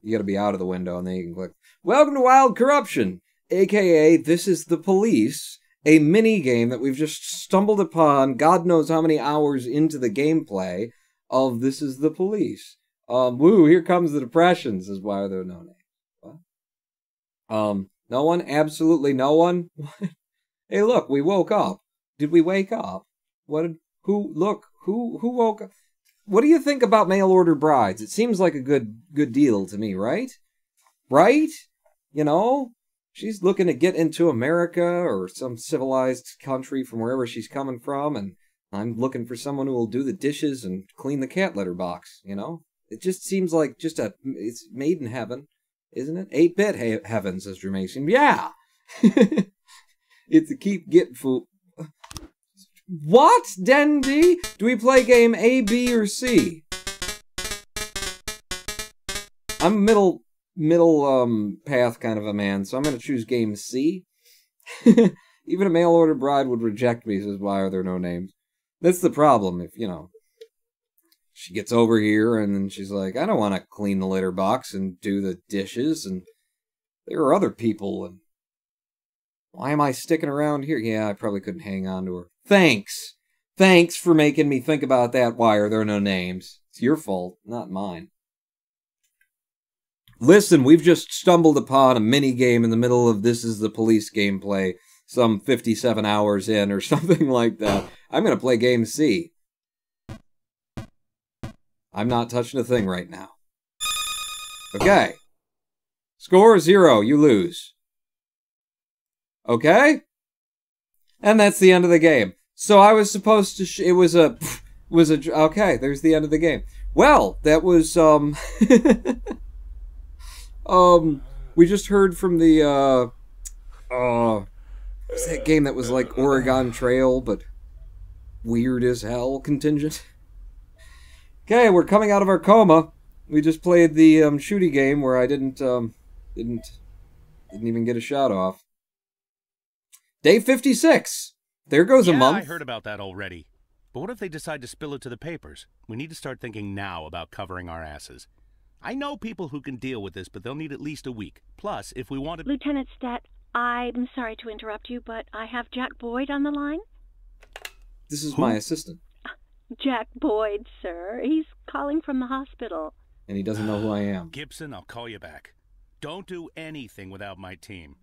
You gotta be out of the window and then you can click. Welcome to Wild Corruption, aka This Is the Police, a mini-game that we've just stumbled upon God knows how many hours into the gameplay of This Is the Police. Woo, here comes the depressions is why there are no names. What? No one? Absolutely no one? Hey look, we woke up. Did we wake up? Who woke up? What do you think about mail-order brides? It seems like a good deal to me, right? Right? You know? She's looking to get into America or some civilized country from wherever she's coming from, and I'm looking for someone who will do the dishes and clean the cat litter box, you know? It just seems like it's made in heaven, isn't it? 8-bit heaven, says Jermaine. Yeah! It's a keep getting fool. What, Dendy? Do we play game A, B, or C? I'm a middle path kind of a man, so I'm going to choose game C. Even a mail-order bride would reject me, says why are there no names? That's the problem, if, she gets over here and then she's like, I don't want to clean the litter box and do the dishes, and there are other people, and why am I sticking around here? Yeah, I probably couldn't hang on to her. Thanks! Thanks for making me think about that. Why are there no names? It's your fault, not mine. Listen, we've just stumbled upon a mini-game in the middle of This Is the Police gameplay, some 57 hours in or something like that. I'm going to play game C. I'm not touching a thing right now. Okay. Score 0, you lose. Okay? And that's the end of the game. So I was supposed to... it was a... okay, there's the end of the game. Well, that was, we just heard from the, what's that game that was like Oregon Trail, but weird as hell contingent? Okay, we're coming out of our coma. We just played the, shooty game where I didn't even get a shot off. Day 56. There goes a month. I heard about that already. But what if they decide to spill it to the papers? We need to start thinking now about covering our asses. I know people who can deal with this, but they'll need at least a week. Plus, if we want to... Lieutenant Stat, I'm sorry to interrupt you, but I have Jack Boyd on the line. This is my assistant. Jack Boyd, sir. He's calling from the hospital. And he doesn't know who I am. Gibson, I'll call you back. Don't do anything without my team.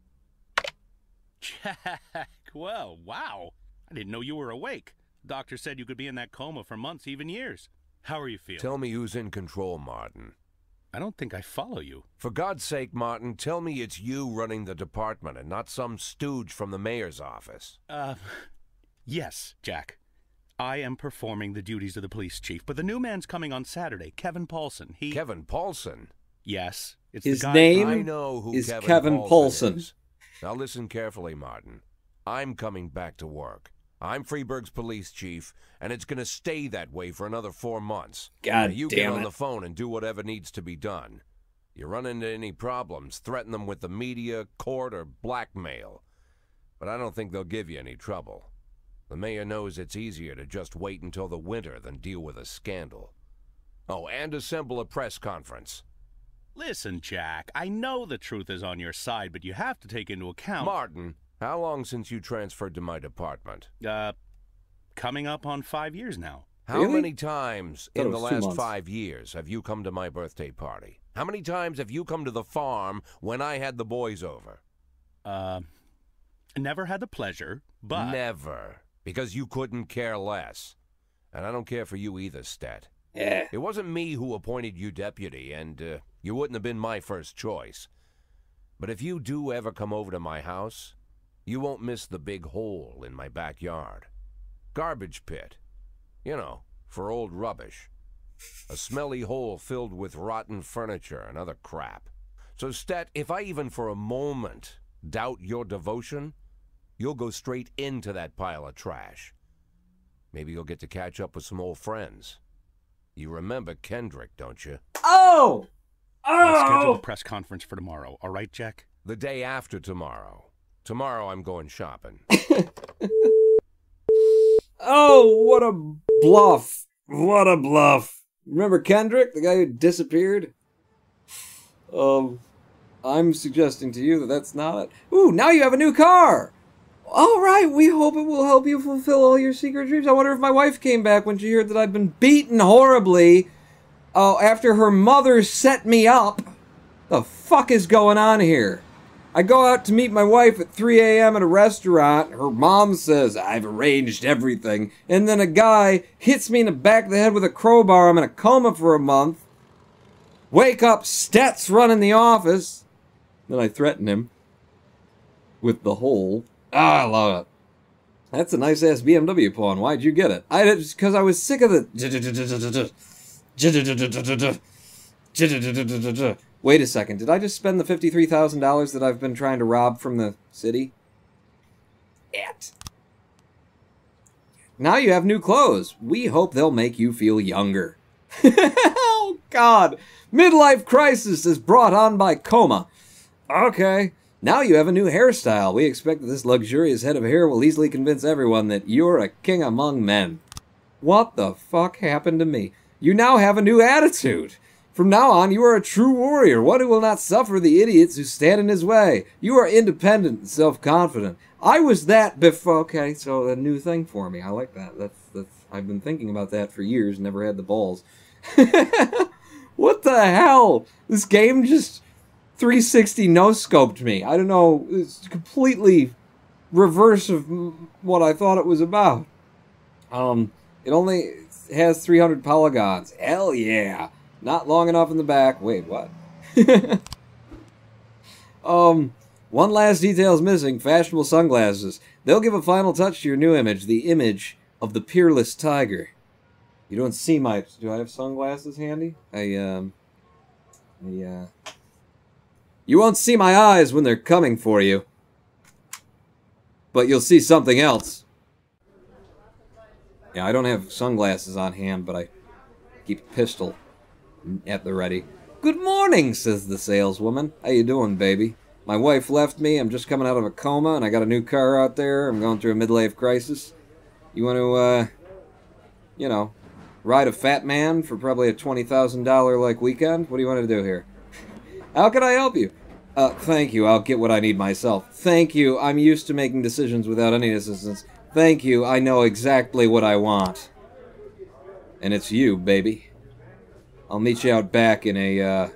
Jack, well, wow. I didn't know you were awake. Doctor said you could be in that coma for months, even years. How are you feeling? Tell me who's in control, Martin. I don't think I follow you. For God's sake, Martin, tell me it's you running the department and not some stooge from the mayor's office. Yes, Jack. I am performing the duties of the police chief, but the new man's coming on Saturday, Kevin Paulson. Kevin Paulson? Yes. It's His the guy name I know who is Kevin Paulson. is. Now listen carefully, Martin. I'm coming back to work. I'm Freeburg's police chief, and it's going to stay that way for another 4 months. God now, you damn get on it. the phone and do whatever needs to be done. You run into any problems, threaten them with the media, court, or blackmail. But I don't think they'll give you any trouble. The mayor knows it's easier to just wait until the winter than deal with a scandal. Oh, and assemble a press conference. Listen, Jack, I know the truth is on your side, but you have to take into account... Martin, how long since you transferred to my department? Coming up on 5 years now. How Really? many times in the 2 last months. 5 years have you come to my birthday party? How many times have you come to the farm when I had the boys over? Never had the pleasure, but... Never. Because you couldn't care less. And I don't care for you either, Stat. Yeah. It wasn't me who appointed you deputy, and you wouldn't have been my first choice. But if you do ever come over to my house, you won't miss the big hole in my backyard. Garbage pit. You know, for old rubbish. A smelly hole filled with rotten furniture and other crap. So, Stat, if I even for a moment doubt your devotion, you'll go straight into that pile of trash. Maybe you'll get to catch up with some old friends. You remember Kendrick, don't you? Oh! I'll schedule Oh! the press conference for tomorrow, all right, Jack? The day after tomorrow. Tomorrow I'm going shopping. Oh, what a bluff. What a bluff. Remember Kendrick, the guy who disappeared? I'm suggesting to you that that's not it. Ooh, now you have a new car! All right, we hope it will help you fulfill all your secret dreams. I wonder if my wife came back when she heard that I'd been beaten horribly after her mother set me up. The fuck is going on here? I go out to meet my wife at 3 a.m. at a restaurant. Her mom says, I've arranged everything. And then a guy hits me in the back of the head with a crowbar. I'm in a coma for a month. Wake up, Stats running the office. Then I threaten him with the hole. Ah, I love it. That's a nice-ass BMW pawn. Why'd you get it? Because I was sick of the... Wait a second. Did I just spend the $53,000 that I've been trying to rob from the city? Now you have new clothes. We hope they'll make you feel younger. Oh, God. Midlife crisis is brought on by coma. Okay. Now you have a new hairstyle. We expect that this luxurious head of hair will easily convince everyone that you're a king among men. What the fuck happened to me? You now have a new attitude. From now on, you are a true warrior, one who will not suffer the idiots who stand in his way. You are independent and self-confident. I was that before. Okay, so a new thing for me. I like that. That's. I've been thinking about that for years. Never had the balls. What the hell? This game just 360 no-scoped me. I don't know. It's completely reverse of what I thought it was about. It only has 300 polygons. Hell yeah. Not long enough in the back. Wait, what? One last detail is missing. Fashionable sunglasses. They'll give a final touch to your new image. The image of the peerless tiger. You don't see my... Do I have sunglasses handy? You won't see my eyes when they're coming for you. But you'll see something else. Yeah, I don't have sunglasses on hand, but I keep a pistol at the ready. Good morning, says the saleswoman. How you doing, baby? My wife left me. I'm just coming out of a coma, and I got a new car out there. I'm going through a midlife crisis. You want to, you know, ride a fat man for probably a $20,000 like weekend? What do you want to do here? How can I help you? Thank you. I'll get what I need myself. Thank you. I'm used to making decisions without any assistance. Thank you. I know exactly what I want. And it's you, baby. I'll meet you out back in a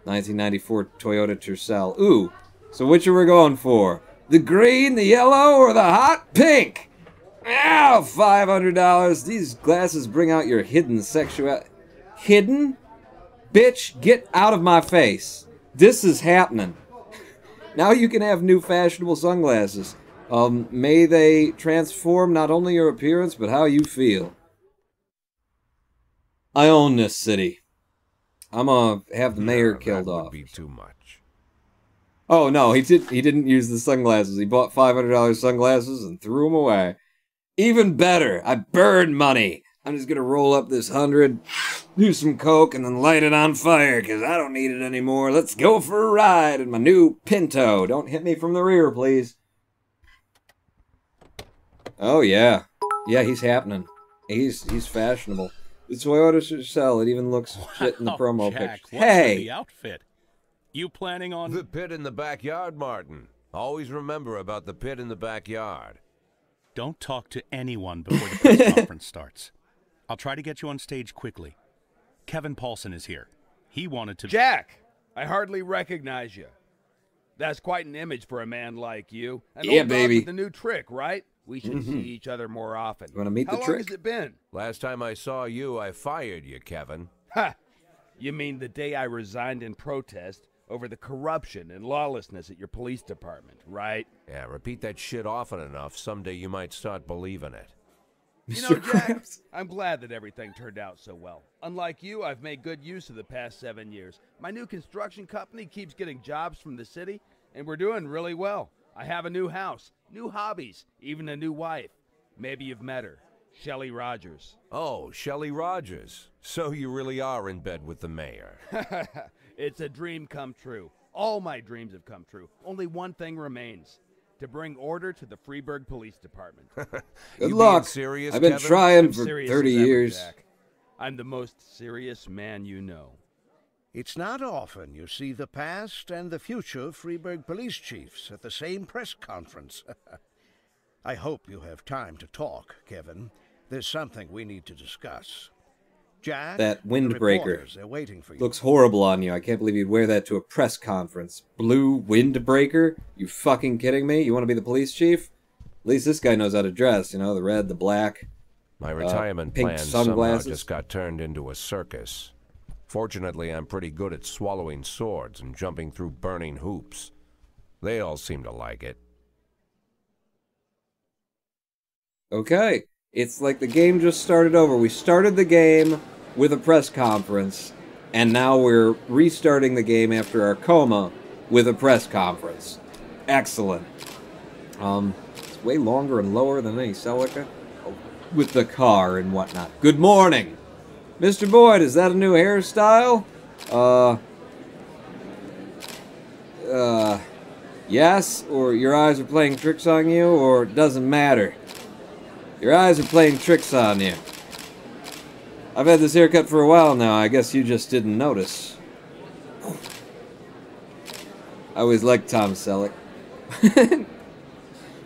1994 Toyota Tercel. Ooh, so which are we going for? The green, the yellow, or the hot pink? Ow, $500. These glasses bring out your hidden sexuality. Hidden? Bitch, get out of my face. This is happening. Now you can have new fashionable sunglasses. May they transform not only your appearance, but how you feel. I own this city. I'm gonna have the mayor killed that off. Would be too much. Oh no, he didn't use the sunglasses. He bought $500 sunglasses and threw them away. Even better, I burned money. I'm just gonna roll up this 100, do some coke, and then light it on fire, because I don't need it anymore. Let's go for a ride in my new Pinto. Don't hit me from the rear, please. Oh yeah. Yeah, he's happening. He's fashionable. The Toyota Tercel, it even looks shit in the promo Jack, picture. what's Hey! with the outfit? You planning on... The pit in the backyard, Martin. Always remember about the pit in the backyard. Don't talk to anyone before the press conference starts. I'll try to get you on stage quickly. Kevin Paulson is here. He wanted to... Jack! I hardly recognize you. That's quite an image for a man like you. An Yeah, old dog baby. with the new trick, right? We should see each other more often. You wanna meet How the long trick? has it been? Last time I saw you, I fired you, Kevin. Ha! You mean the day I resigned in protest over the corruption and lawlessness at your police department, right? Yeah, repeat that shit often enough, someday you might start believing it. You know, Mr. Jack, Krabs. I'm glad that everything turned out so well. Unlike you, I've made good use of the past 7 years. My new construction company keeps getting jobs from the city, and we're doing really well. I have a new house, new hobbies, even a new wife. Maybe you've met her, Shelley Rogers. Oh, Shelley Rogers. So you really are in bed with the mayor. It's a dream come true. All my dreams have come true. Only one thing remains. To bring order to the Freeburg Police Department. Good You luck. being serious, I've been Kevin? trying I'm for serious 30 as ever, years. Jack. I'm the most serious man you know. It's not often you see the past and the future Freeburg police chiefs at the same press conference. I hope you have time to talk, Kevin. There's something we need to discuss. Jack, That the windbreaker reporters are waiting for you. looks horrible on you. I can't believe you'd wear that to a press conference. Blue windbreaker? You fucking kidding me? You want to be the police chief? At least this guy knows how to dress, you know, the red, the black. My retirement pink plan somehow sunglasses. just got turned into a circus. Fortunately, I'm pretty good at swallowing swords and jumping through burning hoops. They all seem to like it. Okay. It's like the game just started over. We started the game with a press conference, And now we're restarting the game after our coma with a press conference. Excellent. It's way longer and lower than any Celica. With the car and whatnot. Good morning! Mr. Boyd, is that a new hairstyle? Yes? Or your eyes are playing tricks on you? Or it doesn't matter? Your eyes are playing tricks on you. I've had this haircut for a while now. I guess you just didn't notice. I always liked Tom Selleck.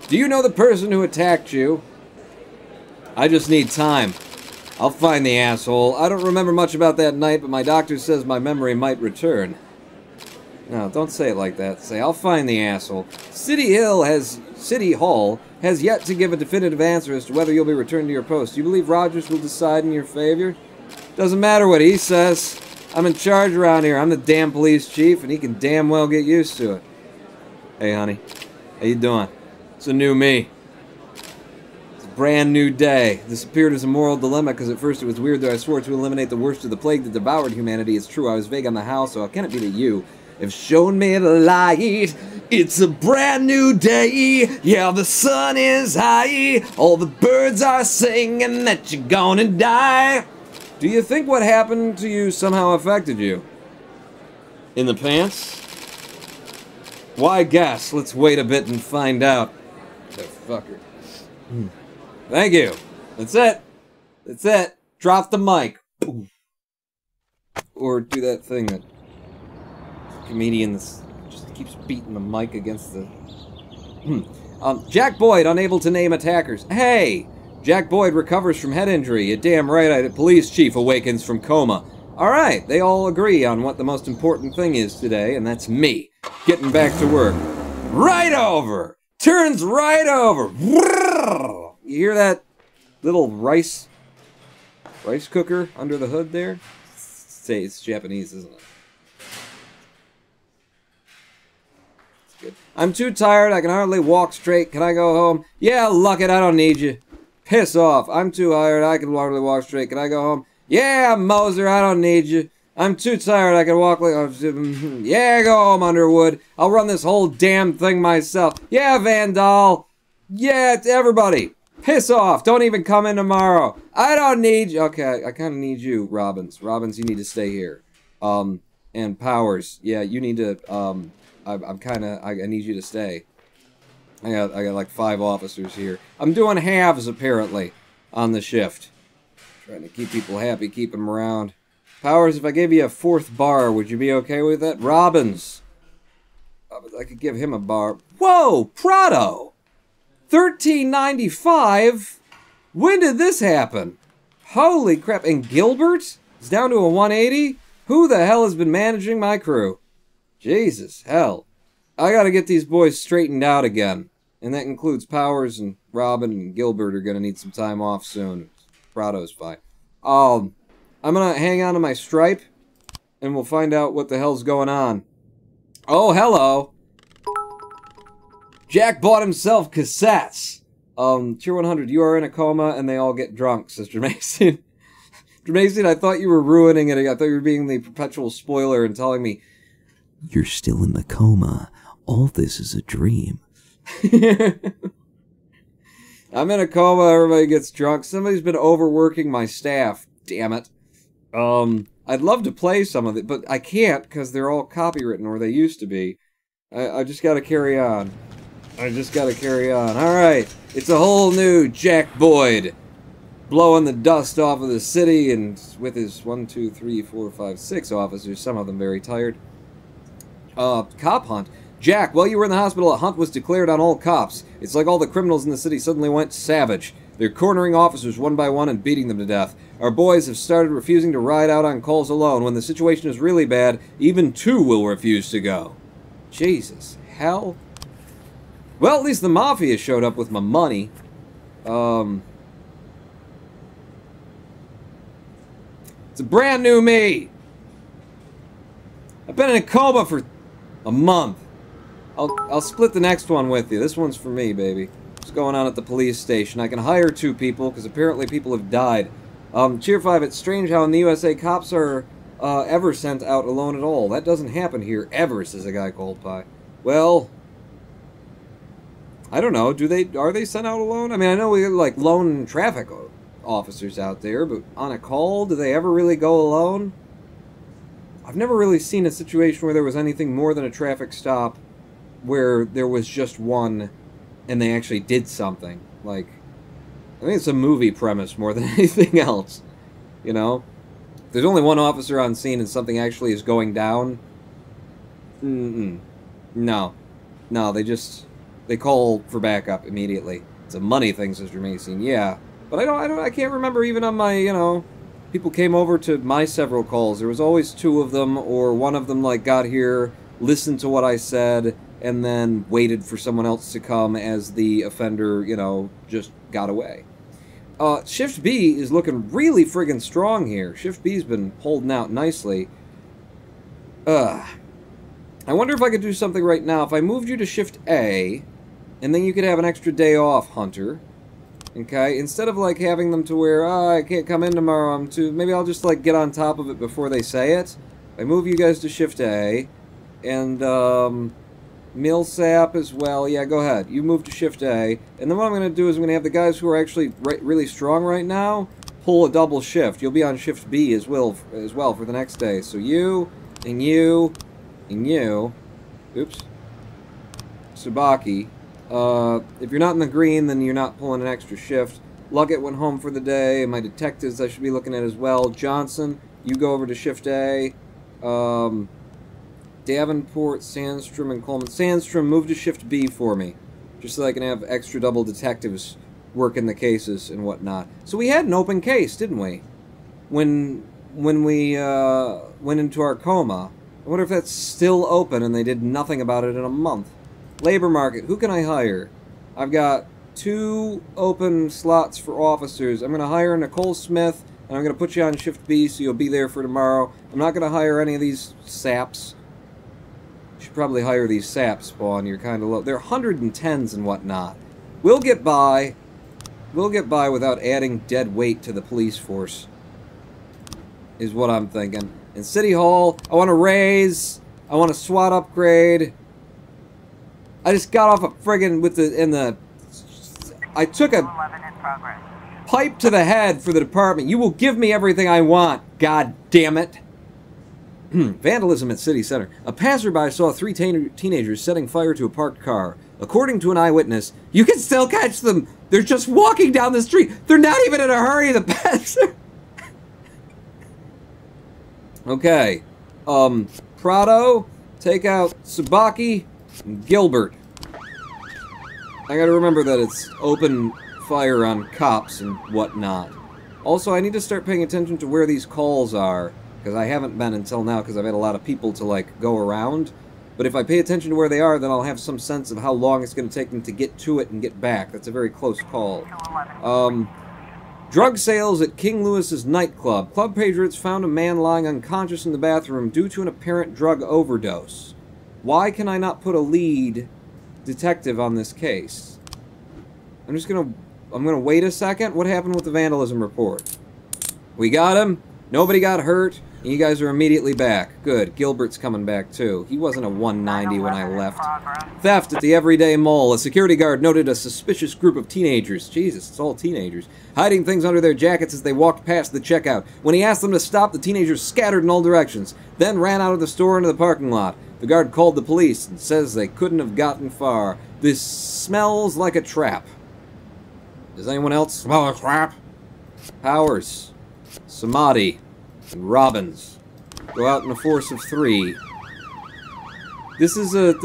Do you know the person who attacked you? I just need time. I'll find the asshole. I don't remember much about that night, but my doctor says my memory might return. No, don't say it like that. Say, I'll find the asshole. City Hall has yet to give a definitive answer as to whether you'll be returned to your post. Do you believe Rogers will decide in your favor? Doesn't matter what he says. I'm in charge around here. I'm the damn police chief, and he can damn well get used to it. Hey, honey. How you doing? It's a new me. It's a brand new day. This appeared as a moral dilemma, because at first it was weird that I swore to eliminate the worst of the plague that devoured humanity. It's true, I was vague on the how, so how can it be that you have shown me the light? It's a brand new day. Yeah, the sun is high. All the birds are singing that you're gonna die. Do you think what happened to you somehow affected you? In the pants? Why guess? Let's wait a bit and find out. The fucker. Thank you. That's it. That's it. Drop the mic. Or do that thing that comedian just keeps beating the mic against the... Jack Boyd, unable to name attackers. Hey! Jack Boyd recovers from head injury. You're damn right, police chief awakens from coma. Alright, they all agree on what the most important thing is today, and that's me. Getting back to work. Right over! Turns right over! You hear that little rice cooker under the hood there? Say it's Japanese, isn't it? It's good. I'm too tired, I can hardly walk straight. Can I go home? Yeah, luck it, I don't need you. Piss off. I'm too tired, I can hardly walk straight. Can I go home? Yeah, Moser, I don't need you. I'm too tired, I can walk like... Yeah, go home, Underwood. I'll run this whole damn thing myself. Yeah, Vandal. Yeah, it's everybody. Piss off. Don't even come in tomorrow. I don't need you. Okay, I kind of need you, Robbins. Robbins, you need to stay here. And Powers. Yeah, you need to... I need you to stay. I got like 5 officers here. I'm doing halves, apparently, on the shift. Trying to keep people happy, keep them around. Powers, if I gave you a 4th bar, would you be okay with that? Robbins. I could give him a bar. Whoa, Prado! $13.95? When did this happen? Holy crap, and Gilbert? It's down to a 180? Who the hell has been managing my crew? Jesus, hell. I gotta get these boys straightened out again. And that includes Powers and Robin and Gilbert are gonna need some time off soon. Prado's fine. I'm gonna hang on to my stripe, and we'll find out what the hell's going on. Oh, hello! Jack bought himself cassettes! Tier 100, you are in a coma, and they all get drunk, Sister Mason. Sister Mason, I thought you were ruining it. I thought you were being the perpetual spoiler and telling me, you're still in the coma. All this is a dream. I'm in a coma, everybody gets drunk. Somebody's been overworking my staff. Damn it. I'd love to play some of it, but I can't because they're all copywritten, or they used to be. I just gotta carry on. Alright, it's a whole new Jack Boyd. Blowing the dust off of the city, and with his 1, 2, 3, 4, 5, 6 officers, some of them very tired. Cop hunt. Jack, while you were in the hospital, a hunt was declared on all cops. It's like all the criminals in the city suddenly went savage. They're cornering officers one by one and beating them to death. Our boys have started refusing to ride out on calls alone. When the situation is really bad, even 2 will refuse to go. Jesus, hell. Well, at least the Mafia showed up with my money. It's a brand new me. I've been in a coma for a month. I'll split the next one with you. This one's for me, baby. What's going on at the police station? I can hire 2 people, because apparently people have died. Tier 5, it's strange how in the USA cops are ever sent out alone at all. That doesn't happen here ever, says a guy called Pie. Well, I don't know. Are they sent out alone? I mean, I know we have, like, lone traffic officers out there, but on a call, do they ever really go alone? I've never really seen a situation where there was anything more than a traffic stop where there was just one and they actually did something. Like, I think it's a movie premise more than anything else, you know? If there's only one officer on scene and something actually is going down, no, they call for backup immediately. It's a money thing, says Jermaine. Yeah, but I can't remember even on my, you know, people came over to my several calls. There was always two of them, or one of them, like, got here, listened to what I said, and then waited for someone else to come as the offender, you know, just got away. Shift B is looking really friggin' strong here. Shift B's been holding out nicely. I wonder if I could do something right now. If I moved you to Shift A, and then you could have an extra day off, Hunter. Okay? Instead of, like, having them to where, I can't come in tomorrow, maybe I'll just, like, get on top of it before they say it. I move you guys to Shift A, and, Millsap as well. Yeah, go ahead. You move to Shift A. And then what I'm going to do is I'm going to have the guys who are actually really strong right now pull a double shift. You'll be on Shift B as well for the next day. So you, and you, and you. Oops. Tsubaki. If you're not in the green, then you're not pulling an extra shift. Luggett went home for the day. My detectives I should be looking at as well. Johnson, you go over to Shift A. Davenport, Sandstrom, and Coleman. Sandstrom, move to Shift B for me, just so I can have extra double detectives working the cases and whatnot. So we had an open case, didn't we? When we went into our coma. I wonder if that's still open and they did nothing about it in a month. Labor market, who can I hire? I've got 2 open slots for officers. I'm going to hire Nicole Smith, and I'm going to put you on Shift B so you'll be there for tomorrow. I'm not going to hire any of these saps. Should probably hire these saps, Spawn. You're kind of low. They're 110s and whatnot. We'll get by. We'll get by without adding dead weight to the police force, is what I'm thinking. In City Hall, I want to raise. I want a SWAT upgrade. I just got off a friggin' I took a pipe to the head for the department. You will give me everything I want. God damn it. Vandalism at City Center. A passerby saw 3 teenagers setting fire to a parked car. According to an eyewitness, you can still catch them. They're just walking down the street. They're not even in a hurry. The passer. Okay. Prado, take out Tsubaki and Gilbert. I gotta remember that it's open fire on cops and whatnot. Also, I need to start paying attention to where these calls are, because I haven't been until now, because I've had a lot of people to, like, go around. But if I pay attention to where they are, then I'll have some sense of how long it's going to take them to get to it and get back. That's a very close call. Drug sales at King Lewis's nightclub. Club patriots found a man lying unconscious in the bathroom due to an apparent drug overdose. Why can I not put a lead detective on this case? I'm gonna wait a second. What happened with the vandalism report? We got him. Nobody got hurt. And you guys are immediately back. Good. Gilbert's coming back, too. He wasn't a 190 when I left. Theft at the Everyday Mall. A security guard noted a suspicious group of teenagers. Jesus, it's all teenagers. Hiding things under their jackets as they walked past the checkout. When he asked them to stop, the teenagers scattered in all directions, then ran out of the store into the parking lot. The guard called the police and says they couldn't have gotten far. This smells like a trap. Does anyone else smell a trap? Powers, Samadhi, and Robbins go out in a force of 3. This is a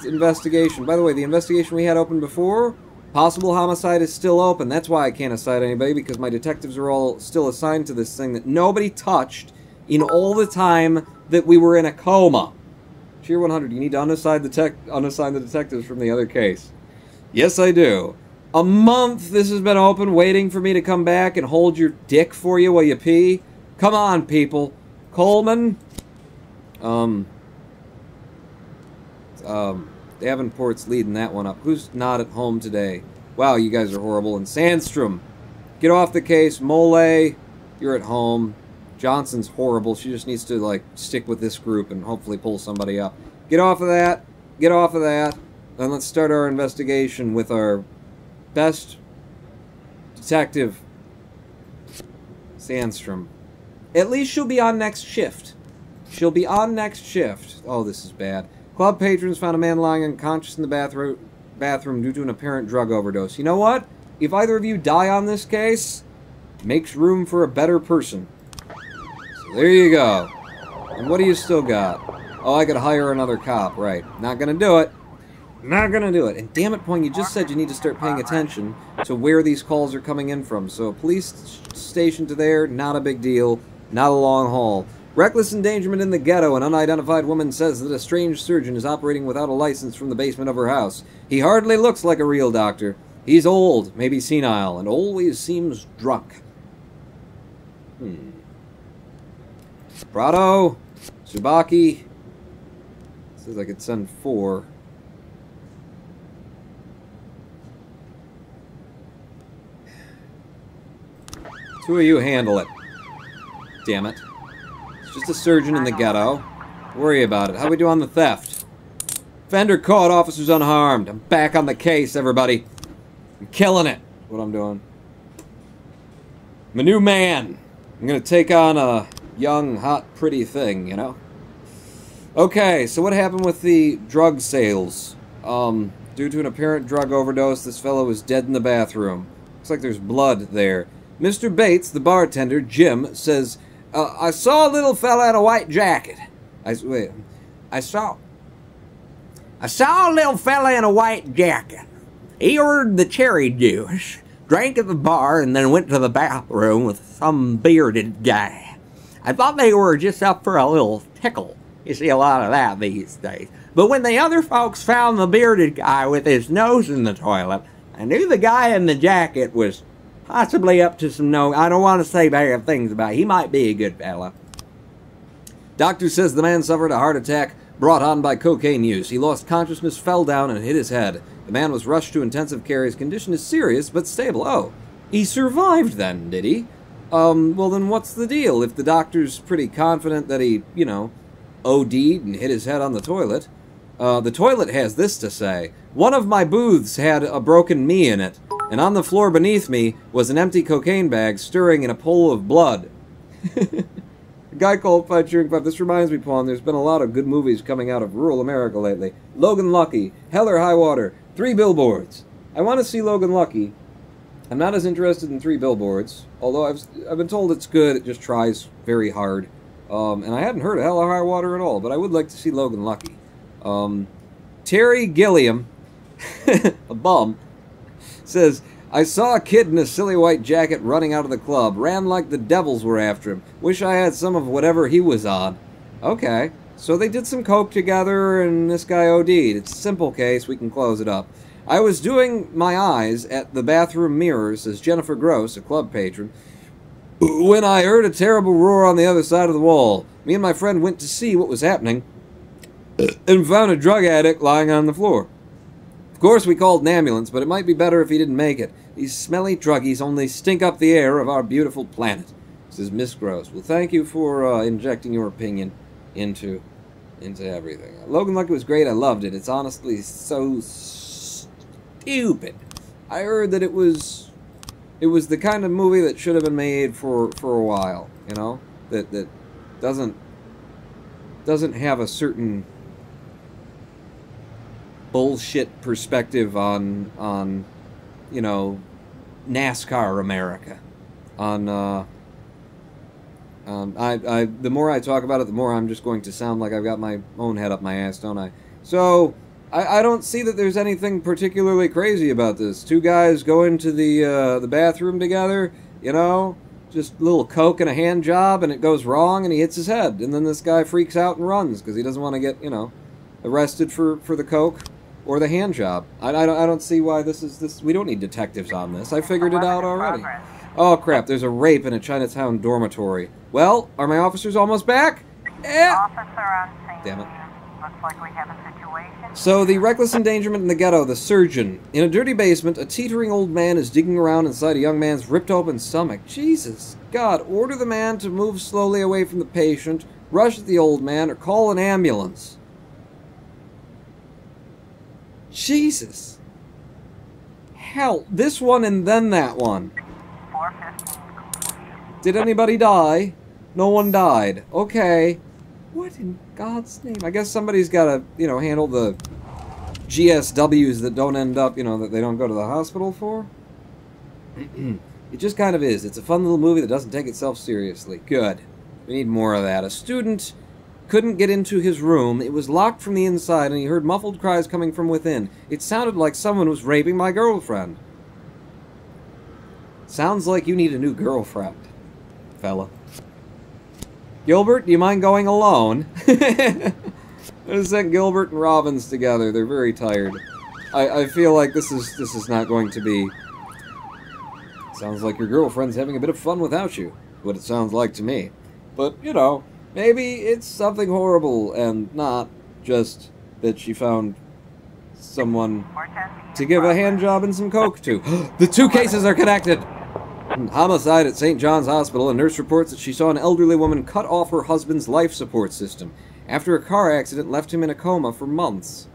investigation. By the way, the investigation we had open before, possible homicide, is still open. That's why I can't assign anybody, because my detectives are all still assigned to this thing that nobody touched in all the time that we were in a coma. Cheer 100, you need to unassign the detectives from the other case. Yes, I do. A month this has been open, waiting for me to come back and hold your dick for you while you pee. Come on, people. Coleman. Davenport's leading that one up. Who's not at home today? Wow, you guys are horrible. And Sandstrom, get off the case. Mole, you're at home. Johnson's horrible. She just needs to, like, stick with this group and hopefully pull somebody up. Get off of that. Get off of that. And let's start our investigation with our best detective, Sandstrom. At least she'll be on next shift. She'll be on next shift. Oh, this is bad. Club patrons found a man lying unconscious in the bathroom due to an apparent drug overdose. You know what? If either of you die on this case, makes room for a better person. So there you go. And what do you still got? Oh, I could hire another cop. Right. Not gonna do it. Not gonna do it. And damn it, Poing, you just said you need to start paying attention to where these calls are coming in from. So a police station to there, not a big deal. Not a long haul. Reckless endangerment in the ghetto. An unidentified woman says that a strange surgeon is operating without a license from the basement of her house. He hardly looks like a real doctor. He's old, maybe senile, and always seems drunk. Prado, Tsubaki. Says I could send 4. Two of you handle it. Damn it. It's just a surgeon in the ghetto. Don't worry about it. How we do on the theft? Fender caught, officers unharmed. I'm back on the case, everybody. I'm killing it. That's what I'm doing. I'm a new man. I'm gonna take on a young, hot, pretty thing, you know? Okay, so what happened with the drug sales? Due to an apparent drug overdose, this fellow was dead in the bathroom. Looks like there's blood there. Mr. Bates, the bartender, Jim, says, I saw a little fella in a white jacket. I saw a little fella in a white jacket. He ordered the cherry juice, drank at the bar, and then went to the bathroom with some bearded guy. I thought they were just up for a little tickle. You see a lot of that these days. But when the other folks found the bearded guy with his nose in the toilet, I knew the guy in the jacket was possibly up to some I don't want to say bad things about it. He might be a good fella. Doctor says the man suffered a heart attack brought on by cocaine use. He lost consciousness, fell down, and hit his head. The man was rushed to intensive care. His condition is serious but stable. Oh, he survived then, did he? Well then what's the deal? If the doctor's pretty confident that he, you know, OD'd and hit his head on the toilet. The toilet has this to say. One of my booths had a broken me in it, and on the floor beneath me was an empty cocaine bag stirring in a pool of blood. A guy called Five Cheering Five. This reminds me, Pawn, there's been a lot of good movies coming out of rural America lately. Logan Lucky, Hell or High Water, 3 Billboards. I want to see Logan Lucky. I'm not as interested in 3 Billboards, although I've been told it's good. It just tries very hard. And I hadn't heard of Hell or High Water at all, but I would like to see Logan Lucky. Terry Gilliam, a bum, says, I saw a kid in a silly white jacket running out of the club. Ran like the devils were after him. Wish I had some of whatever he was on. Okay, so they did some coke together and this guy OD'd. It's a simple case. We can close it up. I was doing my eyes at the bathroom mirror, says Jennifer Gross, a club patron, when I heard a terrible roar on the other side of the wall. Me and my friend went to see what was happening and found a drug addict lying on the floor. Of course, we called an ambulance, but it might be better if he didn't make it. These smelly druggies only stink up the air of our beautiful planet, says Miss Gross. Well, thank you for injecting your opinion into everything. Logan Lucky was great. I loved it. It's honestly so stupid. I heard that it was the kind of movie that should have been made for a while, you know, that doesn't have a certain bullshit perspective on you know, NASCAR America. The more I talk about it, the more I'm just going to sound like I've got my own head up my ass, don't I? So I don't see that there's anything particularly crazy about this. 2 guys go into the bathroom together, you know, just a little coke and a hand job, and it goes wrong, and he hits his head, and then this guy freaks out and runs because he doesn't want to get, you know, arrested for the coke or the hand job. I don't see why this. We don't need detectives on this. I figured it out already. Oh crap! There's a rape in a Chinatown dormitory. Well, are my officers almost back? Officer on scene. Damn it. Looks like we have a situation. So, the reckless endangerment in the ghetto, the surgeon. In a dirty basement, a teetering old man is digging around inside a young man's ripped open stomach. Jesus. God, order the man to move slowly away from the patient, rush at the old man, or call an ambulance. Jesus. Hell, this one and then that one. 415. Did anybody die? No one died. Okay. What in God's name? I guess somebody's got to, handle the GSWs that don't end up, that they don't go to the hospital for. It just kind of is. It's a fun little movie that doesn't take itself seriously. Good. We need more of that. A student couldn't get into his room. It was locked from the inside, and he heard muffled cries coming from within. It sounded like someone was raping my girlfriend. Sounds like you need a new girlfriend, fella. Gilbert, do you mind going alone? I sent Gilbert and Robbins together. They're very tired. I feel like this is not going to be... Sounds like your girlfriend's having a bit of fun without you. What it sounds like to me. But, maybe it's something horrible and not just that she found someone to give a hand job and some coke to. The two cases are connected! Homicide at St. John's Hospital. A nurse reports that she saw an elderly woman cut off her husband's life support system after a car accident left him in a coma for months.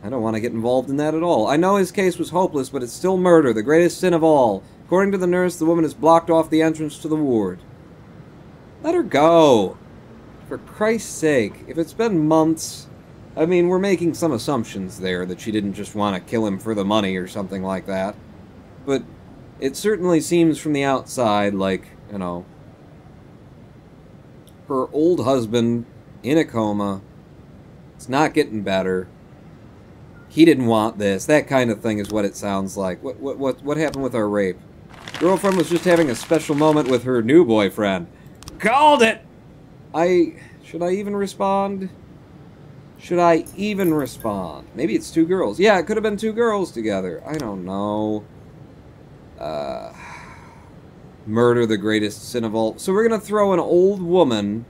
I don't want to get involved in that at all. I know his case was hopeless, but it's still murder, the greatest sin of all. According to the nurse, the woman has blocked off the entrance to the ward. Let her go. For Christ's sake. If it's been months... I mean, we're making some assumptions there that she didn't just want to kill him for the money or something like that. But... it certainly seems from the outside like, her old husband in a coma. It's not getting better. He didn't want this. That kind of thing is what it sounds like. What happened with our rape? Girlfriend was just having a special moment with her new boyfriend. Called it! Should I even respond? Should I even respond? Maybe it's two girls. Yeah, it could have been two girls together. I don't know. Murder, the greatest sin of all. So we're going to throw an old woman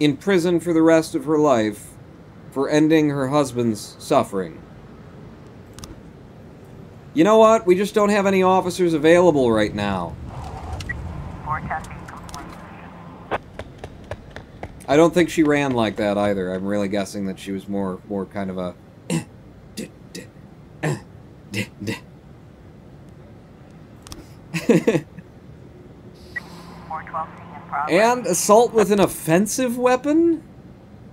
in prison for the rest of her life for ending her husband's suffering. You know what? We just don't have any officers available right now. 410 complete. I don't think she ran like that either. I'm really guessing that she was more kind of a... And assault with an offensive weapon?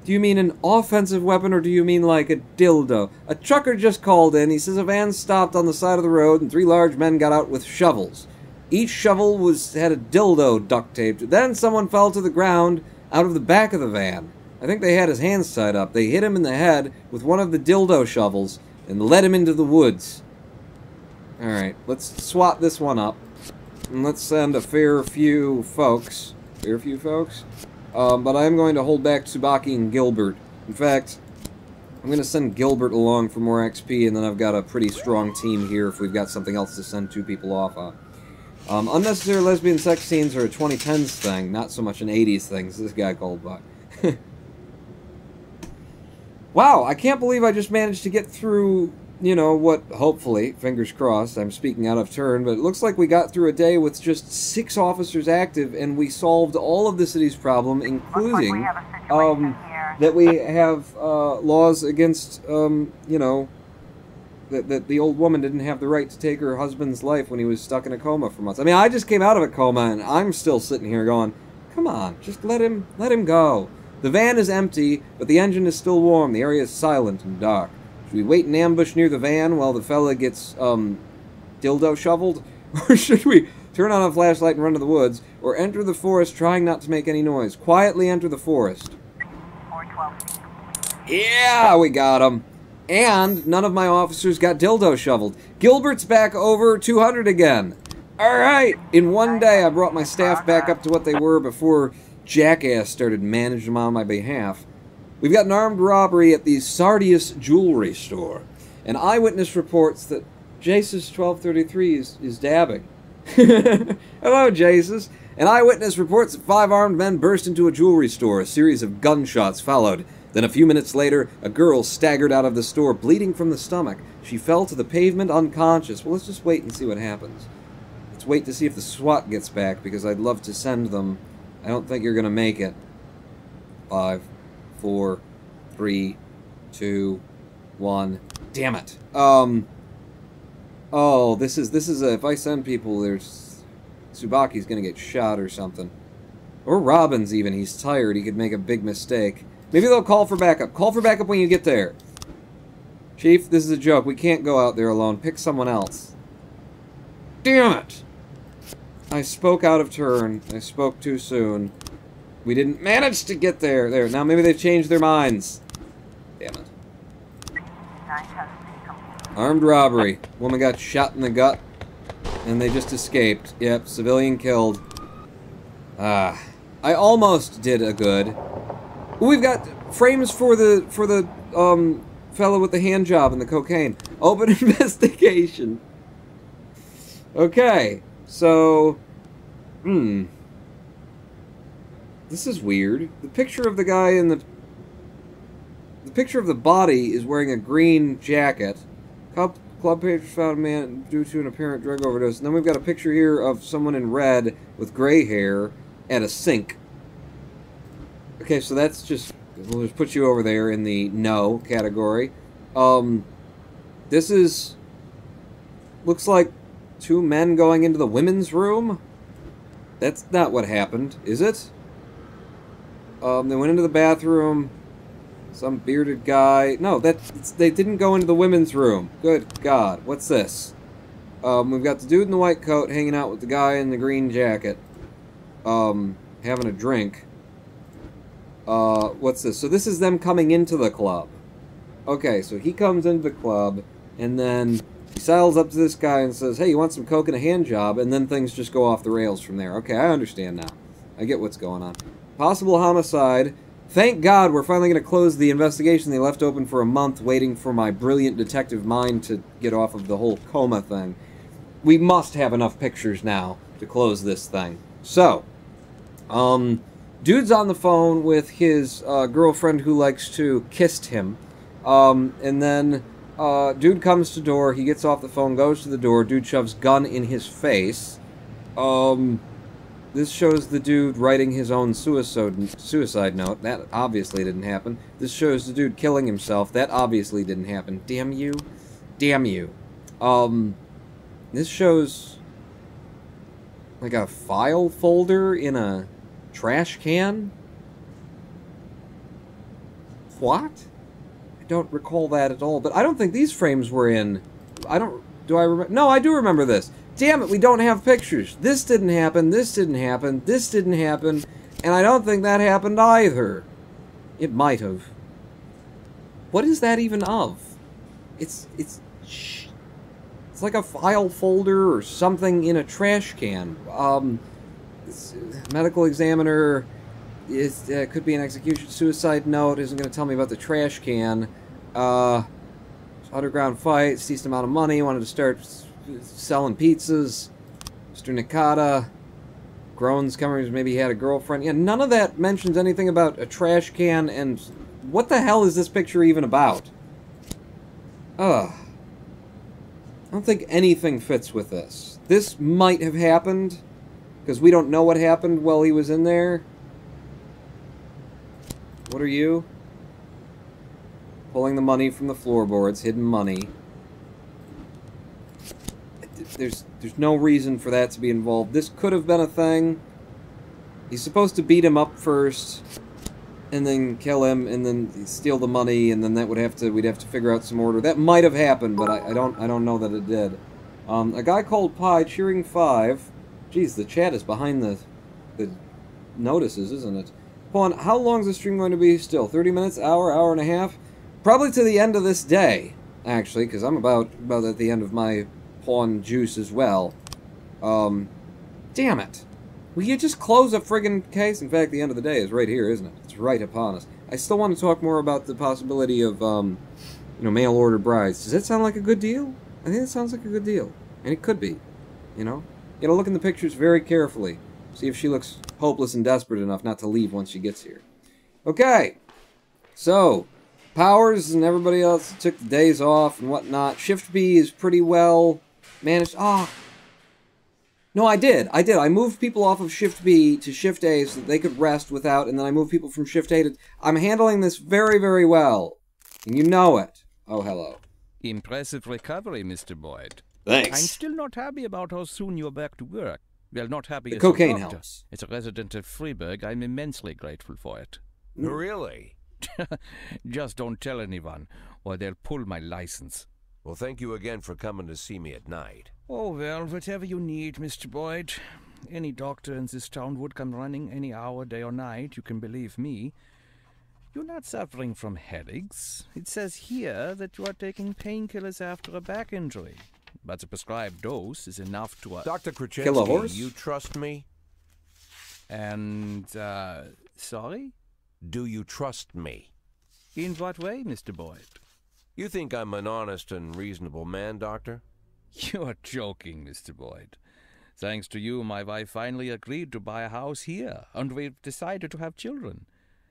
Do you mean an offensive weapon, or do you mean like a dildo? A trucker just called in. He says a van stopped on the side of the road and three large men got out with shovels. Each shovel had a dildo duct taped. Then someone fell to the ground out of the back of the van. I think they had his hands tied up. They hit him in the head with one of the dildo shovels and led him into the woods. Alright, let's swat this one up. And let's send a fair few folks. But I'm going to hold back Tsubaki and Gilbert. In fact, I'm going to send Gilbert along for more XP, and then I've got a pretty strong team here if we've got something else to send two people off on. Unnecessary lesbian sex scenes are a 2010s thing, not so much an 80s thing, so this guy called by. Wow, I can't believe I just managed to get through... what, hopefully, fingers crossed, I'm speaking out of turn, but it looks like we got through a day with just 6 officers active, and we solved all of the city's problem, including, that we have, laws against, that the old woman didn't have the right to take her husband's life when he was stuck in a coma for months. I mean, I just came out of a coma, and I'm still sitting here going, come on, just let him go. The van is empty, but the engine is still warm, the area is silent and dark. Should we wait in ambush near the van while the fella gets, dildo shoveled? Or should we turn on a flashlight and run to the woods, or enter the forest trying not to make any noise? Quietly enter the forest. 412. Yeah, we got him. And none of my officers got dildo shoveled. Gilbert's back over 200 again. Alright, in one day I brought my staff back up to what they were before Jackass started managing them on my behalf. We've got an armed robbery at the Sardius Jewelry Store. An eyewitness reports that Jesus 1233 is dabbing. Hello, Jesus. An eyewitness reports that 5 armed men burst into a jewelry store. A series of gunshots followed. Then a few minutes later, a girl staggered out of the store, bleeding from the stomach. She fell to the pavement unconscious. Well, let's just wait and see what happens. Let's wait to see if the SWAT gets back, because I'd love to send them. I don't think you're going to make it. 5, 4, 3, 2, 1. Damn it. Oh, this is if I send people, there's Tsubaki's going to get shot or something. Or Robbins even. He's tired. He could make a big mistake. Maybe they'll call for backup. Call for backup when you get there. Chief, this is a joke. We can't go out there alone. Pick someone else. Damn it! I spoke out of turn. I spoke too soon. We didn't manage to get there. There. Now maybe they've changed their minds. Damn it. Armed robbery. Woman got shot in the gut. And they just escaped. Yep, civilian killed. I almost did a good. We've got frames for the fellow with the hand job and the cocaine. Open investigation. Okay, so this is weird. The picture of the guy in the picture of the body is wearing a green jacket. Club patrons found a man due to an apparent drug overdose. And then we've got a picture here of someone in red with gray hair at a sink. Okay, so that's just... We'll just put you over there in the no category. This is... Looks like 2 men going into the women's room? That's not what happened, is it? They went into the bathroom. Some bearded guy... No, they didn't go into the women's room. Good God, what's this? We've got the dude in the white coat hanging out with the guy in the green jacket. Having a drink. What's this? So this is them coming into the club. Okay, so he comes into the club, and then he sidles up to this guy and says, hey, you want some coke and a hand job? And then things just go off the rails from there. Okay, I understand now. I get what's going on. Possible homicide. Thank God we're finally going to close the investigation they left open for a month, waiting for my brilliant detective mind to get off of the whole coma thing. We must have enough pictures now to close this thing. So, dude's on the phone with his girlfriend who likes to kiss him. And then dude comes to door. He gets off the phone, goes to the door. Dude shoves gun in his face. This shows the dude writing his own suicide note. That obviously didn't happen. This shows the dude killing himself. That obviously didn't happen. Damn you. Damn you. This shows like a file folder in a trash can? What? I don't recall that at all, but I don't think these frames were in... Do I remember? No, I do remember this. Damn it, we don't have pictures. This didn't happen, this didn't happen, this didn't happen, and I don't think that happened either. It might have. What is that even of? It's like a file folder or something in a trash can. Medical examiner, it could be an execution suicide note, isn't going to tell me about the trash can. Underground fight, seized amount of money, wanted to start selling pizzas. Mr. Nakata, groans coming, maybe he had a girlfriend. Yeah, none of that mentions anything about a trash can, and what the hell is this picture even about? I don't think anything fits with this. This might have happened, because we don't know what happened while he was in there. What are you? Pulling the money from the floorboards, hidden money. There's no reason for that to be involved. This could have been a thing. He's supposed to beat him up first, and then kill him, and then steal the money, and then we'd have to figure out some order. That might have happened, but I don't know that it did. A guy called Pi cheering 5. Geez, the chat is behind the notices, isn't it? Pawn, how long is the stream going to be still? 30 minutes? Hour and a half? Probably to the end of this day, actually, because I'm about at the end of my pawn juice as well. Damn it. Will you just close a friggin' case? In fact, the end of the day is right here, isn't it? It's right upon us. I still want to talk more about the possibility of, mail-order brides. Does that sound like a good deal? I think it sounds like a good deal. And it could be, you know? You gotta look in the pictures very carefully. See if she looks hopeless and desperate enough not to leave once she gets here. Okay. So, Powers and everybody else took the days off and whatnot. Shift B is pretty well managed. No, I did. I moved people off of Shift B to Shift A so that they could rest without, and then I moved people from Shift A to... I'm handling this very, very well. And you know it. Oh, hello. Impressive recovery, Mr. Boyd. Thanks. I'm still not happy about how soon you're back to work. Well, not happy The as cocaine a doctor. helps. As a resident of Freiburg, I'm immensely grateful for it. Really? Just don't tell anyone, or they'll pull my license. Well, thank you again for coming to see me at night. Oh, well, whatever you need, Mr. Boyd. Any doctor in this town would come running any hour, day or night, you can believe me. You're not suffering from headaches. It says here that you are taking painkillers after a back injury. But the prescribed dose is enough to... Dr. Kill a horse? Krasinski, you trust me? And, sorry? Do you trust me? In what way, Mr. Boyd? You think I'm an honest and reasonable man, Doctor? You're joking, Mr. Boyd. Thanks to you, my wife finally agreed to buy a house here, and we've decided to have children.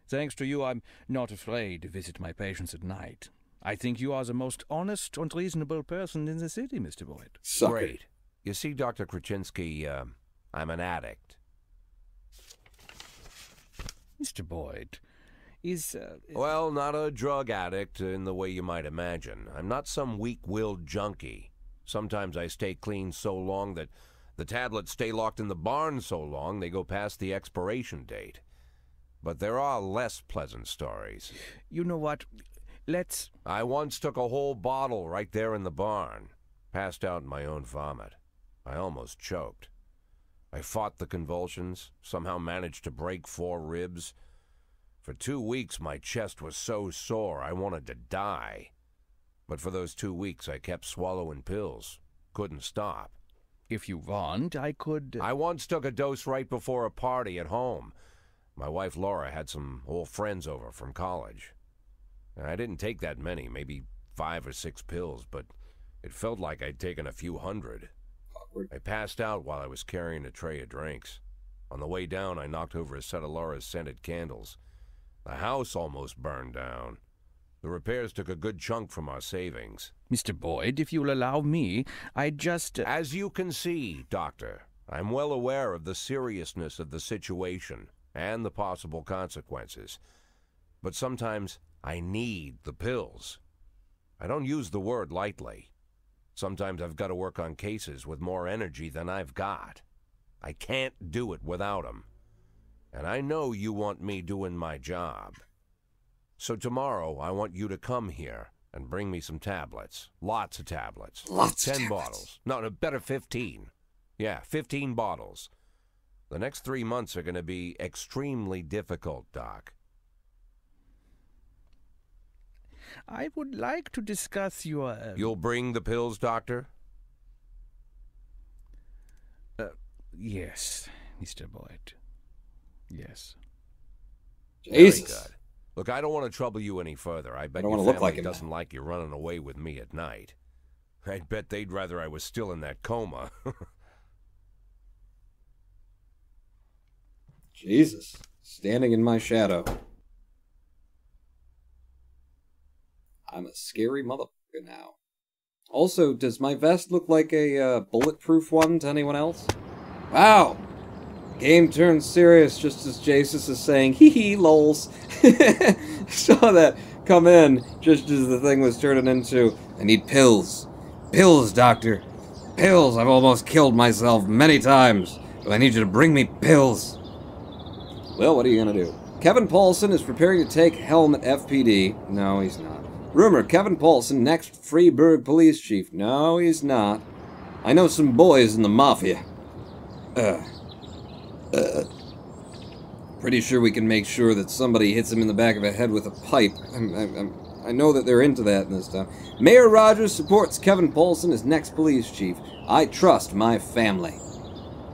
Thanks to you, I'm not afraid to visit my patients at night. I think you are the most honest and reasonable person in the city, Mr. Boyd. Great. You see, Dr. Krasinski, I'm an addict. Mr. Boyd, is... Well, not a drug addict in the way you might imagine. I'm not some weak-willed junkie. Sometimes I stay clean so long that the tablets stay locked in the barn so long they go past the expiration date. But there are less pleasant stories. You know what? Let's... I once took a whole bottle right there in the barn. Passed out in my own vomit. I almost choked. I fought the convulsions, somehow managed to break 4 ribs. For 2 weeks, my chest was so sore I wanted to die. But for those 2 weeks, I kept swallowing pills. Couldn't stop. If you want, I could... I once took a dose right before a party at home. My wife Laura had some old friends over from college. I didn't take that many, maybe 5 or 6 pills, but it felt like I'd taken a few hundred. Awkward. I passed out while I was carrying a tray of drinks. On the way down, I knocked over a set of Laura's scented candles. The house almost burned down. The repairs took a good chunk from our savings. Mr. Boyd, if you'll allow me, I'd just... As you can see, Doctor, I'm well aware of the seriousness of the situation and the possible consequences. But sometimes I need the pills. I don't use the word lightly. Sometimes I've got to work on cases with more energy than I've got. I can't do it without them. And I know you want me doing my job. So tomorrow, I want you to come here and bring me some tablets. Lots of tablets. Lots of 10 tablets. bottles. No, better 15. Yeah, 15 bottles. The next 3 months are going to be extremely difficult, Doc. I would like to discuss your... You'll bring the pills, Doctor? Yes, Mr. Boyd. Yes. Jesus. Very good. Look, I don't want to trouble you any further. I bet don't your wanna look family like him doesn't like you running away with me at night. I'd bet they'd rather I was still in that coma. Jesus. Standing in my shadow. I'm a scary motherfucker now. Also, does my vest look like a bulletproof one to anyone else? Wow! Game turns serious just as Jesus is saying, hee hee, lols. Saw that come in just as the thing was turning into, I need pills. Pills, doctor. Pills. I've almost killed myself many times, but I need you to bring me pills. Well, what are you gonna do? Kevin Paulson is preparing to take helm at FPD. No, he's not. Rumor, Kevin Paulson, next Freiburg police chief. No, he's not. I know some boys in the mafia. Pretty sure we can make sure that somebody hits him in the back of the head with a pipe. I know that they're into that in this town. Mayor Rogers supports Kevin Paulson as next police chief. I trust my family.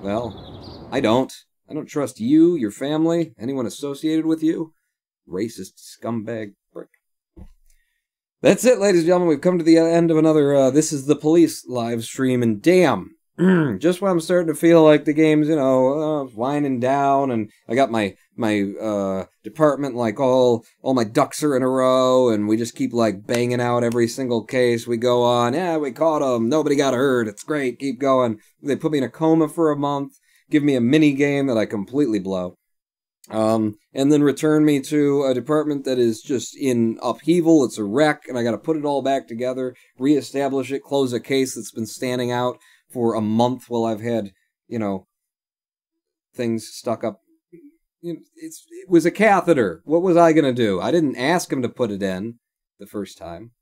Well, I don't. I don't trust you, your family, anyone associated with you. Racist scumbag prick. That's it, ladies and gentlemen. We've come to the end of another This Is the Police live stream, and damn, just when I'm starting to feel like the game's, winding down, and I got my department like all my ducks are in a row, and we just keep like banging out every single case we go on. Yeah, we caught him. Nobody got hurt. It's great. Keep going. They put me in a coma for a month, give me a mini game that I completely blow. And then return me to a department that is just in upheaval. It's a wreck, and I gotta put it all back together, reestablish it, close a case that's been standing out for a month while I've had, things stuck up. It was a catheter. What was I gonna do? I didn't ask him to put it in the first time.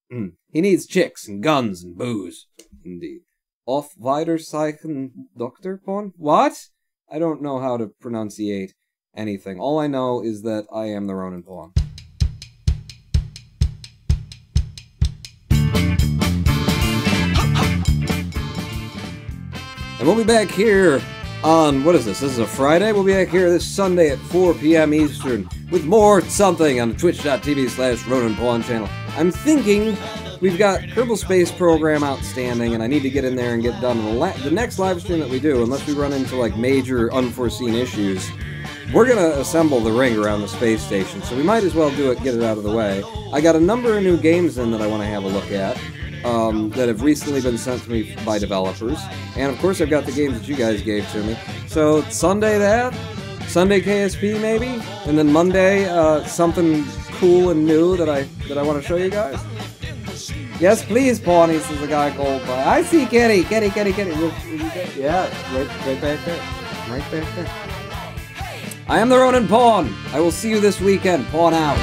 He needs chicks and guns and booze. Indeed. Auf Wiedersehen, Dr. Pon? What? I don't know how to pronunciate anything. All I know is that I am the Ronan Pawn. And we'll be back here on, what is this? This is a Friday? We'll be back here this Sunday at 4 p.m. Eastern with more something on the twitch.tv/Ronan Pawn channel. I'm thinking we've got Kerbal Space Program outstanding, and I need to get in there and get done. The next live stream that we do, unless we run into like major unforeseen issues, we're going to assemble the ring around the space station, so we might as well do it, get it out of the way. I got a number of new games in that I want to have a look at that have recently been sent to me by developers. And of course I've got the games that you guys gave to me. So Sunday Sunday KSP maybe, and then Monday something cool and new that I want to show you guys. Yes, please, Pawnee, says the guy called by. I see Kenny. Yeah, right back there. Right back there. I am the Ronan Pawn. I will see you this weekend. Pawn out.